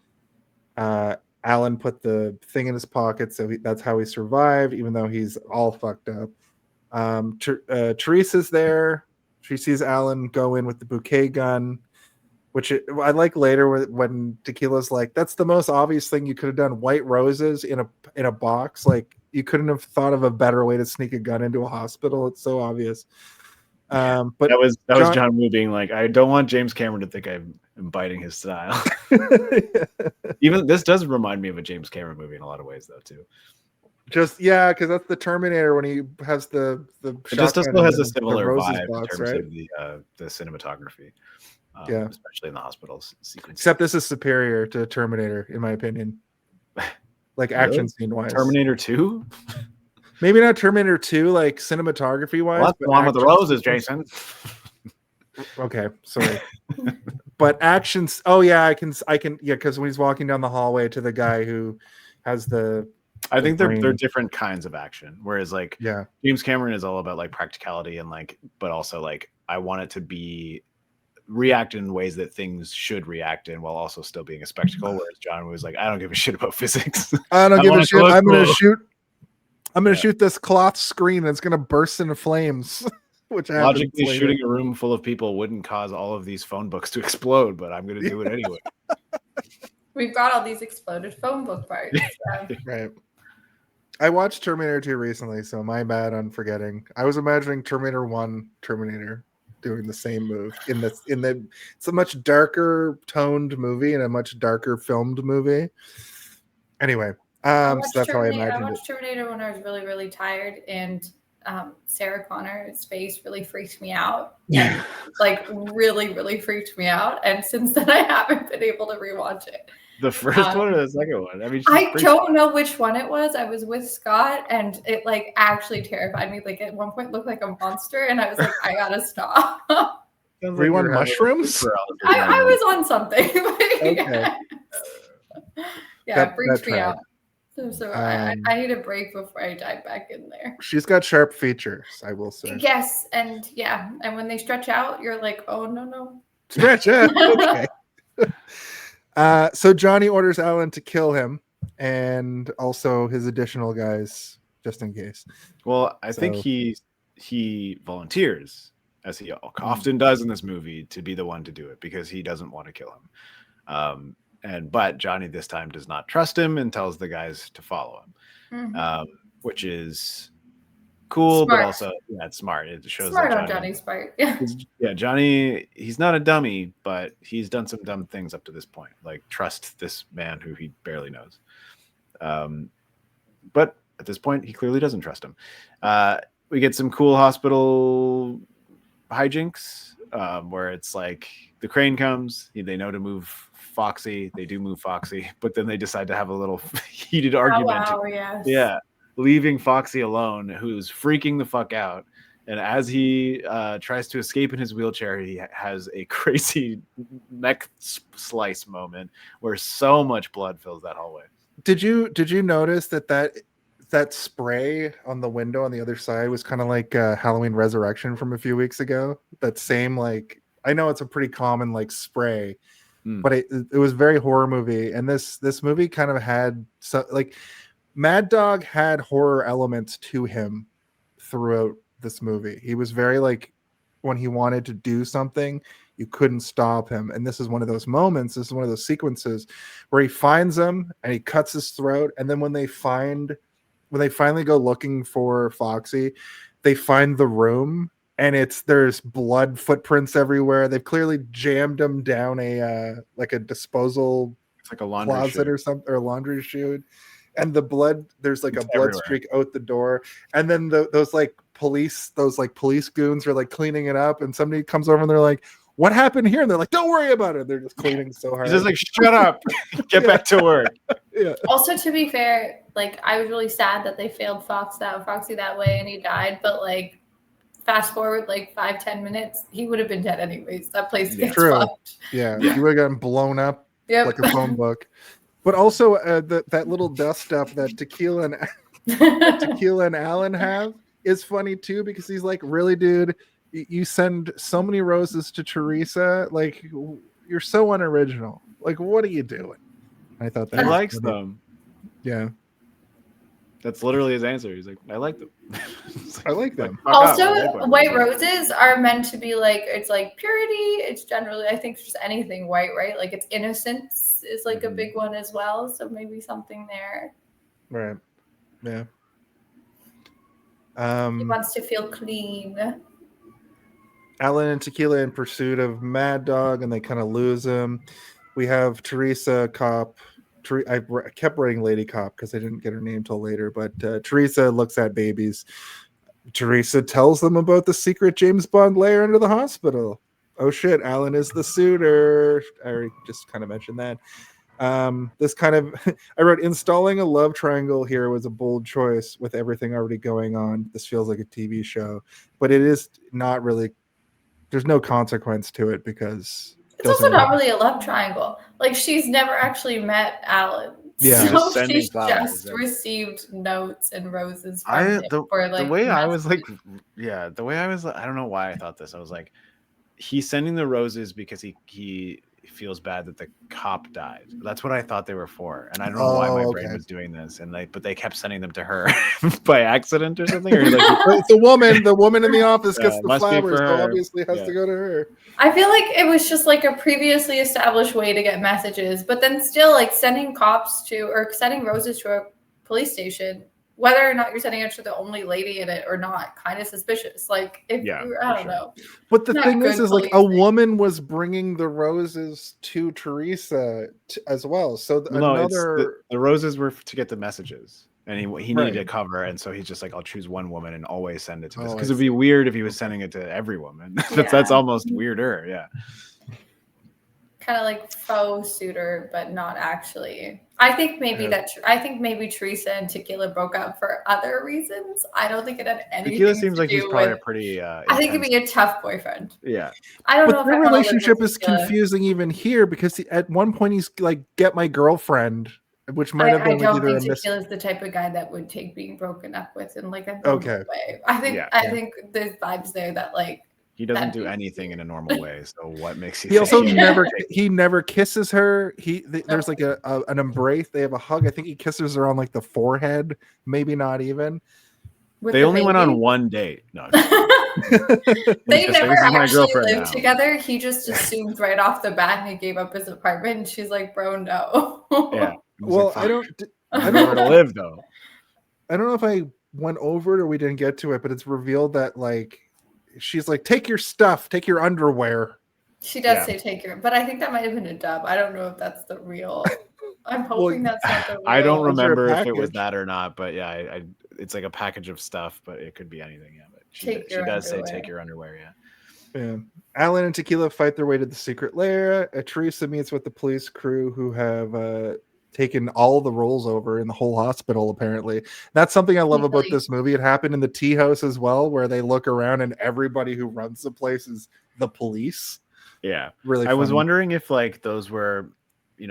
Alan put the thing in his pocket, so that's how he survived, even though he's all fucked up. Teresa's there. She sees Alan go in with the bouquet gun, which I like later when Tequila's like, "That's the most obvious thing you could have done. White roses in a box. Like you couldn't have thought of a better way to sneak a gun into a hospital. It's so obvious." But that was John Woo being like, I don't want James Cameron to think I'm biting his style. Even this does remind me of a James Cameron movie in a lot of ways, though, too. Just because that's the Terminator when he has the. It just shotgun still has and a similar roses vibe box, in terms right? of the cinematography. Yeah. Especially in the hospital sequence. Except this is superior to Terminator, in my opinion. Like action Really? scene wise. Terminator 2? Maybe not Terminator 2, like cinematography wise. Well, that's the one with the roses, Jason. Okay, sorry. But actions. Oh yeah, I can. Yeah, because when he's walking down the hallway to the guy who has the. I think they're brain. different kinds of action. Whereas like Yeah. James Cameron is all about like practicality and like, but also like I want it to be react in ways that things should react in while also still being a spectacle. Whereas John was like, I don't give a shit about physics. I don't give want a it to shit. look I'm gonna cool. shoot. I'm gonna Yeah. shoot this cloth screen and it's gonna burst into flames. Which happens Logically, later. shooting a room full of people wouldn't cause all of these phone books to explode, but I'm going to do it anyway. We've got all these exploded phone book parts. Right. I watched Terminator 2 recently, so my bad on forgetting. I was imagining Terminator 1 Terminator doing the same move it's a much darker toned movie and a much darker filmed movie. Anyway, so that's how I imagined I it. watched Terminator when I was really, really tired, and Sarah Connor's face really freaked me out. Yeah. Like really, really freaked me out. And since then, I haven't been able to rewatch it. The first one or the second one? I mean, I don't know which one it was. I was with Scott, and it like actually terrified me. Like at one point, looked like a monster, and I was like, I gotta stop. Were you on mushrooms? I was on something. Okay. Yeah, it freaked That me tried. out. So I need a break before I dive back in there. She's got sharp features, I will say. Yes, and yeah, and when they stretch out, you're like, oh no. Stretch out. Okay. So Johnny orders Alan to kill him and also his additional guys, just in case. Well, I think So- he volunteers, as he often does in this movie, to be the one to do it because he doesn't want to kill him. But Johnny this time does not trust him and tells the guys to follow him, Mhm. which is cool, Smart. but also it's smart. It shows Smart that on Johnny's part. Yeah. Yeah, Johnny, he's not a dummy, but he's done some dumb things up to this point. Like trust this man who he barely knows. But at this point, he clearly doesn't trust him. We get some cool hospital hijinks where it's like the crane comes, they know to move Foxy, they do move Foxy, but then they decide to have a little heated argument. Oh, wow, yes. Yeah, leaving Foxy alone, who's freaking the fuck out. And as he tries to escape in his wheelchair, he has a crazy neck slice moment where so much blood fills that hallway. Did you notice that spray on the window on the other side was kind of like Halloween Resurrection from a few weeks ago? That same like I know it's a pretty common like spray, Mm. but it was very horror movie, and this movie kind of had like Mad Dog had horror elements to him throughout this movie. He was very like when he wanted to do something, you couldn't stop him. And this is one of those moments, this is one of those sequences where he finds him and he cuts his throat. And then when they finally go looking for Foxy, they find the room and there's blood footprints everywhere. They've clearly jammed him down a like a disposal It's like a laundry closet chute. or something, or a laundry chute. And the blood, there's like It's a blood everywhere. streak out the door. And then those police goons are like cleaning it up. And somebody comes over and they're like, what happened here? And they're like, don't worry about it. They're just cleaning so hard. He's just like, shut up, get back to work. Yeah. Also, to be fair, like I was really sad that they failed Foxy that way and he died. But like, fast forward like 5-10 minutes, he would have been dead anyways. That place gets True. fucked. Yeah. You would have gotten blown up Yep. like a phone book. But also that little dust up that Tequila and Alan have is funny too, because he's like, really, dude, you send so many roses to Teresa. Like, you're so unoriginal. Like, what are you doing? I thought that He was likes funny. them. Yeah. That's literally his answer. He's like, I like them. I like them. Fuck off, Also, I like white roses are meant to be like, it's like purity. It's generally, I think, just anything white, right? Like it's innocence is like a big one as well. So maybe something there. Right. Yeah. He wants to feel clean. Alan and Tequila in pursuit of Mad Dog, and they kind of lose him. We have Teresa, cop. I kept writing Lady Cop because I didn't get her name till later, but Teresa looks at babies. Teresa tells them about the secret James Bond lair under the hospital. Oh shit, Alan is the suitor. I already just kind of mentioned that. This kind of, I wrote, installing a love triangle here was a bold choice with everything already going on. This feels like a TV show, but it is not really, there's no consequence to it because it's also not really a love triangle. Like she's never actually met Alan. Yeah. So Just sending she's flowers, just yeah. received notes and roses from him The for like way I was like, messages. I don't know why I thought this. I was like, he's sending the roses because he feels bad that the cop died. That's what I thought they were for, and I don't know why my brain was doing this. And but they kept sending them to her by accident or something. Or like, it's the woman in the office gets the must be flowers, for so her. obviously it has to go to her. I feel like it was just like a previously established way to get messages, but then still like sending roses to a police station, whether or not you're sending it to the only lady in it or not, kind of suspicious. Like if I don't know. But the Not thing good is like a policing. woman was bringing the roses to Teresa as well. So the roses were to get the messages, and he needed Right. a cover, and so he's just like, I'll choose one woman and always send it to this, Oh, because I it'd be weird if he was sending it to every woman. Yeah. That's almost weirder. Yeah. Kind of like faux suitor, but not actually. I think maybe Teresa and Tequila broke up for other reasons. I don't think it had anything Tequila seems to like do he's probably with. a pretty. I think he'd intense- be a tough boyfriend. Yeah. I don't know But if their I wanna live relationship with is Tequila. confusing even here because at one point he's like, "Get my girlfriend," which might have I been like don't either a think miss. Tequila's the type of guy that would take being broken up with in like a Okay. normal way. I think Yeah. I think there's vibes there that like He doesn't That'd do be- anything in a normal way. So what makes you? He also think never kisses her. There's like an embrace. They have a hug. I think he kisses her on like the forehead. Maybe not even. with They the only went baby. on one date. No. They Just like, never "This is my actually girlfriend lived now." together. He just assumed right off the bat and he gave up his apartment. And she's like, bro, no. Yeah. He was Well, like, I don't I don't know where to live though. I don't know if I went over it or we didn't get to it, but it's revealed that like she's like, take your stuff, take your underwear. She does Yeah. say take your, but I think that might have been a dub. I don't know if that's the real. I'm hoping that's not the real. I don't Is there a remember if it was package? that or not, but yeah, it's like a package of stuff, but it could be anything. Yeah, but she Your does say underwear. take your underwear. Yeah. Yeah. Alan and Tequila fight their way to the secret lair. Teresa meets with the police crew who have taken all the roles over in the whole hospital, apparently. That's something I love about this movie. It happened in the tea house as well, where they look around and everybody who runs the place is the police. Yeah. Really I was funny. wondering if like those were,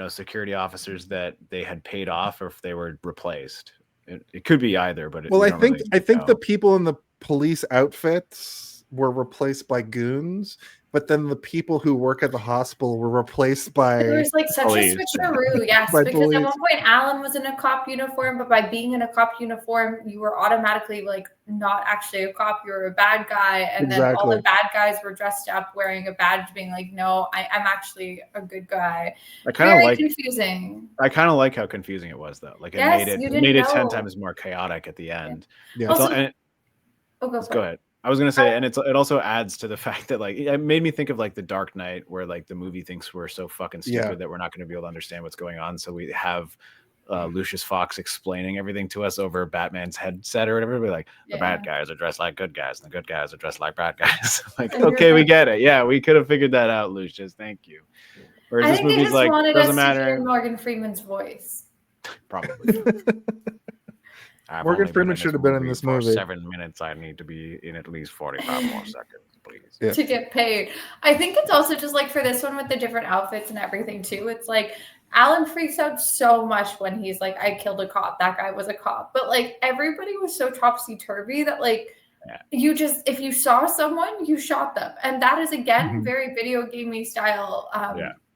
security officers that they had paid off or if they were replaced. It could be either, but Well, we I don't think really I think know. the people in the police outfits were replaced by goons, but then the people who work at the hospital were replaced by There was like such police. a switcheroo, yes, By because at police. one point Alan was in a cop uniform, but by being in a cop uniform, you were automatically like not actually a cop, you were a bad guy, and then all the Exactly. bad guys were dressed up wearing a badge, being like, "No, I'm actually a good guy." I kind of Very like. confusing. I kind of like how confusing it was, though. Like Yes, it you made it didn't 10 know. times more chaotic at the end. Yeah. It's all- Also- and it- Oh, go Let's for go it. ahead. I was gonna say, and it also adds to the fact that like it made me think of like the Dark Knight, where like the movie thinks we're so fucking stupid Yeah. that we're not going to be able to understand what's going on, so we have Lucius Fox explaining everything to us over Batman's headset or whatever. We're like, the bad guys are dressed like good guys, and the good guys are dressed like bad guys. Like, And you're okay, we like- get it. Yeah, we could have figured that out, Lucius. Thank you. Whereas I this think they movie's just like wanted doesn't us to matter. hear Morgan Freeman's voice. Probably. I've Morgan only Freeman should have been in this for movie. 7 minutes. I need to be in at least 45 more seconds, please. Yeah. To get paid. I think it's also just like for this one with the different outfits and everything too. It's like Alan freaks out so much when he's like, I killed a cop. That guy was a cop. But like everybody was so topsy-turvy that like you just, if you saw someone, you shot them. And that is again, Mhm. very video gamey style.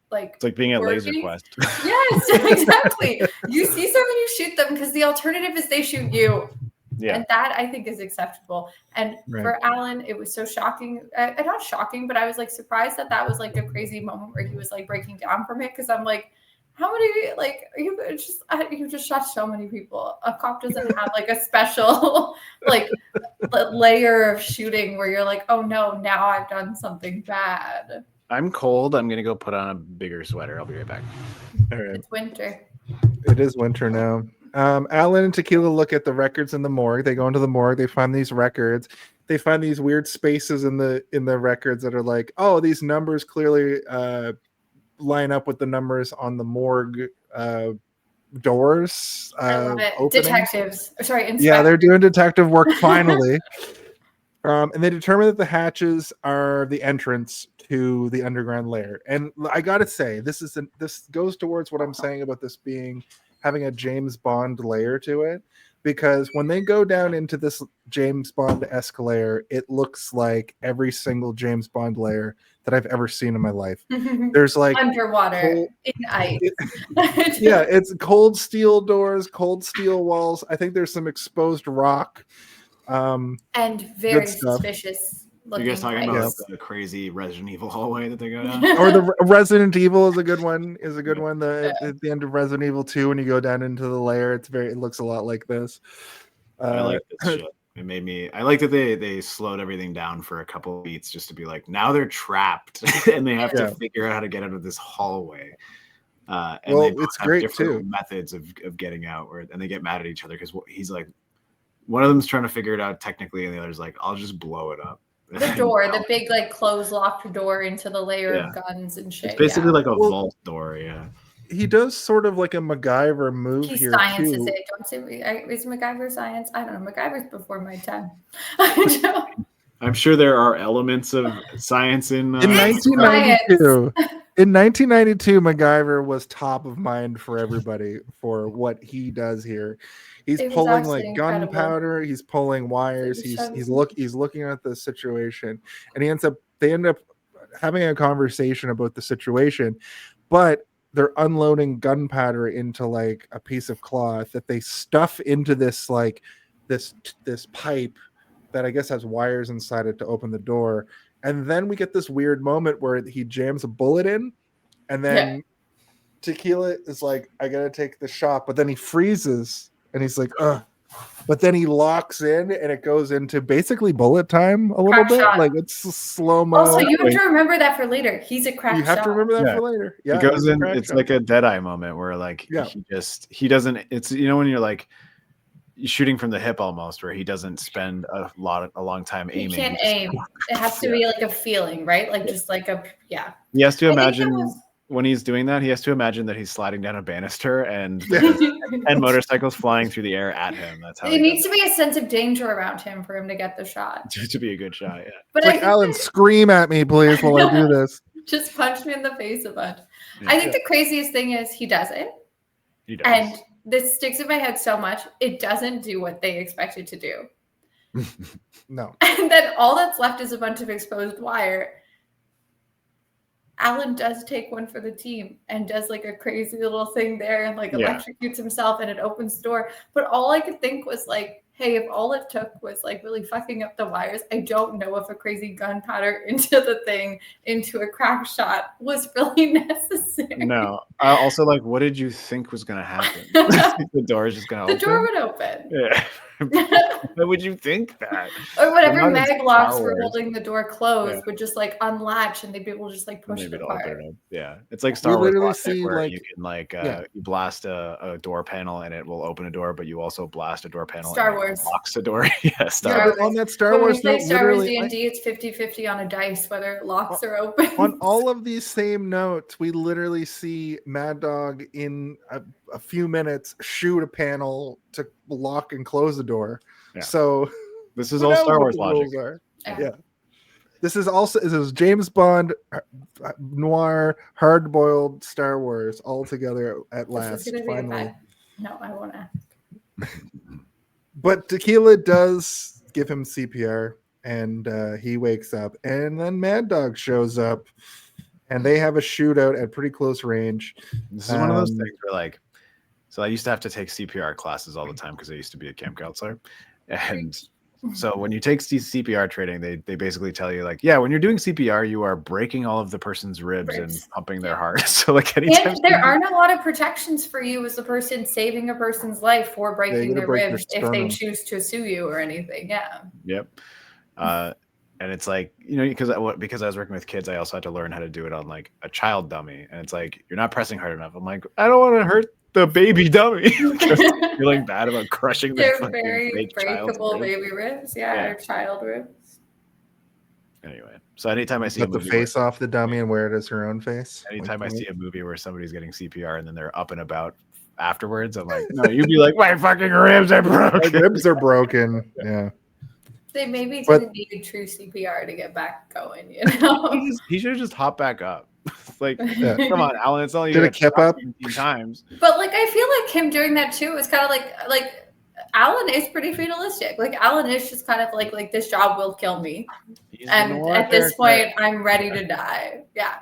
Like It's like being at Laser working. Quest. Yes, exactly. You see someone, you shoot them because the alternative is they shoot you. Yeah. And that I think is acceptable. And Right. for Alan, it was so shocking. Not shocking, but I was like surprised that that was like a crazy moment where he was like breaking down from it. Because I'm like, how many like you just shot so many people? A cop doesn't have like a special like layer of shooting where you're like, oh no, now I've done something bad. I'm cold. I'm gonna go put on a bigger sweater. I'll be right back. All right. It's winter. It is winter now. Alan and Tequila look at the records in the morgue. They go into the morgue. They find these records. They find these weird spaces in the records that are like, oh, these numbers clearly line up with the numbers on the morgue doors. I love it. opening. Detectives. Sorry, inspectors. Yeah, they're doing detective work finally. And they determine that the hatches are the entrance to the underground lair. And I gotta say, this goes towards what I'm saying about this being having a James Bond layer to it, because when they go down into this James Bond-esque layer, it looks like every single James Bond layer that I've ever seen in my life. There's like underwater in ice. yeah, it's cold steel doors, cold steel walls. I think there's some exposed rock. And very Good stuff. suspicious You looking. guys talking ice. about the crazy Resident Evil hallway that they go down? Or the Resident Evil is a good one. At the end of Resident Evil 2, when you go down into the lair, it looks a lot like this. I like this shit. It made me. I like that they slowed everything down for a couple of beats just to be like, now they're trapped and they have Yeah. to figure out how to get out of this hallway. And Well, they both it's have great, different too. methods of getting out, and they get mad at each other because he's like, one of them's trying to figure it out technically, and the other's like, I'll just blow it up. The door, the big like closed locked door into the layer of guns and shit. It's basically like a Well, vault door, yeah. He does sort of like a MacGyver move He here sciences too. it. Don't say is MacGyver science? I don't know. MacGyver's before my time. I'm sure there are elements of science in. In 1992, MacGyver was top of mind for everybody for what he does here. He's It was pulling actually like incredible. gunpowder. He's pulling wires. He's looking at the situation, and they end up having a conversation about the situation, but they're unloading gunpowder into like a piece of cloth that they stuff into this like this pipe that I guess has wires inside it to open the door. And then we get this weird moment where he jams a bullet in, and then Tequila is like, I gotta take the shot, but then he freezes and he's like, ugh. But then he locks in and it goes into basically bullet time a little Crack bit. shot. Like it's slow-mo. Also, you have to remember that for later. He's a crack You have shot. to remember that Yeah. for later. Yeah, It goes he's a in. crack It's shot. like a Deadeye moment where like he doesn't. It's when you're like shooting from the hip almost, where he doesn't spend a long time You aiming. can't He just- aim. It has to be like a feeling, right? Like just like a He has to I think that imagine was- when he's doing that. He has to imagine that he's sliding down a banister and motorcycles flying through the air at him. That's how There he needs does to be a sense of danger around him for him to get the shot. it. To be a good shot. Yeah. But It's I like, think Alan, that- scream at me, please, while I do this. just punch me in the face a bunch. Yeah. I think the craziest thing is he does it. He does. And this sticks in my head so much. It doesn't do what they expect it to do. No. And then all that's left is a bunch of exposed wire. Alan does take one for the team and does like a crazy little thing there and like electrocutes himself and it opens the door. But all I could think was like, hey, if all it took was like really fucking up the wires, I don't know if a crazy gunpowder into the thing, into a crack shot was really necessary. No. Also, like, what did you think was going to happen? The door is just going to open? The door would open. Yeah. Why would you think that? Or whatever Not in mag Star locks were Wars. holding the door closed would just like unlatch and they'd be able to just like push Maybe it it'll open apart. it up. Yeah, it's like Star Wars literally Logic, see, where like- you can like you blast a door panel and it will open a door, but you also blast a door panel Star and Wars. it locks a door. Yeah, Star Yeah, Wars. But on that Star But when Wars you play note, Star Wars literally, D&D, it's 50-50 on a dice whether it locks or opens. on all of these same notes, we literally see Mad Dog in a few minutes shoot a panel to lock and close the door. Yeah. So This is who all knows Star what Wars the logic. rules are. Yeah. Yeah. This is James Bond, noir, hard-boiled Star Wars all together at This last. is gonna be a Finally, bad. No, I won't ask. but Tequila does give him CPR, and he wakes up, and then Mad Dog shows up, and they have a shootout at pretty close range. This is one of those Um, things where like, so I used to have to take CPR classes all the time because I used to be a camp counselor, and so when you take CPR training, they basically tell you like, yeah, when you're doing CPR, you are breaking all of the person's ribs and pumping their heart. So like anytime And there aren't a lot of protections for you as the person saving a person's life for breaking gonna their break their ribs if they sternum. choose to sue you or anything. Yeah. Yep. And it's like, you know, because I was working with kids, I also had to learn how to do it on like a child dummy. And it's like, you're not pressing hard enough. I'm like, I don't want to hurt the baby dummy. Because I'm feeling bad about crushing the They're fucking very fake child's breakable ribs. baby ribs. Yeah, Yeah. or child ribs. Anyway, so anytime I see a Cut the movie face off the dummy and wear it as her own face. anytime I Wink, see a movie where somebody's getting CPR and then they're up and about afterwards, I'm like, no, you'd be like, my fucking ribs are wink. broken. My ribs are broken. Yeah. They maybe But- didn't need true CPR to get back going, you know? He should have just hopped back up. Like, Yeah. come on, Alan, it's all you Did it got keep up? 17 times. But like I feel like him doing that too is kind of like Alan is pretty fatalistic. Like Alan is just kind of like this job will kill me. He's a And noir at this character. point I'm ready to die. Yeah.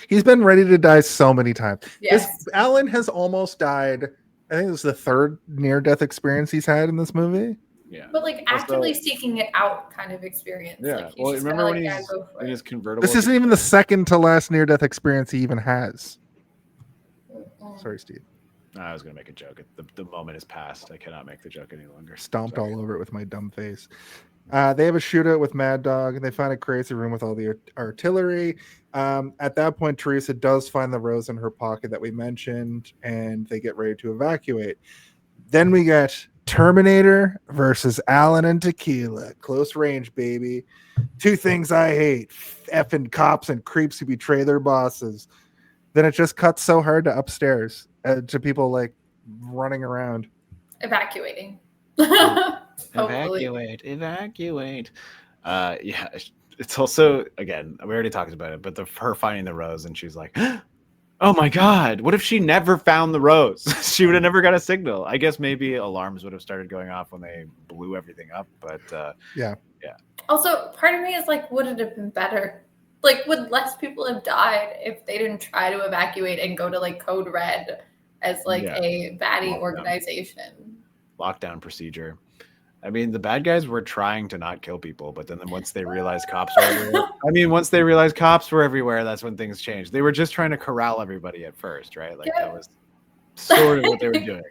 He's been ready to die so many times. Yes. Alan has almost died. I think it was the third near-death experience he's had in this movie. Yeah. But like Also- actively seeking it out kind of experience. Yeah. Like, he's Well, just remember kinda when like, he's yeah, go for in it. his convertible? This isn't even the second to last near-death experience he even has. Sorry, Steve. I was going to make a joke. The moment is past. I cannot make the joke any longer. Stomped Sorry. all over it with my dumb face. They have a shootout with Mad Dog, and they find a crazy room with all the artillery. At that point, Teresa does find the rose in her pocket that we mentioned, and they get ready to evacuate. Then we get Terminator versus Alan and Tequila. Close range, baby. Two things I hate: effing cops and creeps who betray their bosses. Then it just cuts so hard to upstairs, to people like running around. Evacuating. Hopefully. Evacuate. Yeah, it's also, again, we already talked about it, but her finding the rose and she's like, oh my God, what if she never found the rose? She would have never got a signal. I guess maybe alarms would have started going off when they blew everything up, but Yeah. Also, part of me is like, would it have been better? Like, would less people have died if they didn't try to evacuate and go to like Code Red as like Yeah. a baddie Lockdown. organization? lockdown procedure. I mean, the bad guys were trying to not kill people, but then once they realized cops were everywhere, that's when things changed. They were just trying to corral everybody at first, right? Like Yeah. that was sort of what they were doing.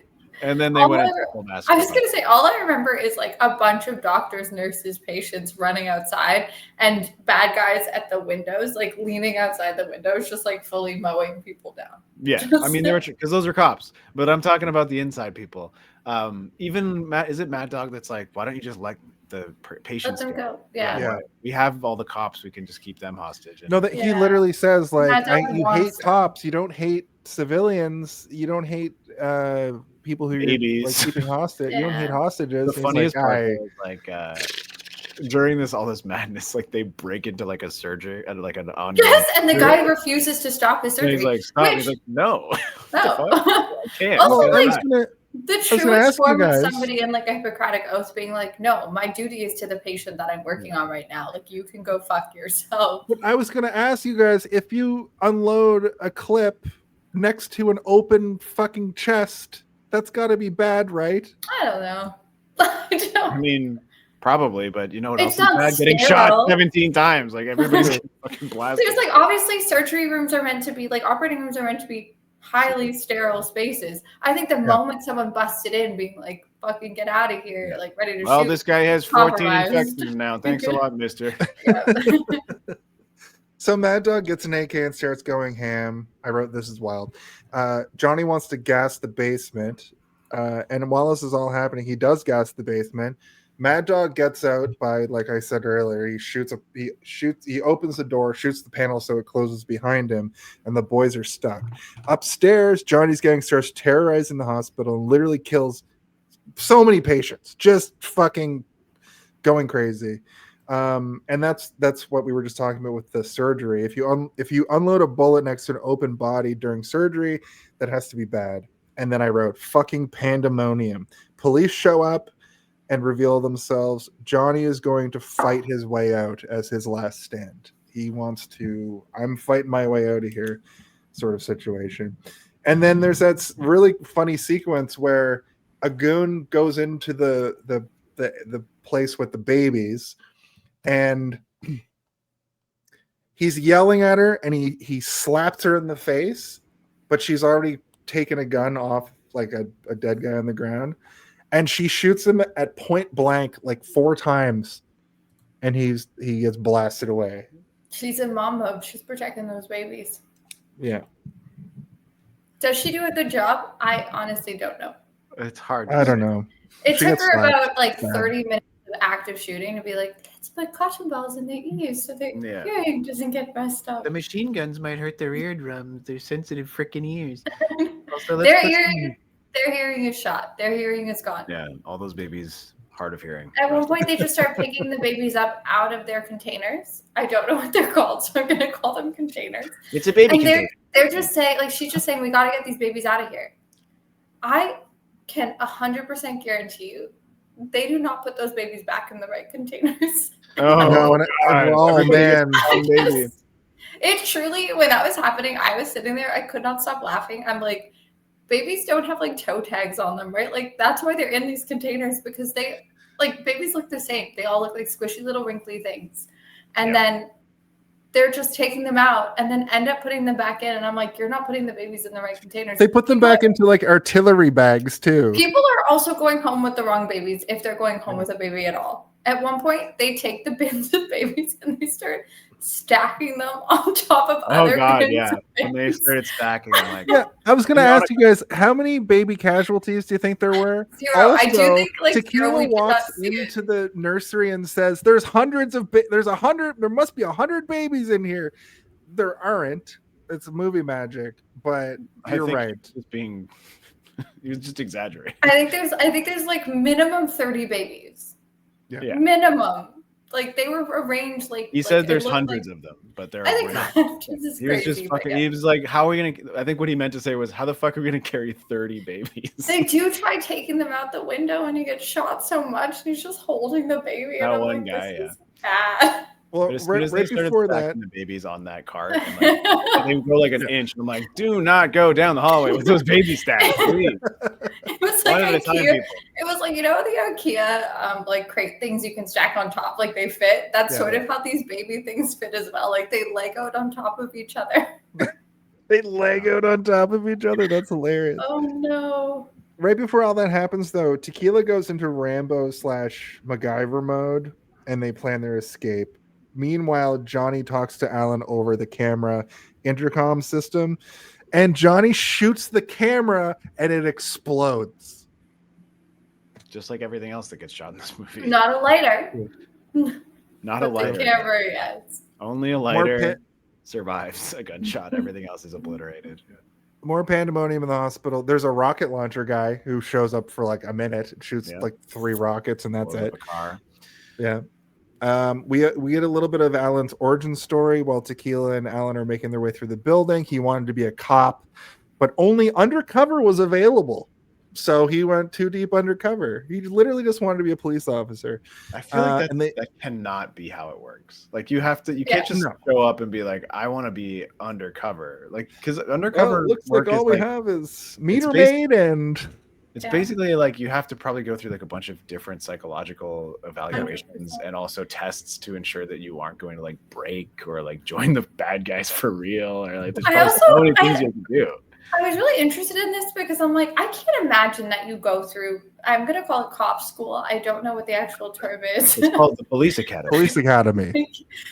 And then they went into full mass. I was going to say, all I remember is like a bunch of doctors, nurses, patients running outside and bad guys at the windows, like leaning outside the windows, just like fully mowing people down. Yeah, I mean, they were because those are cops, but I'm talking about the inside people. Even is it Mad Dog that's like, why don't you just let the Let patients them go? go. Yeah. Yeah. We have all the cops. We can just keep them hostage. And No, that he Yeah. literally says like, Mad Dog you wants hate to. cops, you don't hate civilians, you don't hate people who you're like Babies. keeping hostage. You don't hate Yeah. hostages. the He's funniest like, part "I- was like during all this madness, like they break into like a surgery and like an ongoing. Yes, and the guy refuses to stop his And surgery. he's like, stop. He's Which- like, no, No. I can't. Also, I'm I gonna was die. gonna The was gonna truest ask you form of guys. somebody in like a Hippocratic oath being like, no, my duty is to the patient that I'm working on right now. Like, you can go fuck yourself. But I was gonna ask you guys, if you unload a clip next to an open fucking chest, that's got to be bad, right? I don't know. I I don't. mean, probably, but you know what It else is sounds bad? Getting sterile. shot 17 times. Like everybody's getting fucking blasted. There's like, obviously surgery rooms are meant to be like, operating rooms are meant to be highly sterile spaces. I think the moment someone busted in being like, fucking get out of here, like ready to Well, shoot. this guy has 14 compromised. infections now. Thanks a lot, mister. Yeah. So Mad Dog gets an AK and starts going ham. I wrote this is wild. Johnny wants to gas the basement. And while this is all happening, he does gas the basement. Mad Dog gets out by, like I said earlier, he opens the door, shoots the panel so it closes behind him, and the boys are stuck. Upstairs, Johnny's gang starts terrorizing the hospital and literally kills so many patients, just fucking going crazy. And that's what we were just talking about with the surgery. If you unload a bullet next to an open body during surgery, that has to be bad. And then I wrote fucking pandemonium. Police show up and reveal themselves. Johnny is going to fight his way out as his last stand. He wants to, I'm fighting my way out of here sort of situation. And then there's that really funny sequence where a goon goes into the place with the babies, and he's yelling at her, and he slaps her in the face, but she's already taken a gun off like a dead guy on the ground, and she shoots him at point blank like 4 times, and he gets blasted away. She's in mom mode. She's protecting those babies. Yeah. Does she do a good job? I honestly don't know. It's hard. I don't know. It She took gets her slapped. about like Yeah. 30 minutes of active shooting to be like, let's put cotton balls in their ears so their Yeah. hearing doesn't get messed up. The machine guns might hurt their eardrums. They're sensitive freaking ears. Also, Their hearing is shot. Their hearing is gone. Yeah, all those babies hard of hearing. At one point, they just start picking the babies up out of their containers. I don't know what they're called, so I'm going to call them containers. It's a baby And container. they're just saying, like, she's just saying, we got to get these babies out of here. I can 100% guarantee you, they do not put those babies back in the right containers. Oh, No, and God. man. Baby. It truly, when that was happening, I was sitting there, I could not stop laughing. I'm like, babies don't have like toe tags on them, right? Like, that's why they're in these containers, because they, like, babies look the same. They all look like squishy little wrinkly things. And then they're just taking them out and then end up putting them back in. And I'm like, you're not putting the babies in the right containers. They put them back into like artillery bags too. People are also going home with the wrong babies if they're going home with a baby at all. At one point, they take the bins of babies and they start stacking them on top of Oh, other God, bins yeah. of When they babies. started stacking, I'm like, Yeah, I was gonna You know ask you guys, how many baby casualties do you think there were? 0. I do think like 0, Tequila we did not walks see it. into the nursery and says, "There's hundreds of there must be 100 babies in here." There aren't. It's movie magic, but you're think right. he was just being, he was just exaggerating. I think there's like minimum 30 babies. Yeah. Minimum. Like they were arranged like He like, said it there's looked hundreds like, of them, but there I are. think Jesus He was crazy, just but fucking. yeah. He was like, "How are we gonna?" I think what he meant to say was, "How the fuck are we gonna carry 30 babies?" They do try taking them out the window and he gets shot so much and he's just holding the baby. That And I'm one like, guy, this is bad. Well, But as soon as they right started before stacking that, the babies on that cart, and like, and they would go like an inch, and I'm like, "Do not go down the hallway with those baby stacks, please." It was One like at a time, IKEA. people. It was like, you know, the IKEA like crate things you can stack on top, like they fit. That's Yeah. sort of how these baby things fit as well. Like they Legoed on top of each other. they Legoed on top of each other. That's hilarious. Oh no. Right before all that happens, though, Tequila goes into Rambo/MacGyver mode, and they plan their escape. Meanwhile, Johnny talks to Alan over the camera intercom system, and Johnny shoots the camera, and it explodes. Just like everything else that gets shot in this movie. Not a lighter. Not a But the lighter. camera, yes. Only a More lighter survives a gunshot. Everything else is obliterated. More pandemonium in the hospital. There's a rocket launcher guy who shows up for like a minute, shoots Yeah. like 3 rockets, and that's Blows it. up a car. Yeah. We get a little bit of Alan's origin story while Tequila and Alan are making their way through the building. He wanted to be a cop, but only undercover was available. So he went too deep undercover. He literally just wanted to be a police officer. I feel like and they- that cannot be how it works. Like you can't Yeah. just No. show up and be like, I want to be undercover. Like because Well, undercover it looks work like all is we like, have is meter basi- maid and it's Yeah. basically like you have to probably go through like a bunch of different psychological evaluations 100%. and also tests to ensure that you aren't going to like break or like join the bad guys for real or like there's I probably also- so many things you have to do. I was really interested in this because I'm like, I can't imagine that you go through, I'm going to call it cop school. I don't know what the actual term is. It's called the police academy. police academy.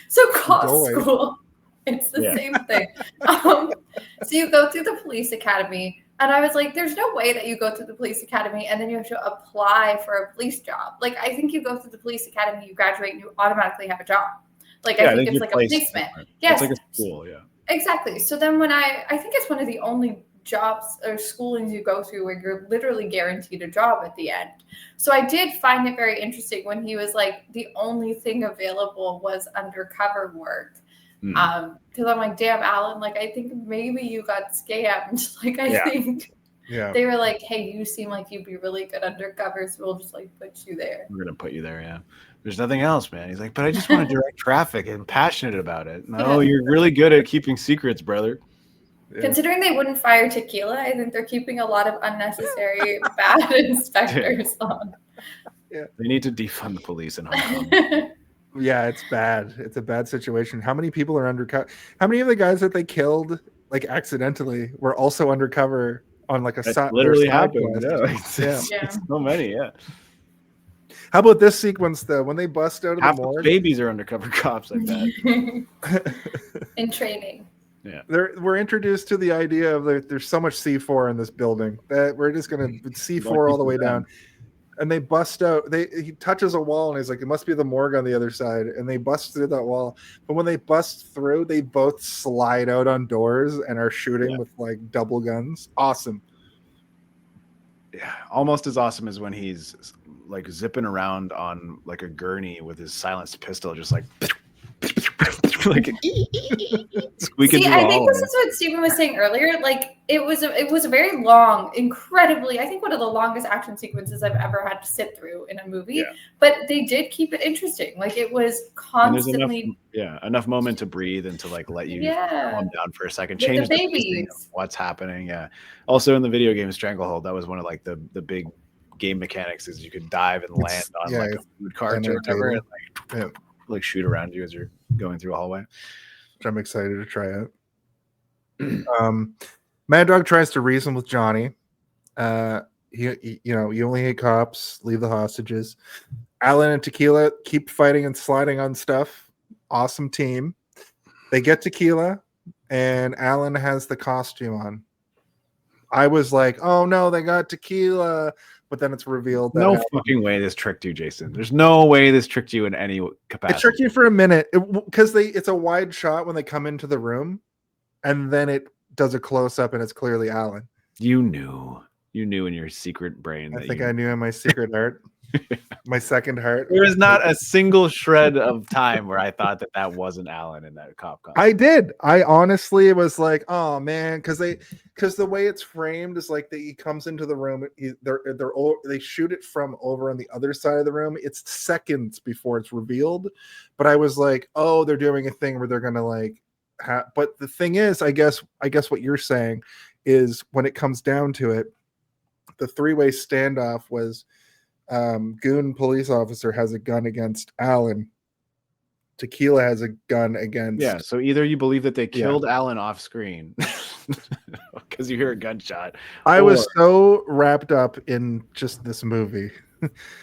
So cop Go away. school, it's the Yeah. same thing. So you go through the police academy, and I was like, there's no way that you go through the police academy and then you have to apply for a police job. Like, I think you go through the police academy, you graduate, and you automatically have a job. Like, I think it's your like a place is placement. different. Yes. It's like a school, yeah. Exactly. So then when I think it's one of the only jobs or schoolings you go through where you're literally guaranteed a job at the end. So I did find it very interesting when he was like, the only thing available was undercover work. Because I'm like, damn, Alan, like, I think maybe you got scammed. Like, I think Yeah. they were like, hey, you seem like you'd be really good undercover, so we'll just like put you there. We're gonna put you there, yeah. There's nothing else, man. He's like, but I just want to direct traffic and passionate about it. No, you're really good at keeping secrets, brother. Yeah. Considering they wouldn't fire Tequila, I think they're keeping a lot of unnecessary bad inspectors on. They need to defund the police in Hong Kong. Yeah, it's bad. It's a bad situation. How many people are undercover? How many of the guys that they killed, like accidentally, were also undercover on like a That side? literally happened. Yeah. Yeah. It's so many, yeah. How about this sequence though? When they bust out of Half the the morgue, babies are undercover cops like that. In training. we're introduced to the idea of there's so much C4 in this building that we're just gonna C4 all the way down. And they bust out. He touches a wall and he's like, "It must be the morgue on the other side." And they bust through that wall. But when they bust through, they both slide out on doors and are shooting with like double guns. Awesome. Yeah, almost as awesome as when he's like zipping around on like a gurney with his silenced pistol, just like like squeaking See, through I the think hallway. this is what Stephen was saying earlier. Like it was a very long, incredibly, I think one of the longest action sequences I've ever had to sit through in a movie. Yeah. But they did keep it interesting. Like it was And there's constantly enough moment to breathe and to like let you calm down for a second, With the change the pacing babies. of what's happening. Yeah. Also in the video game Stranglehold, that was one of like the big game mechanics is you could dive and land on like a food cart or whatever and like shoot around you as you're going through a hallway. Which I'm excited to try out. Mad Dog tries to reason with Johnny. He you only hate cops, leave the hostages. Alan and Tequila keep fighting and sliding on stuff. Awesome team. They get Tequila, and Alan has the costume on. I was like, oh no, they got Tequila. But then it's revealed that No fucking way this tricked you, Jason. There's no way this tricked you in any capacity. it tricked you for a minute because it's a wide shot when they come into the room, and then it does a close up and it's clearly Alan. You knew in your secret brain. I think I knew in my secret heart, my second heart. There is not a single shred of time where I thought that wasn't Alan in that cop car. I did. I honestly was like, oh man, because the way it's framed is like that he comes into the room. They shoot it from over on the other side of the room. It's seconds before it's revealed, but I was like, oh, they're doing a thing where they're gonna like. But the thing is, I guess what you're saying is when it comes down to it, the three-way standoff was Goon police officer has a gun against Alan. Tequila has a gun against. Yeah, so either you believe that they killed Alan off screen because you hear a gunshot. I was so wrapped up in just this movie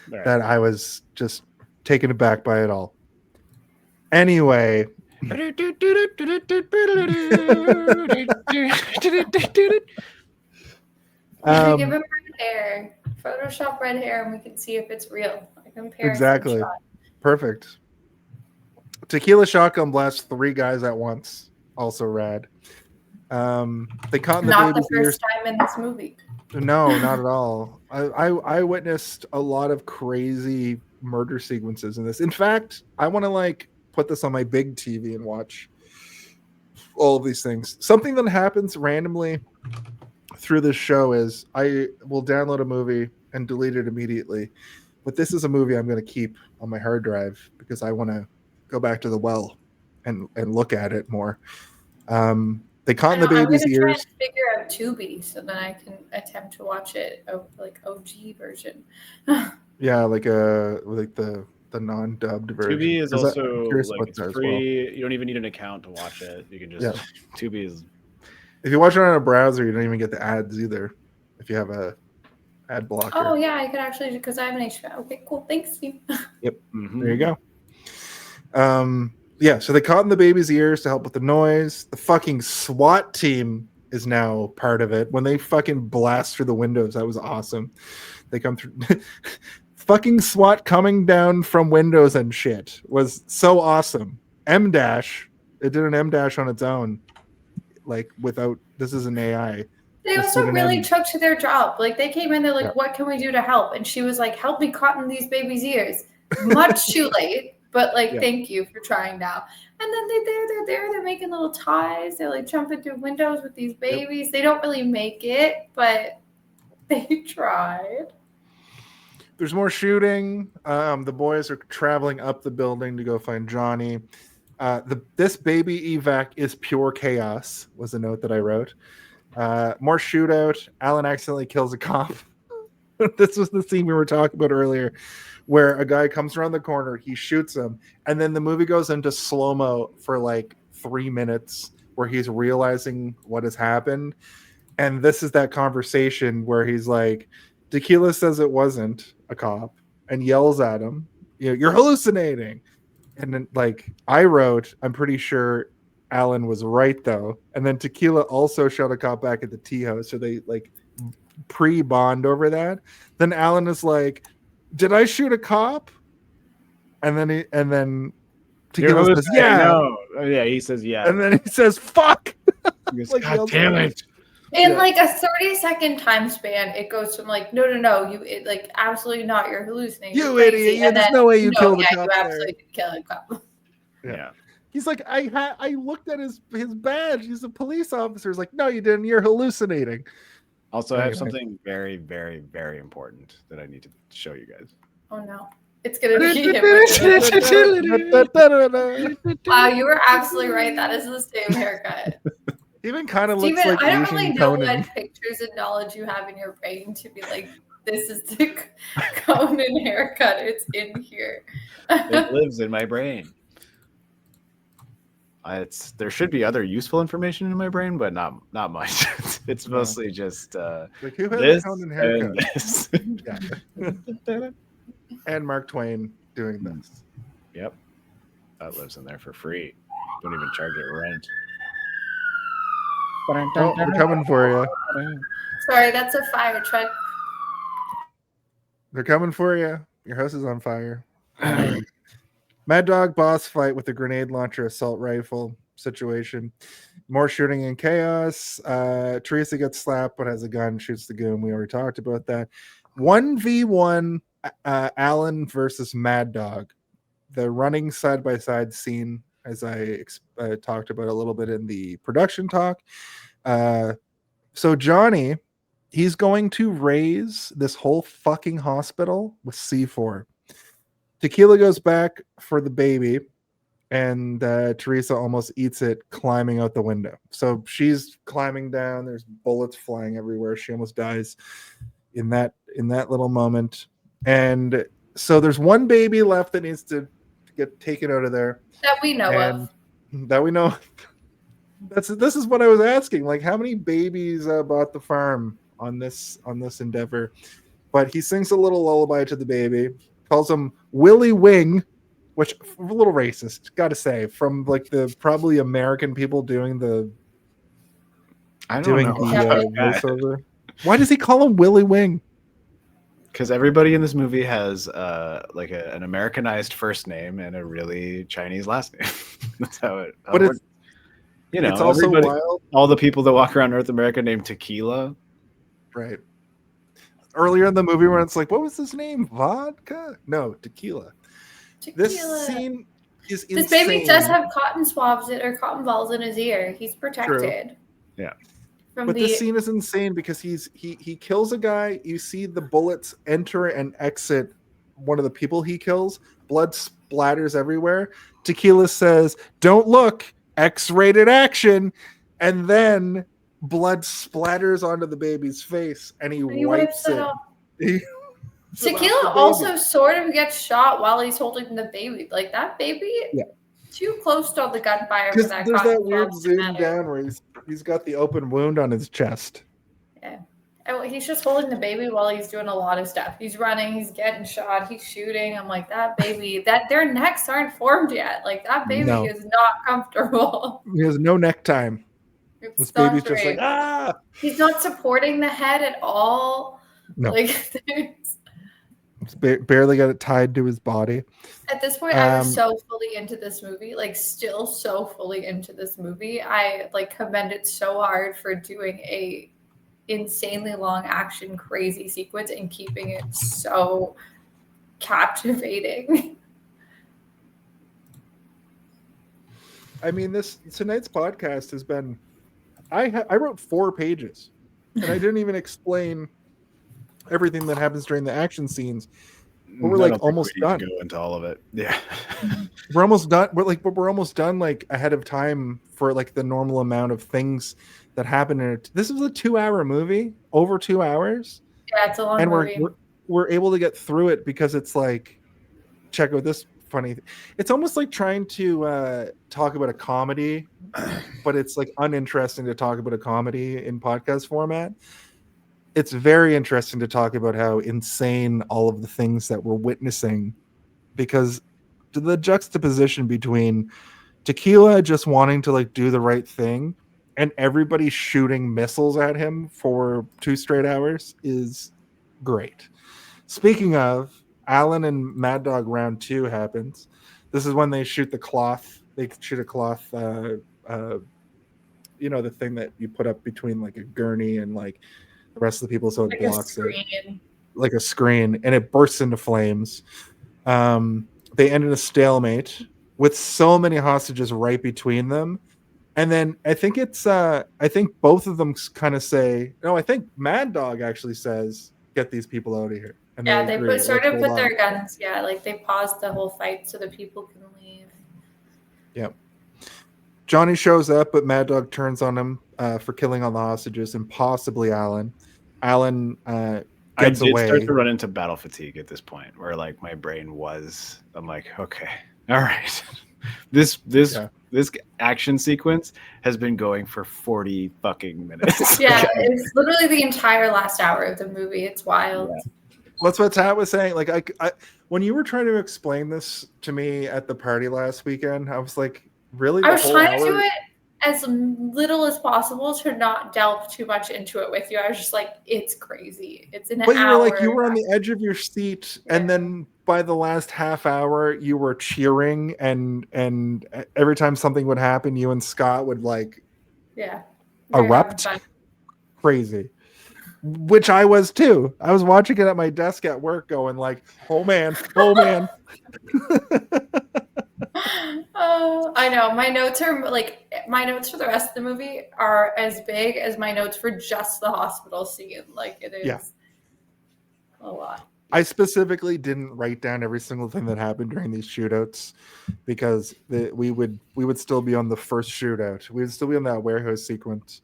that I was just taken aback by it all. Anyway. Give him red hair. Photoshop red hair and we can see if it's real. I compare Exactly. Perfect. Tequila shotgun blast 3 guys at once. Also rad. They caught in the not baby the first time in this movie. No, not at all. I witnessed a lot of crazy murder sequences in this. In fact, I want to like put this on my big TV and watch all of these things. Something that happens randomly through this show is I will download a movie and delete it immediately. But this is a movie I'm going to keep on my hard drive because I want to go back to the well and look at it more. They caught in the baby's I'm gonna try ears. and figure out Tubi so then I can attempt to watch it like OG version. Yeah, like the non-dubbed version. Tubi is 'Cause I'm also curious like what's it's there as free. well. You don't even need an account to watch it. You can just Yeah. Tubi is If you watch it on a browser, you don't even get the ads either. If you have a ad blocker. Oh yeah, I could actually because I have an HBO. Okay, cool. Thanks, Steve. Yep. Mhm. There you go. Yeah, so they caught in the baby's ears to help with the noise. The fucking SWAT team is now part of it. When they fucking blast through the windows, that was awesome. They come through. Fucking SWAT coming down from windows and shit was so awesome. M-dash, it did an M-dash on its own, like without. This is an AI. They This also did an really M. took to their job. Like they came in, they're like, Yeah. "What can we do to help?" And she was like, "Help me cotton these babies' ears." Much too late, but like, Yeah. thank you for trying now. And then they're making little ties. They're like jumping through windows with these babies. They don't really make it, but they tried. There's more shooting. The boys are traveling up the building to go find Johnny. This baby evac is pure chaos, was a note that I wrote. More shootout. Alan accidentally kills a cop. This was the scene we were talking about earlier, where a guy comes around the corner, he shoots him, and then the movie goes into slow-mo for like 3 minutes where he's realizing what has happened. And this is that conversation where he's like, Tequila says it wasn't a cop and yells at him, you're hallucinating. And then like I wrote, I'm pretty sure Alan was right though. And then Tequila also shot a cop back at the tea house. So they like pre-bond over that. Then Alan is like, did I shoot a cop? And then Tequila says, yeah. No. Oh, yeah, he says yeah. And then he says, fuck. He goes, Like, God damn it. In like a 30-second time span, it goes from like, no, like absolutely not. You're hallucinating. You You're crazy. idiot. Yeah, And there's then, no way you killed the yeah, cop you there. absolutely did kill a cop. Yeah. He's like, I looked at his badge. He's a police officer. He's like, no, you didn't. You're hallucinating. Also, I have Anyway. something very, very, very important that I need to show you guys. Oh no. It's gonna be him. Wow, you were absolutely right. That is the same haircut. Even kind of looks Steven, like I don't Asian really know Conan. what pictures and knowledge you have in your brain to be like, this is the Conan haircut. It's in here. It lives in my brain. There should be other useful information in my brain, but not much. It's mostly just Like, who has this a Conan and haircut? this. Yeah. And Mark Twain doing this. Yep, that lives in there for free. Don't even charge it rent. Oh, they're coming for you. Sorry, that's a fire truck. They're coming for you. Your house is on fire. Mad Dog boss fight with a grenade launcher assault rifle situation. More shooting and chaos. Teresa gets slapped but has a gun, shoots the goon. We already talked about that. 1v1 Alan versus Mad Dog. The running side by side scene, as I talked about a little bit in the production talk. So Johnny, he's going to raise this whole fucking hospital with C4. Tequila goes back for the baby, and Teresa almost eats it climbing out the window. So she's climbing down. There's bullets flying everywhere. She almost dies in that little moment. And so there's one baby left that needs to get taken out of there. That we know of. That we know. This is what I was asking. Like, how many babies bought the farm on this endeavor? But he sings a little lullaby to the baby, calls him Willie Wing, which a little racist, gotta say, from like the probably American people doing the voiceover. Why does he call him Willie Wing? Because everybody in this movie has like an Americanized first name and a really Chinese last name. That's how it. But it's, you know, it's also wild. All the people that walk around North America named Tequila. Right. Earlier in the movie, when it's like, what was his name? Vodka? No, tequila. This scene is insane. This baby does have cotton swabs or cotton balls in his ear. He's protected. True. Yeah. from But the this scene is insane because he kills a guy. You see the bullets enter and exit one of the people he kills. Blood splatters everywhere. Tequila says, "Don't look, X-rated action," and then blood splatters onto the baby's face, and he wipes it it. off. He wipes it off Tequila the baby. also sort of gets shot while he's holding the baby. Like that baby, Yeah. too close to the gunfire for Because that. there's cotton that weird jabs to zoom matter. down where he's got the open wound on his chest. Yeah. And he's just holding the baby while he's doing a lot of stuff. He's running, he's getting shot, he's shooting. I'm like, that baby, that their necks aren't formed yet. Like that baby No. is not comfortable. He has no neck time. It's This not baby's just like, great. ah. He's not supporting the head at all. No. Like Barely got it tied to his body. at this point, I was so fully into this movie, like still so fully into this movie. I like commend it so hard for doing a insanely long action crazy sequence and keeping it so captivating. I mean, tonight's podcast has been. I wrote 4 pages, and I didn't even explain everything that happens during the action scenes. But we're like almost done. Go into all of it. Yeah, we're almost done. We're almost done like ahead of time for like the normal amount of things that happen in it. This is a 2-hour movie, over 2 hours. Yeah, it's a long movie. We're able to get through it because it's like, check out this funny. It's almost like trying to talk about a comedy, but it's like uninteresting to talk about a comedy in podcast format. It's very interesting to talk about how insane all of the things that we're witnessing, because the juxtaposition between Tequila just wanting to like do the right thing and everybody shooting missiles at him for 2 straight hours is great. Speaking of, Alan and Mad Dog round 2 happens. This is when they shoot the cloth. They shoot a cloth, the thing that you put up between like a gurney and like the rest of the people, so it blocks it like a screen, and it bursts into flames. They end in a stalemate with so many hostages right between them, and then I think both of them kind of say, no, I think Mad Dog actually says, "Get these people out of here." And yeah, they put their guns. Yeah, like they paused the whole fight so the people can leave. Yep. Johnny shows up, but Mad Dog turns on him for killing all the hostages and possibly Alan. Alan gets away. I start to run into battle fatigue at this point, where like my brain was. I'm like, okay, all right, this action sequence has been going for 40 fucking minutes. Yeah, it's literally the entire last hour of the movie. It's wild. Yeah. That's what Tat was saying. Like, I when you were trying to explain this to me at the party last weekend, I was like, really? I was trying to do it as little as possible to not delve too much into it with you. I was just like, it's crazy. It's an hour. But you were on the edge of your seat, and then by the last half hour, you were cheering, and every time something would happen, you and Scott would like, erupt. Crazy. Which I was too. I was watching it at my desk at work, going like, "Oh man, oh man." Oh, I know. My notes for the rest of the movie are as big as my notes for just the hospital scene. Like it is a lot. I specifically didn't write down every single thing that happened during these shootouts because we would still be on the first shootout. We would still be on that warehouse sequence.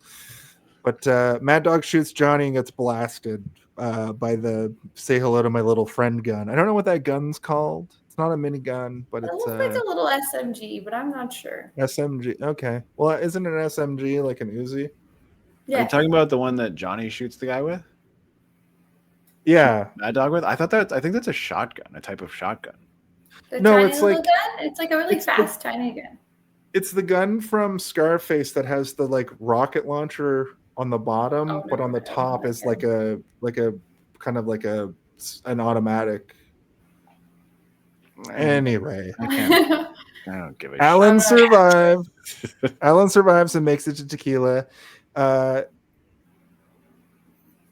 But Mad Dog shoots Johnny and gets blasted by the "say hello to my little friend" gun. I don't know what that gun's called. It's not a minigun, but it it's looks like a little SMG, but I'm not sure. SMG. Okay. Well, isn't an SMG like an Uzi? Yeah. Are you talking about the one that Johnny shoots the guy with? Yeah. Mad Dog with? I think that's a shotgun, a type of shotgun. It's like gun? It's like a really fast tiny gun. It's the gun from Scarface that has the like rocket launcher on the bottom, but on the top is like a kind of like an automatic. Anyway, I don't give a shit. Alan survives. Alan survives and makes it to Tequila.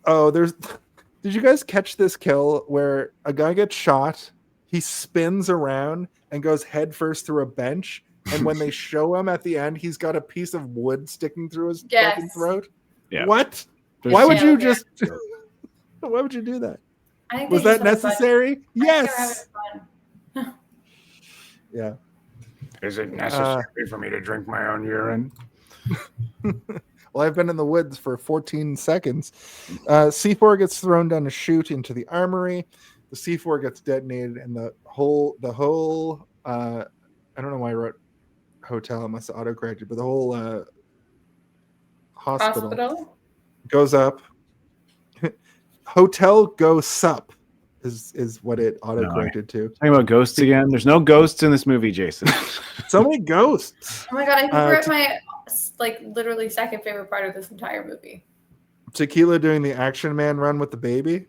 Did you guys catch this kill where a guy gets shot, he spins around and goes headfirst through a bench, and when they show him at the end, he's got a piece of wood sticking through his fucking throat? Yeah. What? There's- Why would you Yeah. just? Why would you do that? I think Was they that just have fun. necessary? I think they're Yes. having fun. Yeah. Is it necessary for me to drink my own urine? Well, I've been in the woods for 14 seconds. C4 gets thrown down a chute into the armory. The C4 gets detonated, and the whole I don't know why I wrote hotel. I must have autocorrected, but the whole hospital goes up. Hotel go sup is what it autocorrected to. Talking about ghosts again. There's no ghosts in this movie, Jason. So many ghosts. Oh my god, I think we're at my literally second favorite part of this entire movie. Tequila doing the Action Man run with the baby.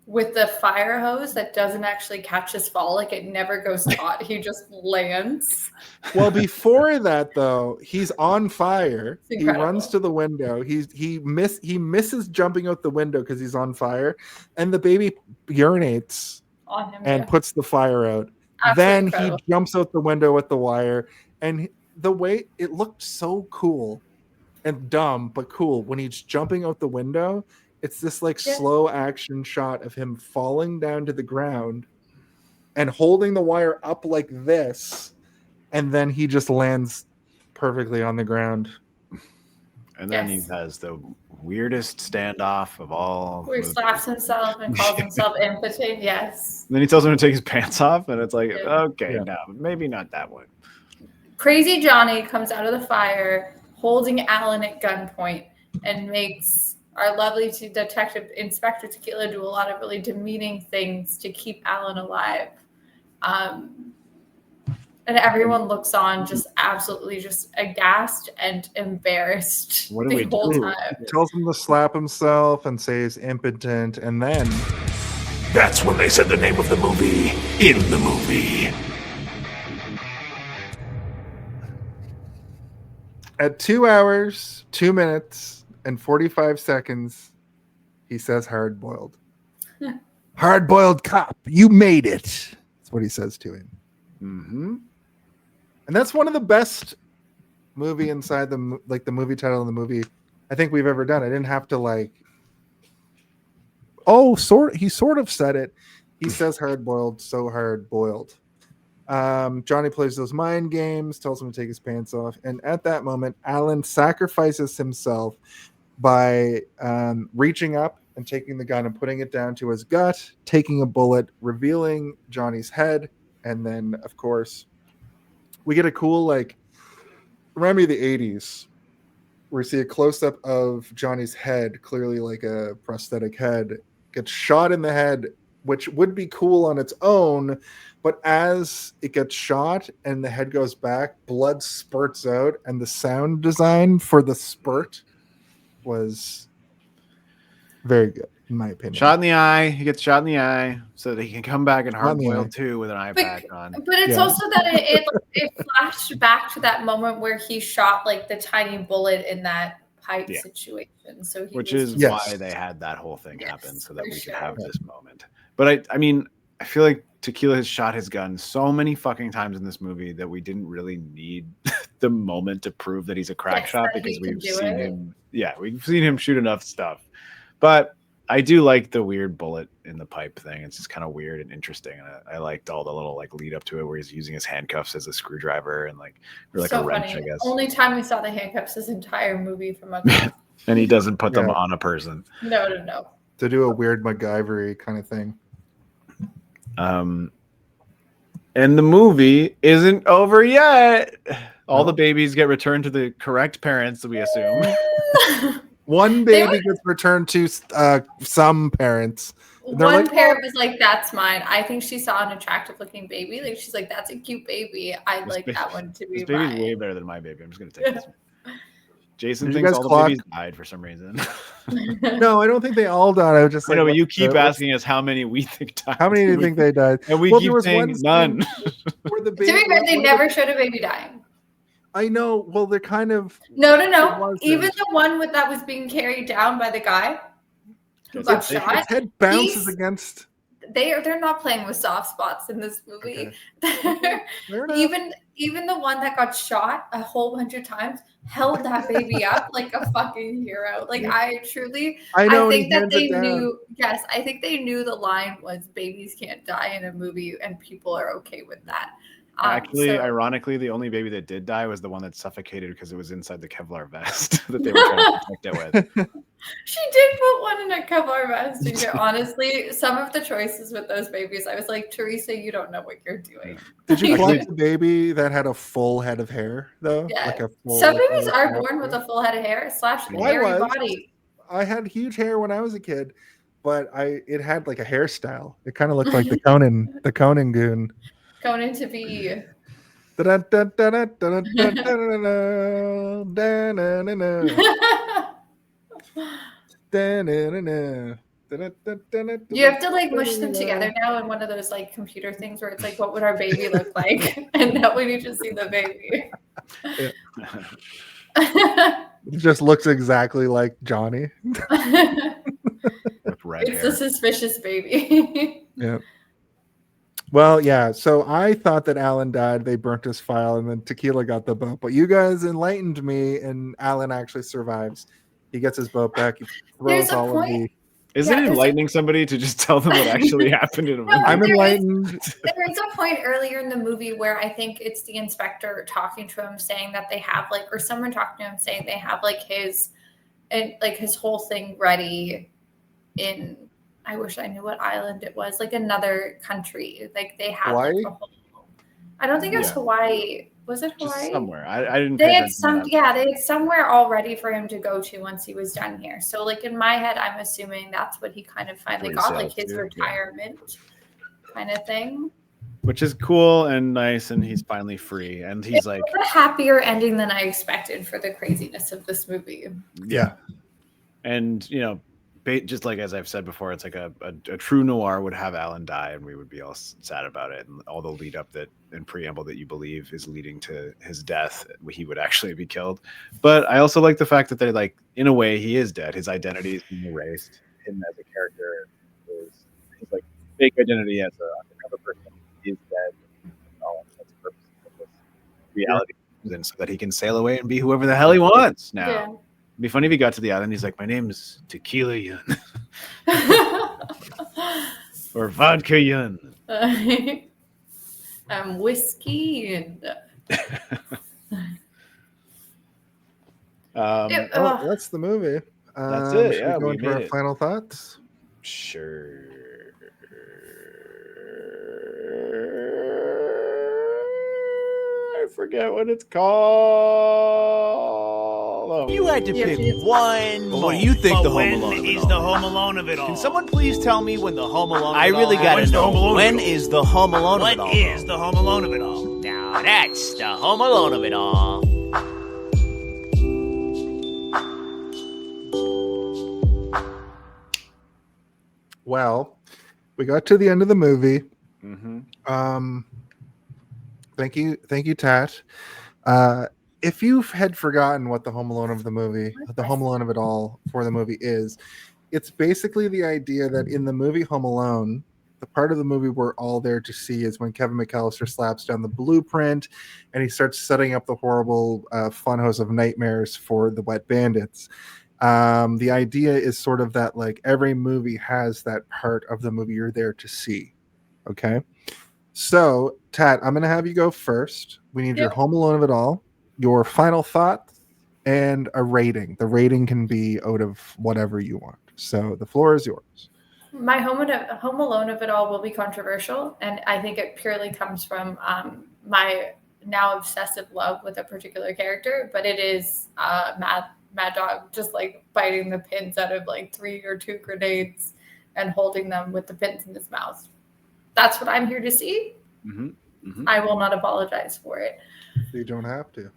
With the fire hose that doesn't actually catch his fall, like it never goes taut. He just lands. Well, before that though, he's on fire. It's He incredible. runs to the window. He misses jumping out the window because he's on fire, and the baby urinates On him. and Yeah. puts the fire out. Absolutely Then incredible. he jumps out the window with the wire, and the way it looked so cool and dumb but cool when he's jumping out the window. It's this like Yeah. slow action shot of him falling down to the ground and holding the wire up like this, and then he just lands perfectly on the ground. And then Yes. he has the weirdest standoff of all. Where he movies. slaps himself and calls himself impotent. Yes. And then he tells him to take his pants off, and it's like, Yeah. okay, Yeah. no, maybe not that one. Crazy Johnny comes out of the fire holding Alan at gunpoint and makes our lovely detective Inspector Tequila do a lot of really demeaning things to keep Alan alive. And everyone looks on just absolutely just aghast and embarrassed What do the we whole do? time. He tells him to slap himself and say he's impotent, and then That's when they said the name of the movie in the movie. at 2 hours, 2 minutes, and 45 seconds, he says hard boiled. Hard boiled cop, you made it. That's what he says to him. Mm-hmm. And that's one of the best movie inside the movie title in the movie I think we've ever done. I didn't have to he sort of said it. He says hard boiled, so hard boiled. Johnny plays those mind games, tells him to take his pants off, and at that moment, Alan sacrifices himself by reaching up and taking the gun and putting it down to his gut, taking a bullet, revealing Johnny's head, and then, of course, we get a cool, remind me of the 80s, where we see a close-up of Johnny's head, clearly like a prosthetic head, gets shot in the head, which would be cool on its own, but as it gets shot and the head goes back, blood spurts out, and the sound design for the spurt was very good, in my opinion. Shot in the eye. He gets shot in the eye so that he can come back and Shot in hard the eye. boil too with an eye patch on. But it's Yeah. also that it flashed back to that moment where he shot the tiny bullet in that pipe Yeah. situation. So he Which was is just- Yes. why they had that whole thing happen, Yes, so that for we sure. could have this moment. But I mean, I feel like Tequila has shot his gun so many fucking times in this movie that we didn't really need the moment to prove that he's a crack Yes, shot that he because can we've do seen it. him. Yeah, we've seen him shoot enough stuff. But I do like the weird bullet in the pipe thing. It's just kind of weird and interesting. And I liked all the little lead up to it where he's using his handcuffs as a screwdriver and or so a wrench, funny. I guess. Only time we saw the handcuffs this entire movie from a And he doesn't put them Yeah. on a person. no. To do a weird MacGyver kind of thing. And the movie isn't over yet. All No. the babies get returned to the correct parents, we assume. One They baby gets returned to some parents. They're One like, parent was like, "That's mine." I think she saw an attractive-looking baby. She's like, "That's a cute baby. I'd This like baby- that one to be This baby's mine." way better than my baby. I'm just gonna take this. Jason Did you thinks guys all the clock- babies died for some reason. No, I don't think they all died. I was just I know, but you what's keep the- asking us how many we think died. How many do you think they died? And we Well, there keep was saying one scene none. Where the To baby, be fair, they one of never showed a baby dying. I know. Well, they're kind of. No. It wasn't. Even the one that was being carried down by the guy who Yes, got it's- shot. His head bounces He's- against. They're not playing with soft spots in this movie. Fair enough. even the one that got shot a whole bunch of times held that baby up like a fucking hero. Like I know, and he think that hands it they down. knew, yes, I think they knew the line was babies can't die in a movie and people are okay with that. Actually, So- ironically, the only baby that did die was the one that suffocated because it was inside the Kevlar vest that they were trying to protect it with. She did put one in a Kevlar vest. And honestly, some of the choices with those babies, I was like, Teresa, you don't know what you're doing. Did you Actually- collect a baby that had a full head of hair though? Yeah. Like a full, Some like, babies a- are born with a full head of hair / I hairy was. body. I had huge hair when I was a kid, but it had like a hairstyle. It kind of looked like the Conan goon. Conan to be. You have to like mush them together now in one of those like computer things where it's like, what would our baby look like? And now we need to see the baby. It just looks exactly like Johnny. With red It's hair. a suspicious baby. Yeah. Well, yeah. So I thought that Alan died. They burnt his file, and then Tequila got the boat. But you guys enlightened me, and Alan actually survives. He gets his boat back. He There's throws a all of point- the. Isn't Yeah, it there's enlightening somebody to just tell them what actually happened in a movie? I'm There is- enlightened. There is a point earlier in the movie where I think it's the inspector talking to him saying that they have like, or someone talking to him saying they have like his whole thing ready in, I wish I knew what island it was, like another country. Like they had like Hawaii? a whole, I don't think it was Yeah. Hawaii. Was it Just Hawaii? somewhere. I didn't pay They had attention to that. they had somewhere all ready for him to go to once he was done here. So like in my head, I'm assuming that's what he kind of finally What he got, like sailed his to, yeah. retirement kind of thing. Which is cool and nice, and he's finally free. And he's like, It's a happier ending than I expected for the craziness of this movie. Yeah. And just like as I've said before, it's like a true noir would have Alan die, and we would be all sad about it, and all the lead up that and preamble that you believe is leading to his death, he would actually be killed. But I also like the fact that they're like, in a way, he is dead. His identity is being erased. Him as a character, his like fake identity as an undercover person is dead. All intents and purposes of this reality, and so that he can sail away and be whoever the hell he wants now. Yeah. It'd be funny if he got to the island. He's like, my name's Tequila Yun or Vodka Yun. Whiskey and Um, Yeah. Oh, that's the movie. That's it. Should Yeah, we go we into made our it. final thoughts? Sure. I forget what it's called. You had to Yeah, pick it's- one. Well, what do you think But the Home when Alone of it is all? the Home Alone of it all? Can someone please tell me when the Home Alone? I of it really all gotta When's the know. Home Alone of When it all? is the Home Alone of What it all? is the Home Alone of it all? Now that's the Home Alone of it all. Well, we got to the end of the movie. Mm-hmm. Thank you, Tat. If you had forgotten what the Home Alone of the movie, the Home Alone of it all for the movie is, it's basically the idea that in the movie Home Alone, the part of the movie we're all there to see is when Kevin McAllister slaps down the blueprint and he starts setting up the horrible funhouse of nightmares for the Wet Bandits. The idea is sort of that like every movie has that part of the movie you're there to see. Okay. So, Tat, I'm going to have you go first. We need your Yep. Home Alone of it all, your final thoughts, and a rating. The rating can be out of whatever you want. So the floor is yours. My Home Alone of it all will be controversial, and I think it purely comes from my now obsessive love with a particular character, but it is Mad Dog just like biting the pins out of like 3 or 2 grenades and holding them with the pins in his mouth. That's what I'm here to see. Mm-hmm. Mm-hmm. I will not apologize for it. You don't have to.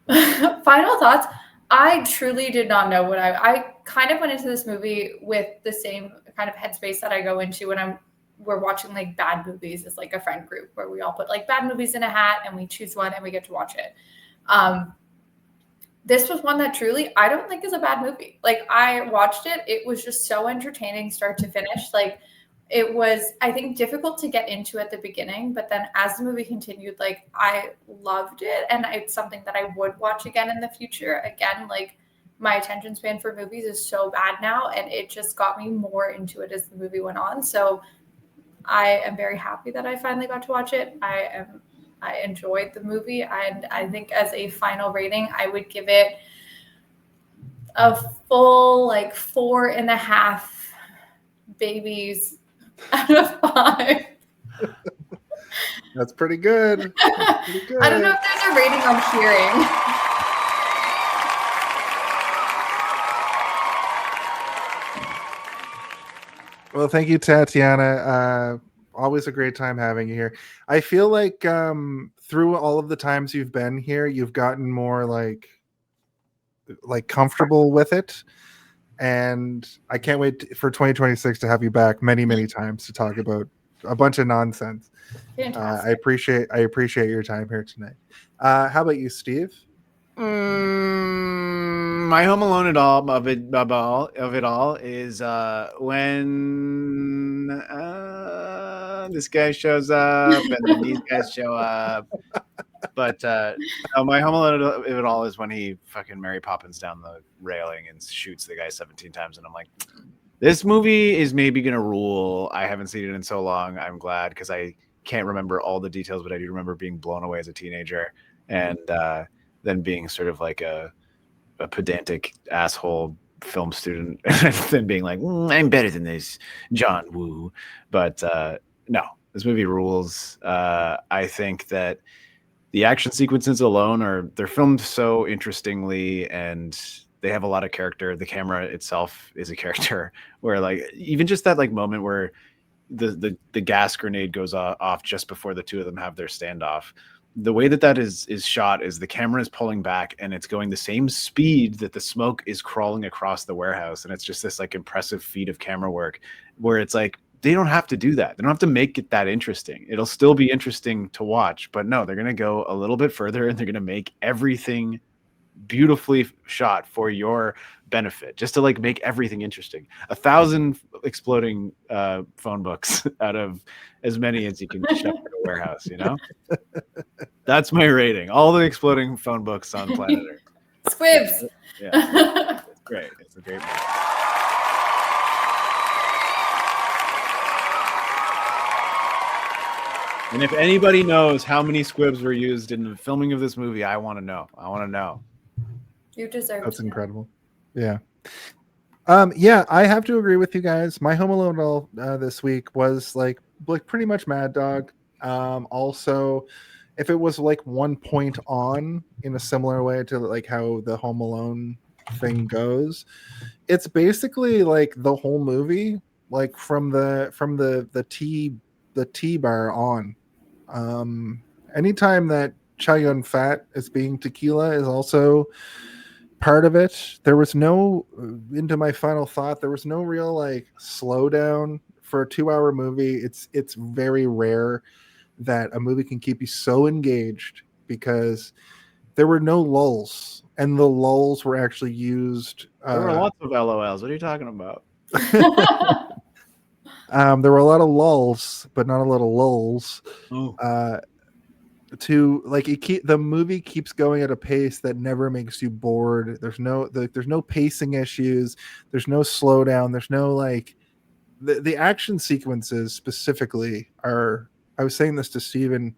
Final thoughts. I truly did not know what I kind of went into this movie with the same kind of headspace that I go into when we're watching like bad movies as like a friend group where we all put like bad movies in a hat and we choose one and we get to watch it. This was one that truly I don't think is a bad movie. Like I watched it. It was just so entertaining start to finish. Like it was, I think, difficult to get into at the beginning, but then as the movie continued, like I loved it, and it's something that I would watch again in the future. Again, like my attention span for movies is so bad now, and it just got me more into it as the movie went on. So I am very happy that I finally got to watch it. I enjoyed the movie, and I think as a final rating, I would give it a full like 4.5 babies out of 5. That's pretty good. That's pretty good. I don't know if there's a rating I'm hearing. Well, thank you, Tatiana. Always a great time having you here. I feel like through all of the times you've been here, you've gotten more like comfortable with it. And I can't wait for 2026 to have you back many, many times to talk about a bunch of nonsense. I appreciate your time here tonight. How about you, Steve? My Home Alone of it all is when this guy shows up and then these guys show up. But my Home Alone of it all is when he fucking Mary Poppins down the railing and shoots the guy 17 times, and I'm like, this movie is maybe gonna rule. I haven't seen it in so long. I'm glad, because I can't remember all the details, but I do remember being blown away as a teenager, and then being sort of like a pedantic asshole film student, and then being like, I'm better than this John Woo. But no, this movie rules. I think that the action sequences alone they're filmed so interestingly, and they have a lot of character. The camera itself is a character, where like even just that like moment where the gas grenade goes off just before the two of them have their standoff. The way that is shot is the camera is pulling back, and it's going the same speed that the smoke is crawling across the warehouse. And it's just this like impressive feat of camera work, where it's like, they don't have to do that. They don't have to make it that interesting. It'll still be interesting to watch, but no, they're going to go a little bit further, and they're going to make everything beautifully shot for your benefit, just to like make everything interesting. 1,000 exploding phone books out of as many as you can shove in a warehouse, you know? That's my rating. All the exploding phone books on planet Earth. Squibs. Yeah. It's great. It's a great movie. And if anybody knows how many squibs were used in the filming of this movie, I want to know. You deserve That's to. incredible. Yeah. Yeah, I have to agree with you guys. My Home Alone this week was like pretty much Mad Dog. Also, if it was like 1 point on in a similar way to like how the Home Alone thing goes, it's basically like the whole movie, like from the T bar on. Anytime that Chow Yun Fat as being tequila is also part of it, there was no, into my final thought, there was no real like slowdown for a 2-hour movie. It's very rare that a movie can keep you so engaged, because there were no lulls, and the lulls were actually used. There were lots of LOLs. What are you talking about? There were a lot of lulls, but not a lot of lulls. To like the movie keeps going at a pace that never makes you bored. There's no pacing issues. There's no slowdown. There's no like the action sequences specifically are. I was saying this to Steven.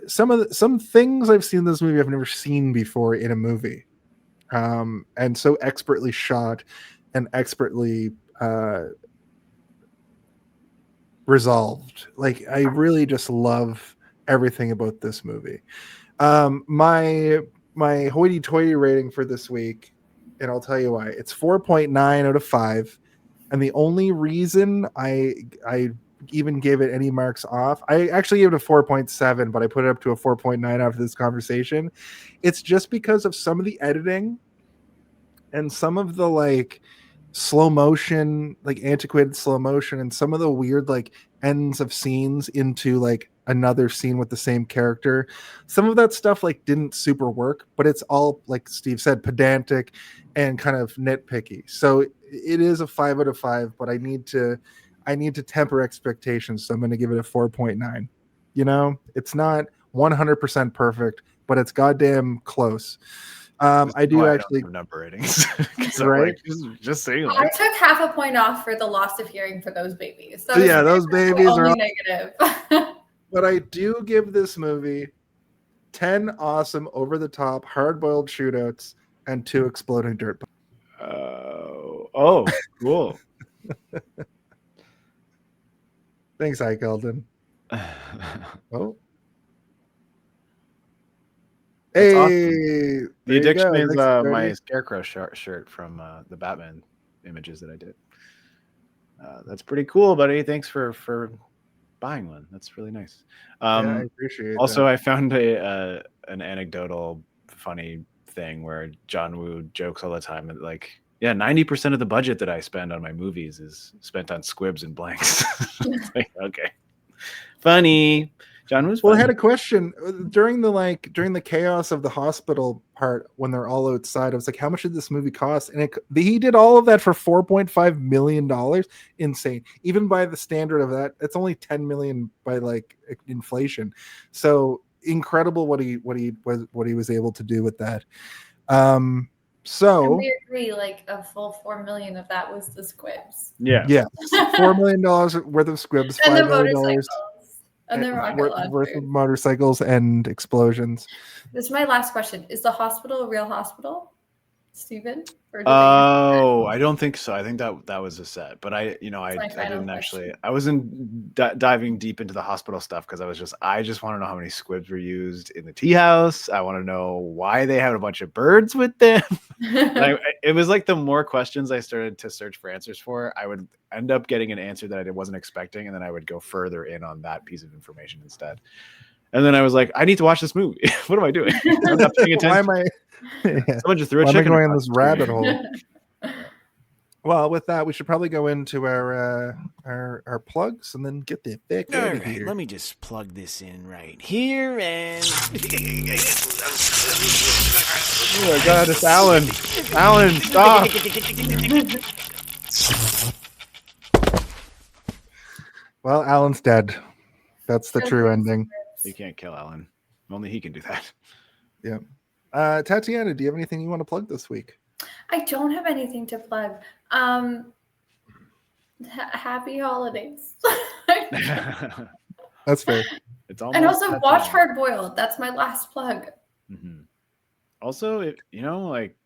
Some things I've seen in this movie I've never seen before in a movie, and so expertly shot and expertly resolved. Like, I really just love everything about this movie. My hoity-toity rating for this week, and I'll tell you why. It's 4.9 out of 5, and the only reason I even gave it any marks off, I actually gave it a 4.7, but I put it up to a 4.9 after this conversation. It's just because of some of the editing and some of the like slow motion, like antiquated slow motion, and some of the weird like ends of scenes into like another scene with the same character. Some of that stuff like didn't super work, but it's all, like Steve said, pedantic and kind of nitpicky. So it is a 5 out of 5, but I need to I need to temper expectations, so I'm going to give it a 4.9. You know, it's not 100% perfect, but it's goddamn close. I do Why actually don't have number ratings. 'Cause I'm right. like, just saying. I Like, took half a point off for the loss of hearing for those babies. So Yeah, those my babies are. only negative. But I do give this movie 10 awesome, over the top, hard boiled shootouts and 2 exploding dirt. oh, cool. Thanks, Ike Eldon. Oh. That's Hey, awesome. The there you go. addiction is Thanks, Jody. my scarecrow shirt from the Batman images that I did. That's pretty cool, buddy. Thanks for buying one. That's really nice. Yeah, I appreciate Also, that. I found an anecdotal funny thing where John Woo jokes all the time that, like, yeah, 90% of the budget that I spend on my movies is spent on squibs and blanks. It's like, okay, funny. John Woo's Well, I funny. had a question during the chaos of the hospital part when they're all outside. I was like, how much did this movie cost? And he did all of that for $4.5 million. Insane. Even by the standard of that, it's only 10 million by like inflation. So incredible what he was able to do with that. So And we agree, like a full 4 million of that was the squibs. Yeah. $4 million worth of squibs, And the $5 million motorcycles. And the rocket worth of launchers. motorcycles and explosions. This is my last question. Is the hospital a real hospital, Stephen? Or did Oh, I don't think so. I think that was a set, but I my final didn't actually. question. I wasn't diving deep into the hospital stuff because I just want to know how many squibs were used in the tea house. I want to know why they had a bunch of birds with them. It was like the more questions I started to search for answers for, I would end up getting an answer that I wasn't expecting, and then I would go further in on that piece of information instead. And then I was like, I need to watch this movie. What am I doing? I'm not paying attention. Why am I? Someone just threw a Why am I chicken going in across this the screen. rabbit hole? Well, with that, we should probably go into our plugs and then get the heck All out of right, here. let me just plug this in right here and. Oh my God, it's Alan. Alan, stop. Well, Alan's dead. That's the true ending. You can't kill Alan. Only he can do that. Yeah. Tatiana, do you have anything you want to plug this week? I don't have anything to plug. Happy holidays. That's fair. It's almost And also that watch time. Hard Boiled. That's my last plug. Mhm. Also, like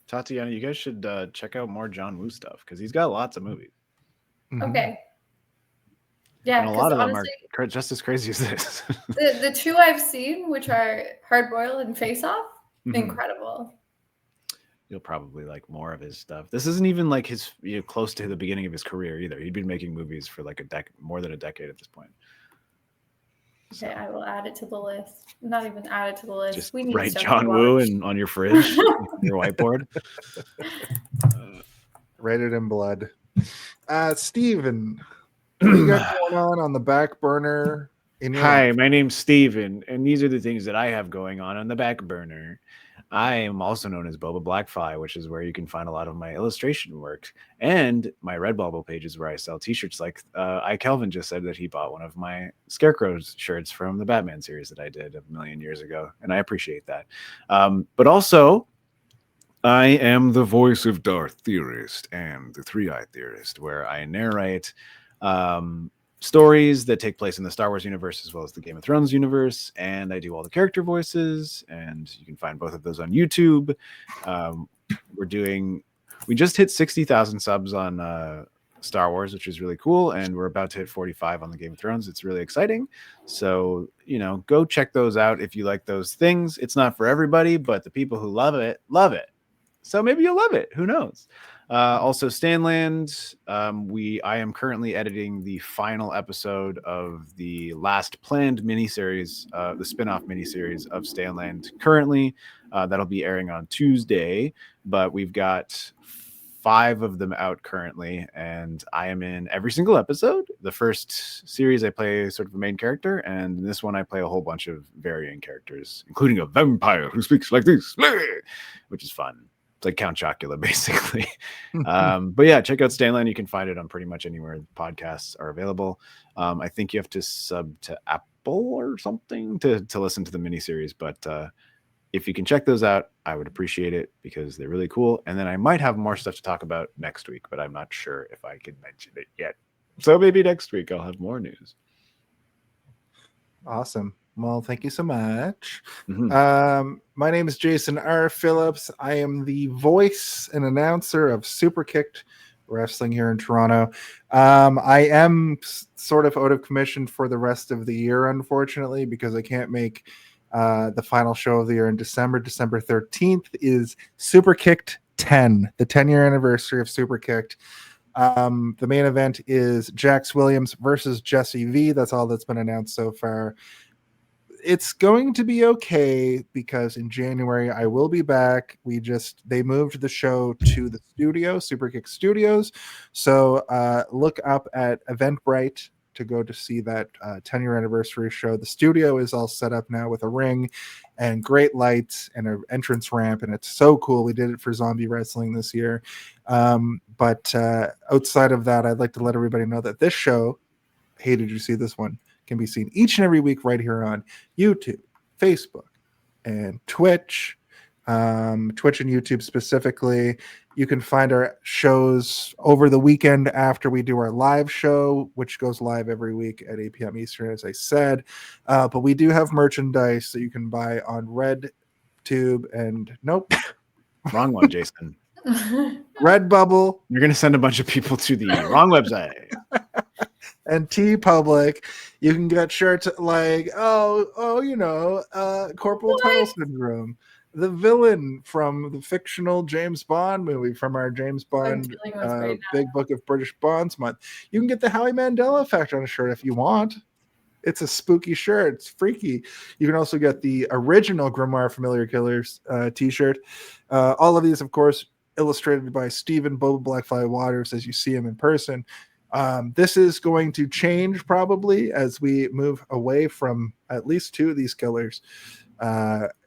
Tatiana, you guys should check out more John Woo stuff because he's got lots of movies. Mhm. Okay. Yeah, And a lot of them honestly, are just as crazy as this. the two I've seen, which are Hard Boiled and Face Off, Mhm. incredible. You'll probably like more of his stuff. This isn't even like his close to the beginning of his career either. He'd been making movies for like more than a decade at this point. So, Okay, I will add it to the list. Not even add it to the list. just We need write stuff to John Woo watch. on your fridge, your whiteboard. Write it in blood. Steven, what do you got going on the back burner? Hi, my name's Steven, and these are the things that I have going on the back burner. I am also known as Boba Blackfly, which is where you can find a lot of my illustration work, and my Redbubble pages where I sell t-shirts. Like Kelvin just said that he bought one of my Scarecrow shirts from the Batman series that I did a million years ago, and I appreciate that. But also, I am the voice of Darth Theorist and the Three-Eyed Theorist, where I narrate stories that take place in the Star Wars universe as well as the Game of Thrones universe, and I do all the character voices, and you can find both of those on YouTube. We just hit 60,000 subs on Star Wars, which is really cool, and we're about to hit 45 on the Game of Thrones. It's really exciting. So, go check those out if you like those things. It's not for everybody, but the people who love it, love it. So maybe you'll love it. Who knows? Also, Stanland. I am currently editing the final episode of the last planned miniseries, the spin-off miniseries of Stanland. Currently, that'll be airing on Tuesday, but we've got 5 of them out currently, and I am in every single episode. The first series, I play sort of a main character, and in this one, I play a whole bunch of varying characters, including a vampire who speaks like this, which is fun. It's like Count Chocula, basically. But yeah, check out Stanland. You can find it on pretty much anywhere podcasts are available. I think you have to sub to Apple or something to listen to the miniseries. But if you can check those out, I would appreciate it because they're really cool. And then I might have more stuff to talk about next week, but I'm not sure if I can mention it yet. So maybe next week I'll have more news. Awesome. Well, thank you so much. Mhm. My name is Jason R. Phillips. I am the voice and announcer of Super Kicked Wrestling here in Toronto. I am sort of out of commission for the rest of the year, unfortunately, because I can't make the final show of the year in December. December 13th is Super Kicked 10, the 10-year anniversary of Super Kicked. The main event is Jax Williams versus Jesse V. That's all that's been announced so far. It's going to be okay because in January I will be back. They moved the show to the studio, Superkick Studios. So look up at Eventbrite to go to see that 10-year anniversary show. The studio is all set up now with a ring and great lights and an entrance ramp, and it's so cool. We did it for Zombie Wrestling this year. But outside of that, I'd like to let everybody know that this show, Hey, Did You See This One?, can be seen each and every week right here on YouTube, Facebook, and Twitch. Twitch and YouTube specifically. You can find our shows over the weekend after we do our live show, which goes live every week at 8 p.m. Eastern, as I said. But we do have merchandise that you can buy on RedTube and nope. Wrong one, Jason. Redbubble. You're going to send a bunch of people to the wrong website. And TeePublic. You can get shirts like, Corporal Tunnel Syndrome, the villain from the fictional James Bond movie from our James Bond Big Book of British Bonds month. You can get the Howie Mandel effect on a shirt if you want. It's a spooky shirt. It's freaky. You can also get the original Grimoire Familiar Killers t-shirt. All of these, of course, illustrated by Stephen Boba Blackfly Waters as you see him in person. This is going to change probably as we move away from at least two of these killers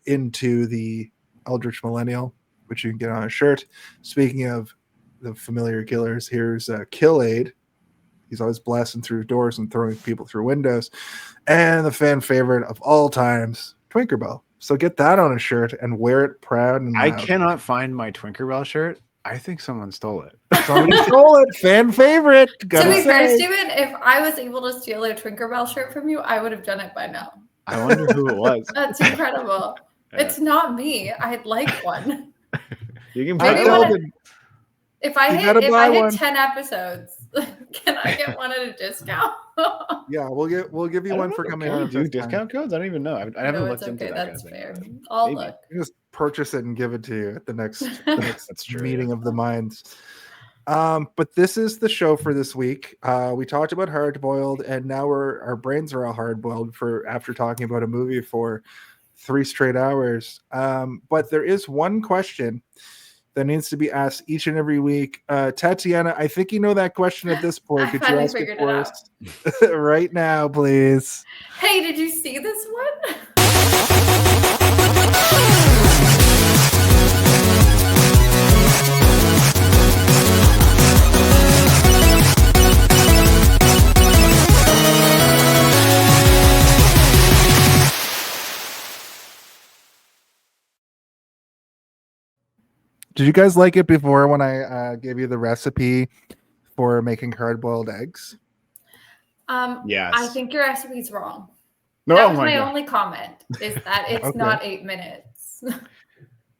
into the Eldritch Millennial, which you can get on a shirt. Speaking of the familiar killers, here's Kill Aid. He's always blasting through doors and throwing people through windows. And the fan favorite of all times, Twinkerbell. So get that on a shirt and wear it proud and I loud. cannot find my Twinkerbell shirt. I think someone stole it. Somebody stole it. Fan favorite. To Gotta be fair, say. Steven, if I was able to steal a Tinkerbell shirt from you, I would have done it by now. I wonder who it was. That's incredible. Yeah. It's not me. I'd like one. You can Maybe put when it. If I You hit gotta buy one. 10 episodes, can I get one at a discount? Yeah, we'll give you one for coming Can on. you do discount codes? I don't even know. I haven't No, looked it's into okay. that. That's kind of thing. fair. I'll Maybe. look. Just purchase it and give it to you at the next, That's true. meeting yeah. of the minds. But this is the show for this week. We talked about hard boiled, and now our brains are all hard boiled after talking about a movie for 3 straight hours. But there is one question that needs to be asked each and every week. Tatiana, I think you know that question at this point. I Could you finally ask it figured for it us right now, please? Hey, did you see this one? Did you guys like it before when I gave you the recipe for making hard-boiled eggs? Yes. I think your recipe's wrong. No, That was oh my God. only comment, is that it's Okay. not 8 minutes.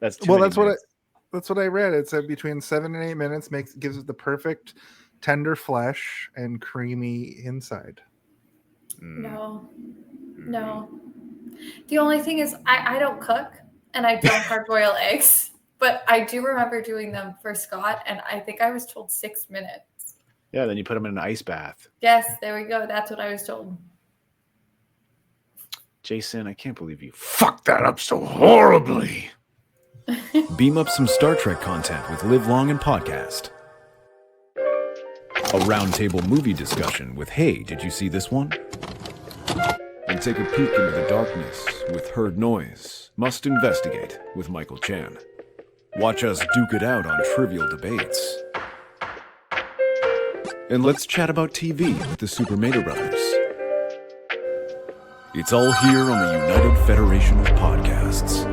That's too Well, many that's what minutes. that's what I read. It said between 7 and 8 minutes gives it the perfect tender flesh and creamy inside. No. The only thing is I don't cook and I don't hard boil eggs, but I do remember doing them for Scott, and I think I was told 6 minutes. Yeah, then you put them in an ice bath. Yes, there we go. That's what I was told. Jason, I can't believe you. Fuck that up so horribly. Beam up some Star Trek content with Live Long and Podcast. A roundtable movie discussion with Hey, Did You See This One? And take a peek into the darkness with Heard Noise, Must Investigate with Michael Chan. Watch us duke it out on trivial debates. And let's chat about TV with the Super Mato Brothers. It's all here on the United Federation of Podcasts.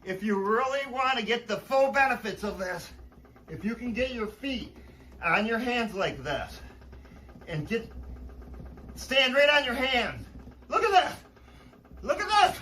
If you really want to get the full benefits of this, if you can get your feet on your hands like this, and stand right on your hands. Look at this! Look at this!